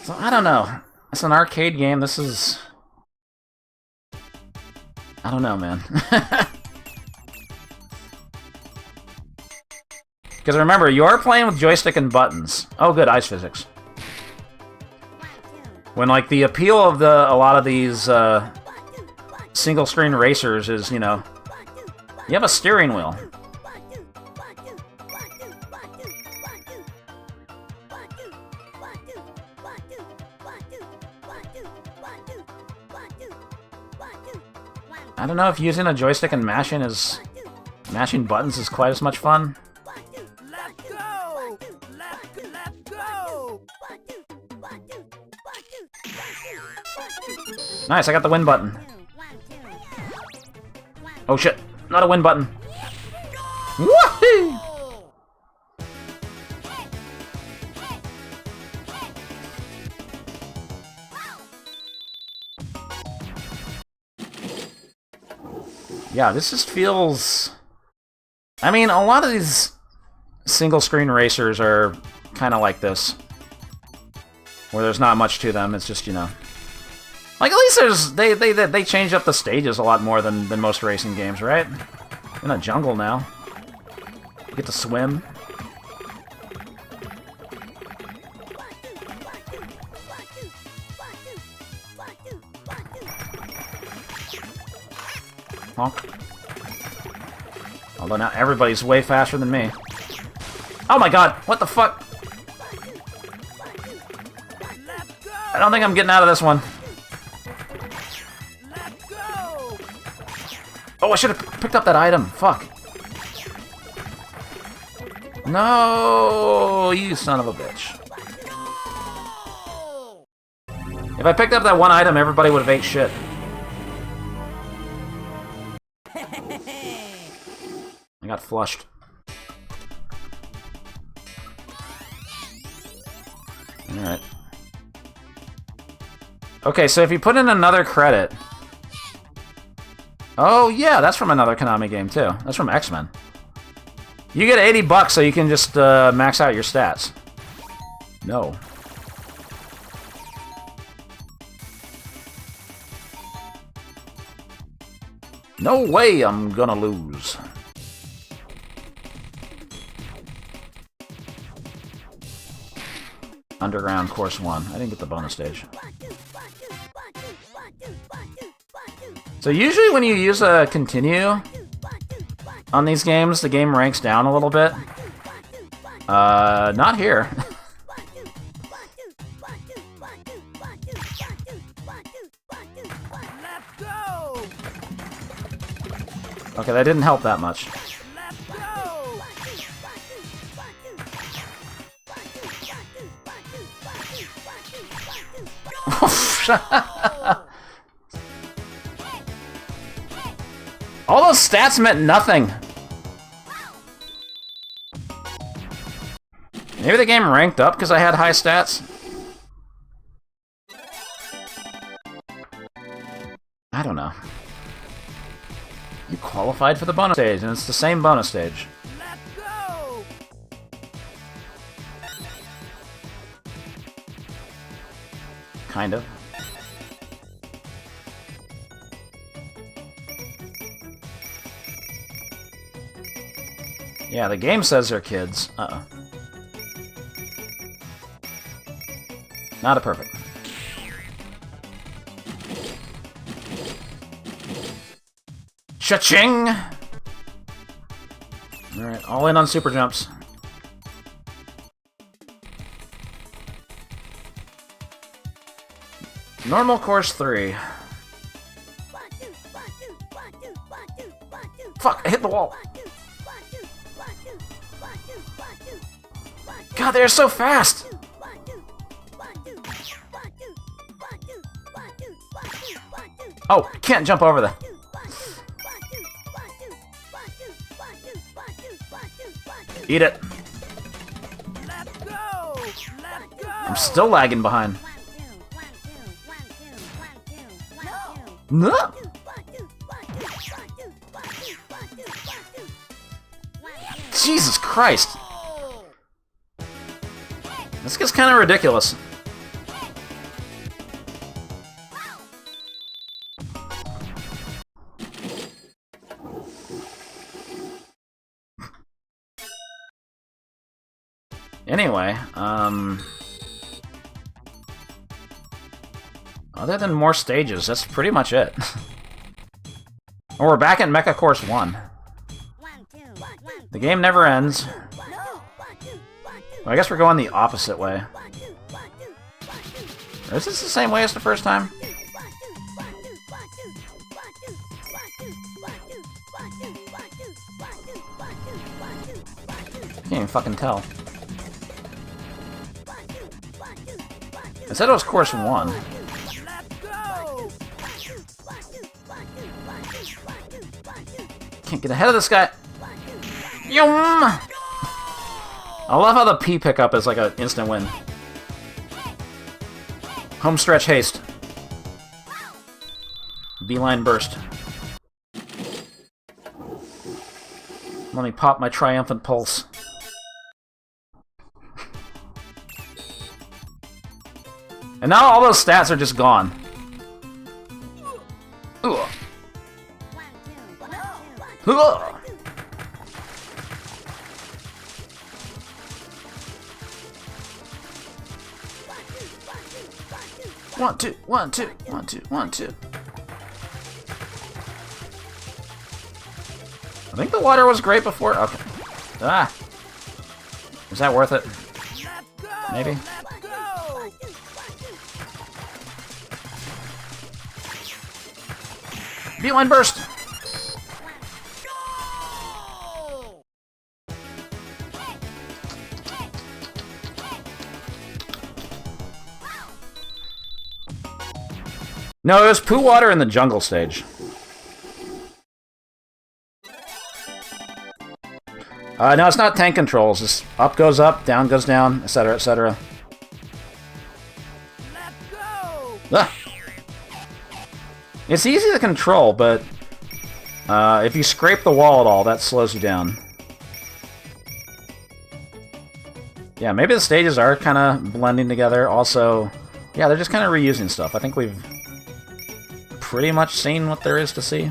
So, I don't know. It's an arcade game. This is... I don't know, man. Because remember, you're playing with joystick and buttons. Oh, good, ice physics. When, like, the appeal of a lot of these single-screen racers is, you know, you have a steering wheel. I don't know if using a joystick and mashing buttons is quite as much fun. Let's go! Let's go! Nice, I got the win button. Oh shit, not a win button. Woohoo! Yeah, this just feels... I mean, a lot of these single-screen racers are kind of like this. Where there's not much to them, it's just, you know... Like, at least they change up the stages a lot more than most racing games, right? In a jungle now. You get to swim. Honk. Although now everybody's way faster than me. Oh my god, what the fuck? I don't think I'm getting out of this one. Oh, I should have picked up that item. Fuck. No, you son of a bitch. If I picked up that one item, everybody would have ate shit. I got flushed. Alright. Okay, so if you put in another credit... Oh, yeah, that's from another Konami game, too. That's from X-Men. You get $80 so you can just max out your stats. No. No way I'm gonna lose. Underground Course 1. I didn't get the bonus stage. So usually when you use a continue on these games, the game ranks down a little bit. Not here. Okay, that didn't help that much. All those stats meant nothing. Maybe the game ranked up because I had high stats? I don't know. You qualified for the bonus stage, and it's the same bonus stage. Let's go! Kind of. Yeah, the game says they're kids. Uh-oh. Not a perfect. Cha-ching! Alright, all in on super jumps. Normal course 3. Fuck, I hit the wall. God, they're so fast! Oh, can't jump over that. Eat it. Let's go! Let's go! I'm still lagging behind. No! Jesus Christ! This gets kind of ridiculous. Anyway, other than more stages, that's pretty much it. Oh, we're back in Mecha Course 1. The game never ends. Well, I guess we're going the opposite way. Or is this the same way as the first time? Can't even fucking tell. I said it was course 1. Let's go! Can't get ahead of this guy. Yum! I love how the P pickup is like an instant win. Home stretch haste. Beeline burst. Let me pop my triumphant pulse. And now all those stats are just gone. Ugh. Ugh. One, two, one, two, one, two, one, two. I think the water was great before. Okay. Ah. Is that worth it? Let's go! Maybe. Let's go! Beeline burst. No, it was poo water in the jungle stage. No, it's not tank controls. It's up goes up, down goes down, etc., etc. Let's go! Ah. It's easy to control, but if you scrape the wall at all, that slows you down. Yeah, maybe the stages are kind of blending together. Also, yeah, they're just kind of reusing stuff. I think we've pretty much seen what there is to see.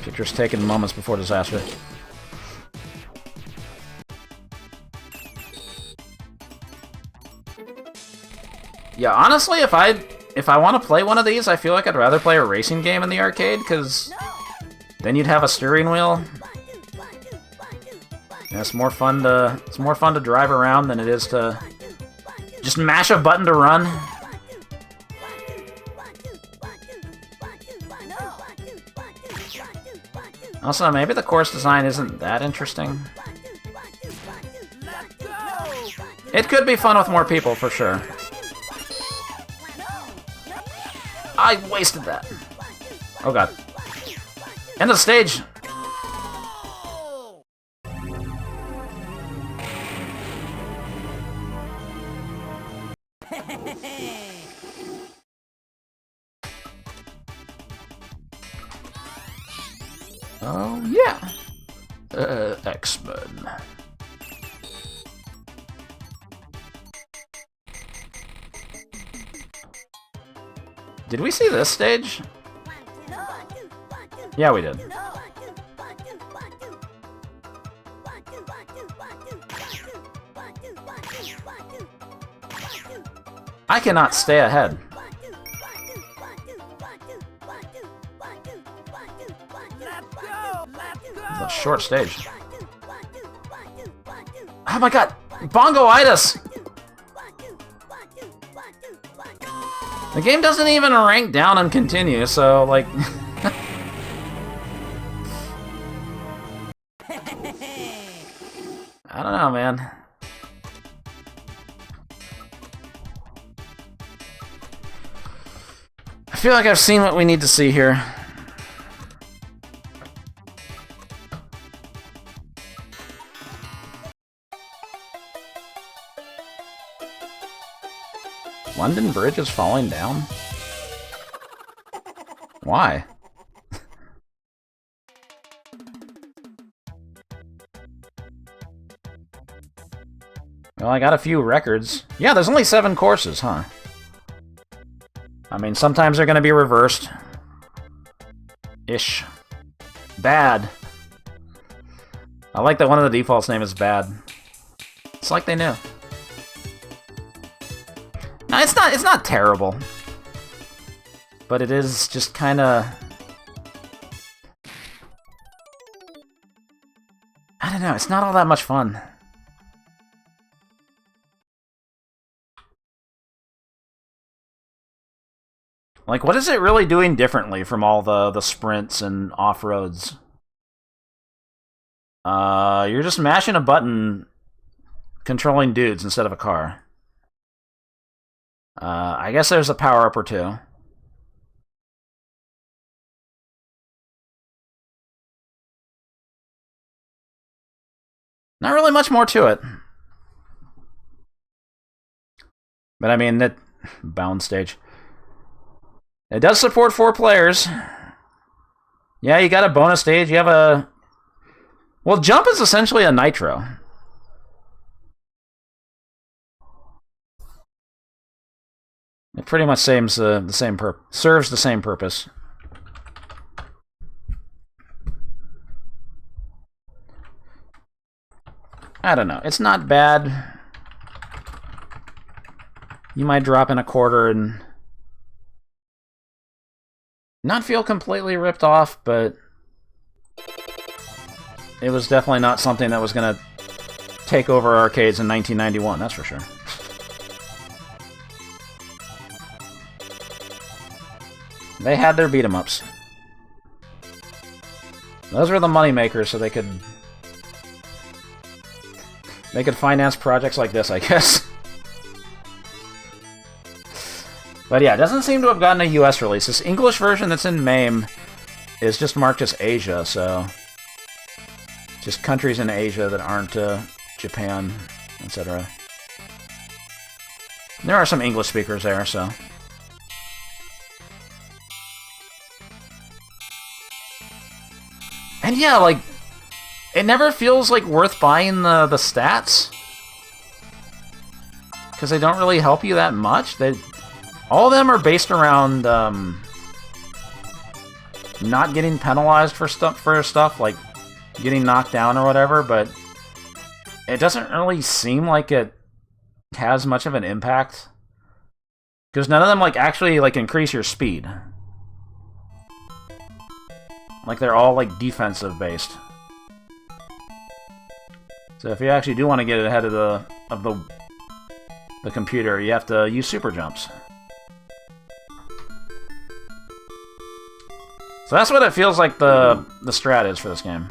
Pictures taken moments before disaster. Yeah, honestly, if I want to play one of these, I feel like I'd rather play a racing game in the arcade, because then you'd have a steering wheel. And it's more fun to drive around than it is to just mash a button to run. Also, maybe the course design isn't that interesting. Let's go! It could be fun with more people, for sure. I wasted that. Oh god. End of the stage! Oh, yeah. X-Men. Did we see this stage? Yeah, we did. I cannot stay ahead. Let's go! Let's go! It's a short stage. Oh my god! Bongo-itis! The game doesn't even rank down and continue, so, like... I don't know, man. I feel like I've seen what we need to see here. London Bridge is falling down? Why? Well, I got a few records. Yeah, there's only 7 courses, huh? I mean, sometimes they're gonna be reversed. Ish. Bad. I like that one of the defaults name is Bad. It's like they knew. No, it's not terrible. But it is just kinda... I don't know, it's not all that much fun. Like, what is it really doing differently from all the sprints and off-roads? You're just mashing a button controlling dudes instead of a car. I guess there's a power-up or two. Not really much more to it. But I mean, that bound stage. It does support 4 players. Yeah, you got a bonus stage. You have a... Well, Jump is essentially a Nitro. It pretty much serves the same purpose. I don't know. It's not bad. You might drop in a quarter and not feel completely ripped off, but it was definitely not something that was going to take over arcades in 1991, that's for sure. They had their beat-em-ups. Those were the money makers, so they could finance projects like this, I guess. But yeah, it doesn't seem to have gotten a US release. This English version that's in MAME is just marked as Asia, so... just countries in Asia that aren't Japan, etc. There are some English speakers there, so... And yeah, like, it never feels like worth buying the stats. Because they don't really help you that much. All of them are based around not getting penalized for stuff like getting knocked down or whatever, but it doesn't really seem like it has much of an impact. Because none of them like actually like increase your speed. Like they're all like defensive based. So if you actually do want to get ahead of the computer, you have to use super jumps. So that's what it feels like the strat is for this game.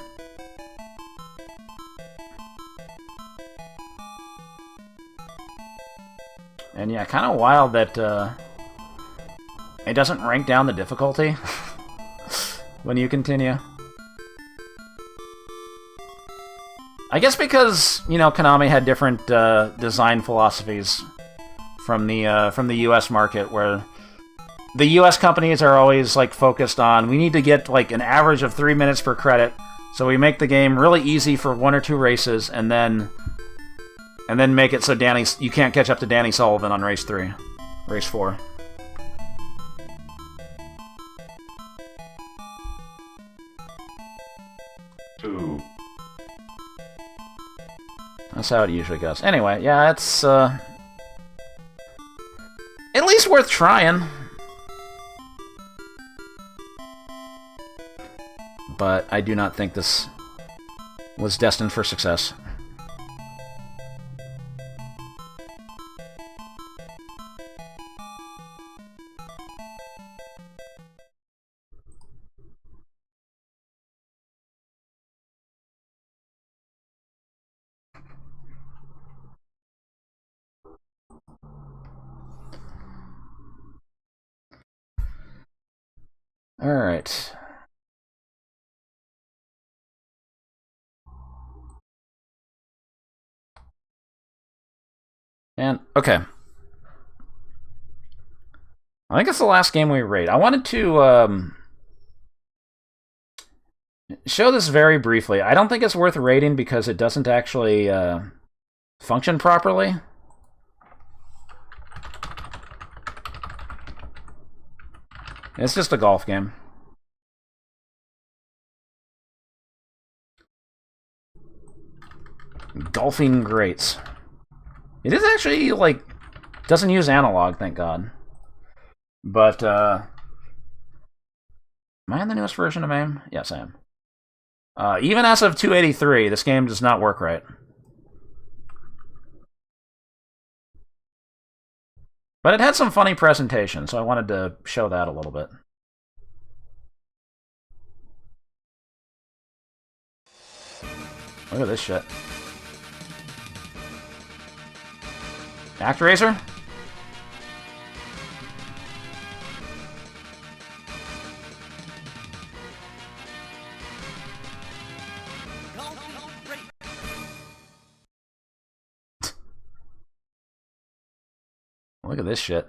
And yeah, kind of wild that it doesn't rank down the difficulty when you continue. I guess because, you know, Konami had different design philosophies from the U.S. market, where the U.S. companies are always like focused on, we need to get like an average of 3 minutes per credit, so we make the game really easy for 1 or 2 races, and then make it so you can't catch up to Danny Sullivan on race 4. Two. That's how it usually goes. Anyway, yeah, it's at least worth trying. But I do not think this was destined for success. All right. And, okay. I think it's the last game we rate. I wanted to show this very briefly. I don't think it's worth rating because it doesn't actually function properly. It's just a golf game. Golfing Greats. It is actually, like, doesn't use analog, thank God. But, am I in the newest version of MAME? Yes, I am. Even as of 283, this game does not work right. But it had some funny presentation, so I wanted to show that a little bit. Look at this shit. ActRaiser? Look at this shit.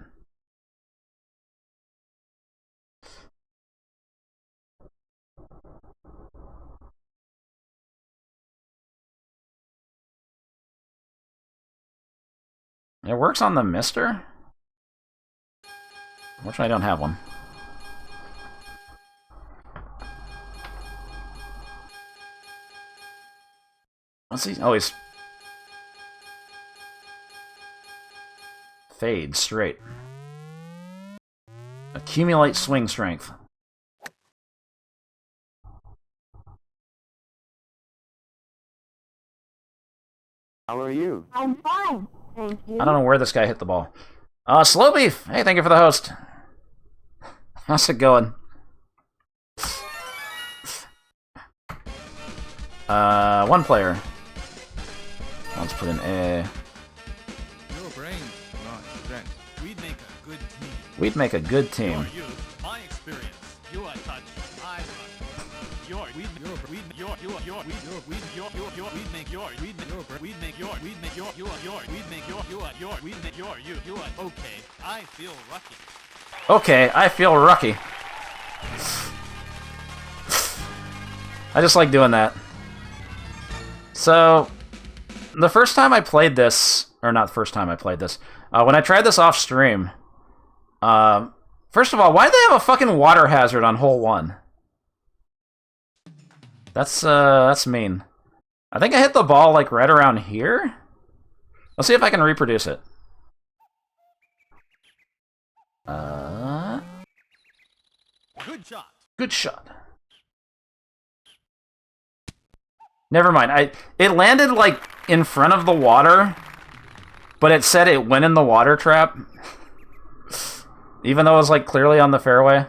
It works on the Mister? Unfortunately, I don't have one. Let's see. Oh, he's... Fade straight. Accumulate swing strength. How are you? I'm fine, thank you. I don't know where this guy hit the ball. Slow Beef! Hey, thank you for the host. How's it going? One player. Let's put in A. Your brain, not strength. We'd make a good team. We'd make a good team. Your youth, my experience. You are touch, I rush. Your, we'd make your, we'd make your, you are your, we'd make your, we'd make your, we'd make your, we'd make your, you are your, we'd make your, you are your, we'd make your, you are okay. I feel lucky. Okay, I feel lucky. I just like doing that. So, the first time I played this, or not the first time I played this, when I tried this off stream, first of all, why do they have a fucking water hazard on hole 1? That's mean. I think I hit the ball, like, right around here? Let's see if I can reproduce it. Good shot. Good shot. Never mind. It landed, like, in front of the water, but it said it went in the water trap. Even though it was, like, clearly on the fairway.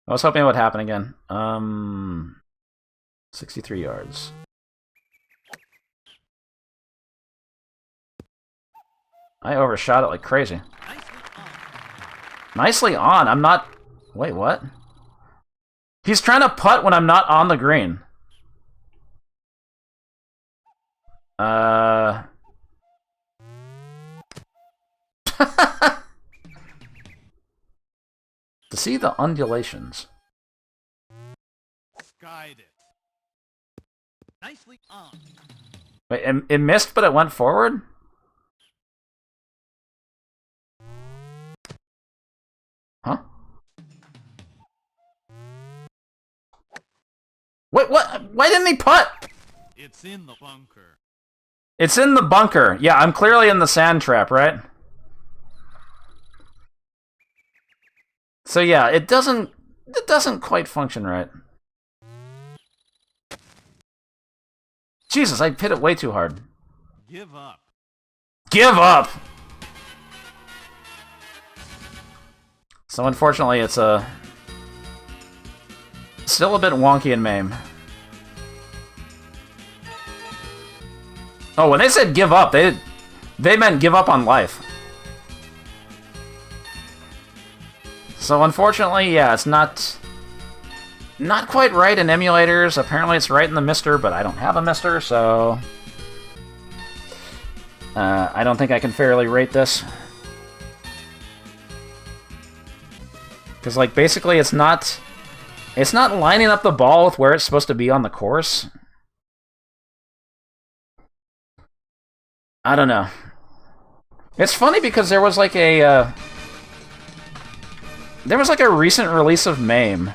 I was hoping it would happen again. 63 yards. I overshot it like crazy. Nicely on. I'm not... Wait, what? He's trying to putt when I'm not on the green. To see the undulations. Guide it. Nicely on. Wait, it missed, but it went forward? Huh? Wait, what? Why didn't he putt? It's in the bunker. It's in the bunker. Yeah, I'm clearly in the sand trap, right? So yeah, it doesn't quite function right. Jesus, I hit it way too hard. Give up. Give up! So unfortunately, it's still a bit wonky in MAME. Oh, when they said give up, they meant give up on life. So unfortunately, yeah, it's not quite right in emulators. Apparently it's right in the MiSTer, but I don't have a MiSTer, so I don't think I can fairly rate this. Because, like, basically it's not lining up the ball with where it's supposed to be on the course. I don't know. It's funny because there was like a recent release of MAME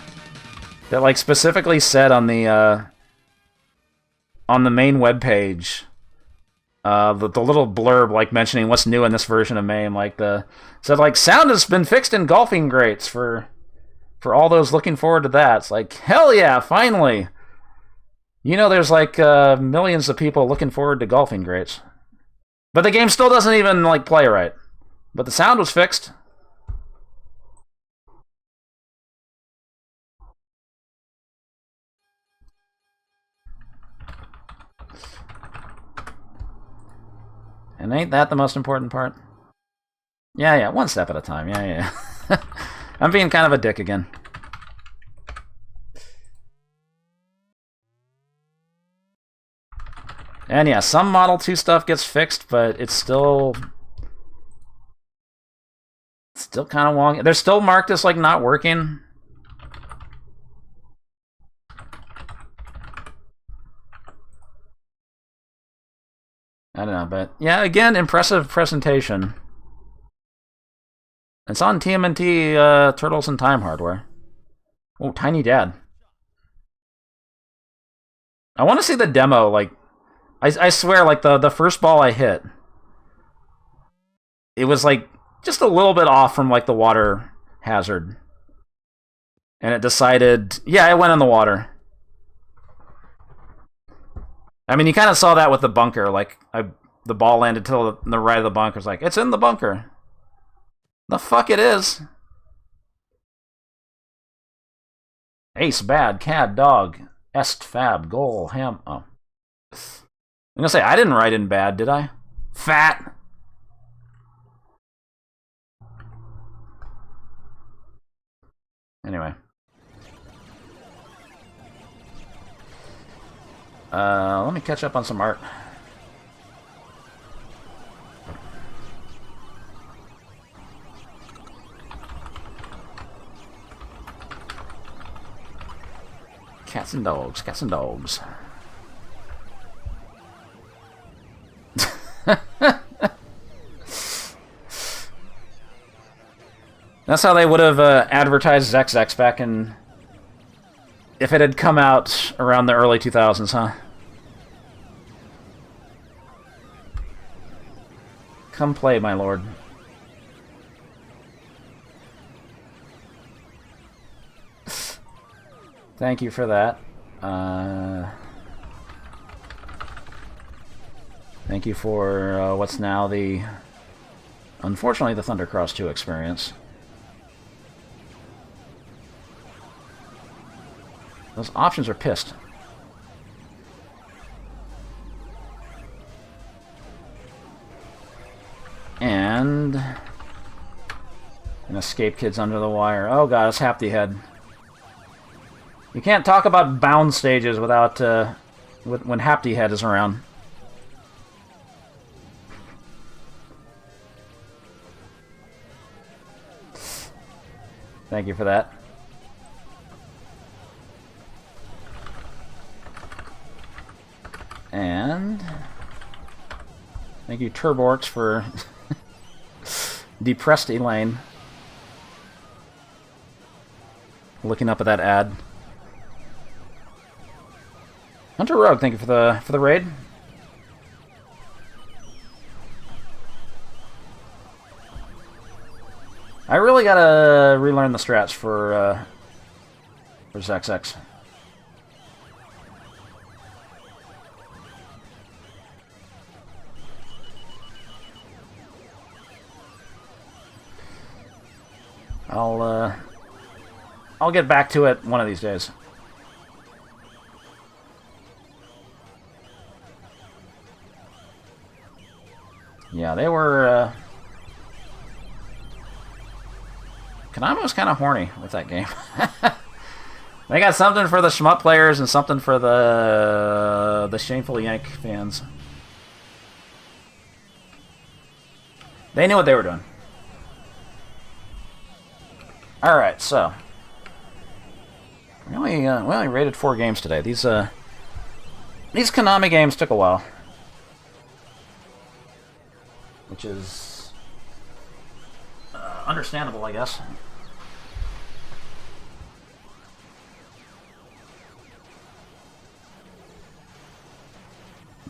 that like specifically said on the main webpage, the little blurb like mentioning what's new in this version of MAME, like said like sound has been fixed in golfing greats for all those looking forward to that. It's like, hell yeah, finally. You know, there's like millions of people looking forward to golfing greats. But the game still doesn't even, like, play right. But the sound was fixed. And ain't that the most important part? Yeah, one step at a time. Yeah. I'm being kind of a dick again. And yeah, some Model 2 stuff gets fixed, but it's still kind of wonky. They're still marked as like not working. I don't know, but yeah, again, impressive presentation. It's on TMNT Turtles in Time hardware. Oh, Tiny Dad. I want to see the demo, like, I swear, like, the first ball I hit, it was, like, just a little bit off from, like, the water hazard. And it decided, yeah, it went in the water. I mean, you kind of saw that with the bunker, like, the ball landed to the right of the bunker. It's like, it's in the bunker. The fuck it is. Ace, bad, cad, dog, est, fab, goal, ham, oh. I'm gonna say, I didn't write in bad, did I? Fat! Anyway. Let me catch up on some art. Cats and dogs, cats and dogs. That's how they would have advertised ZexX back in... if it had come out around the early 2000s, huh? Come play, my lord. Thank you for that. Thank you for what's now the... unfortunately, the Thundercross 2 experience. Those options are pissed. And... an Escape Kids Under the Wire. Oh god, it's Hapty Head. You can't talk about bound stages without, when Hapty Head is around. Thank you for that. And thank you, Turborx, for depressed Elaine. Looking up at that ad. Hunter Rogue, thank you for the raid. I really gotta relearn the strats for ZXX. I'll get back to it one of these days. Yeah, they were. Konami was kind of horny with that game. They got something for the shmup players and something for the Shameful Yank fans. They knew what they were doing. All right, so we only rated 4 games today. These Konami games took a while, which is understandable, I guess.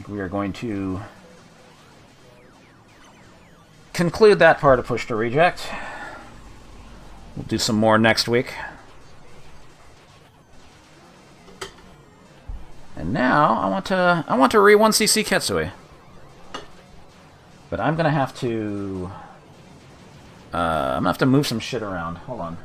We are going to conclude that part of Push to Reject. We'll do some more next week. And now I want to re-1cc Ketsui. But I'm gonna have to move some shit around. Hold on.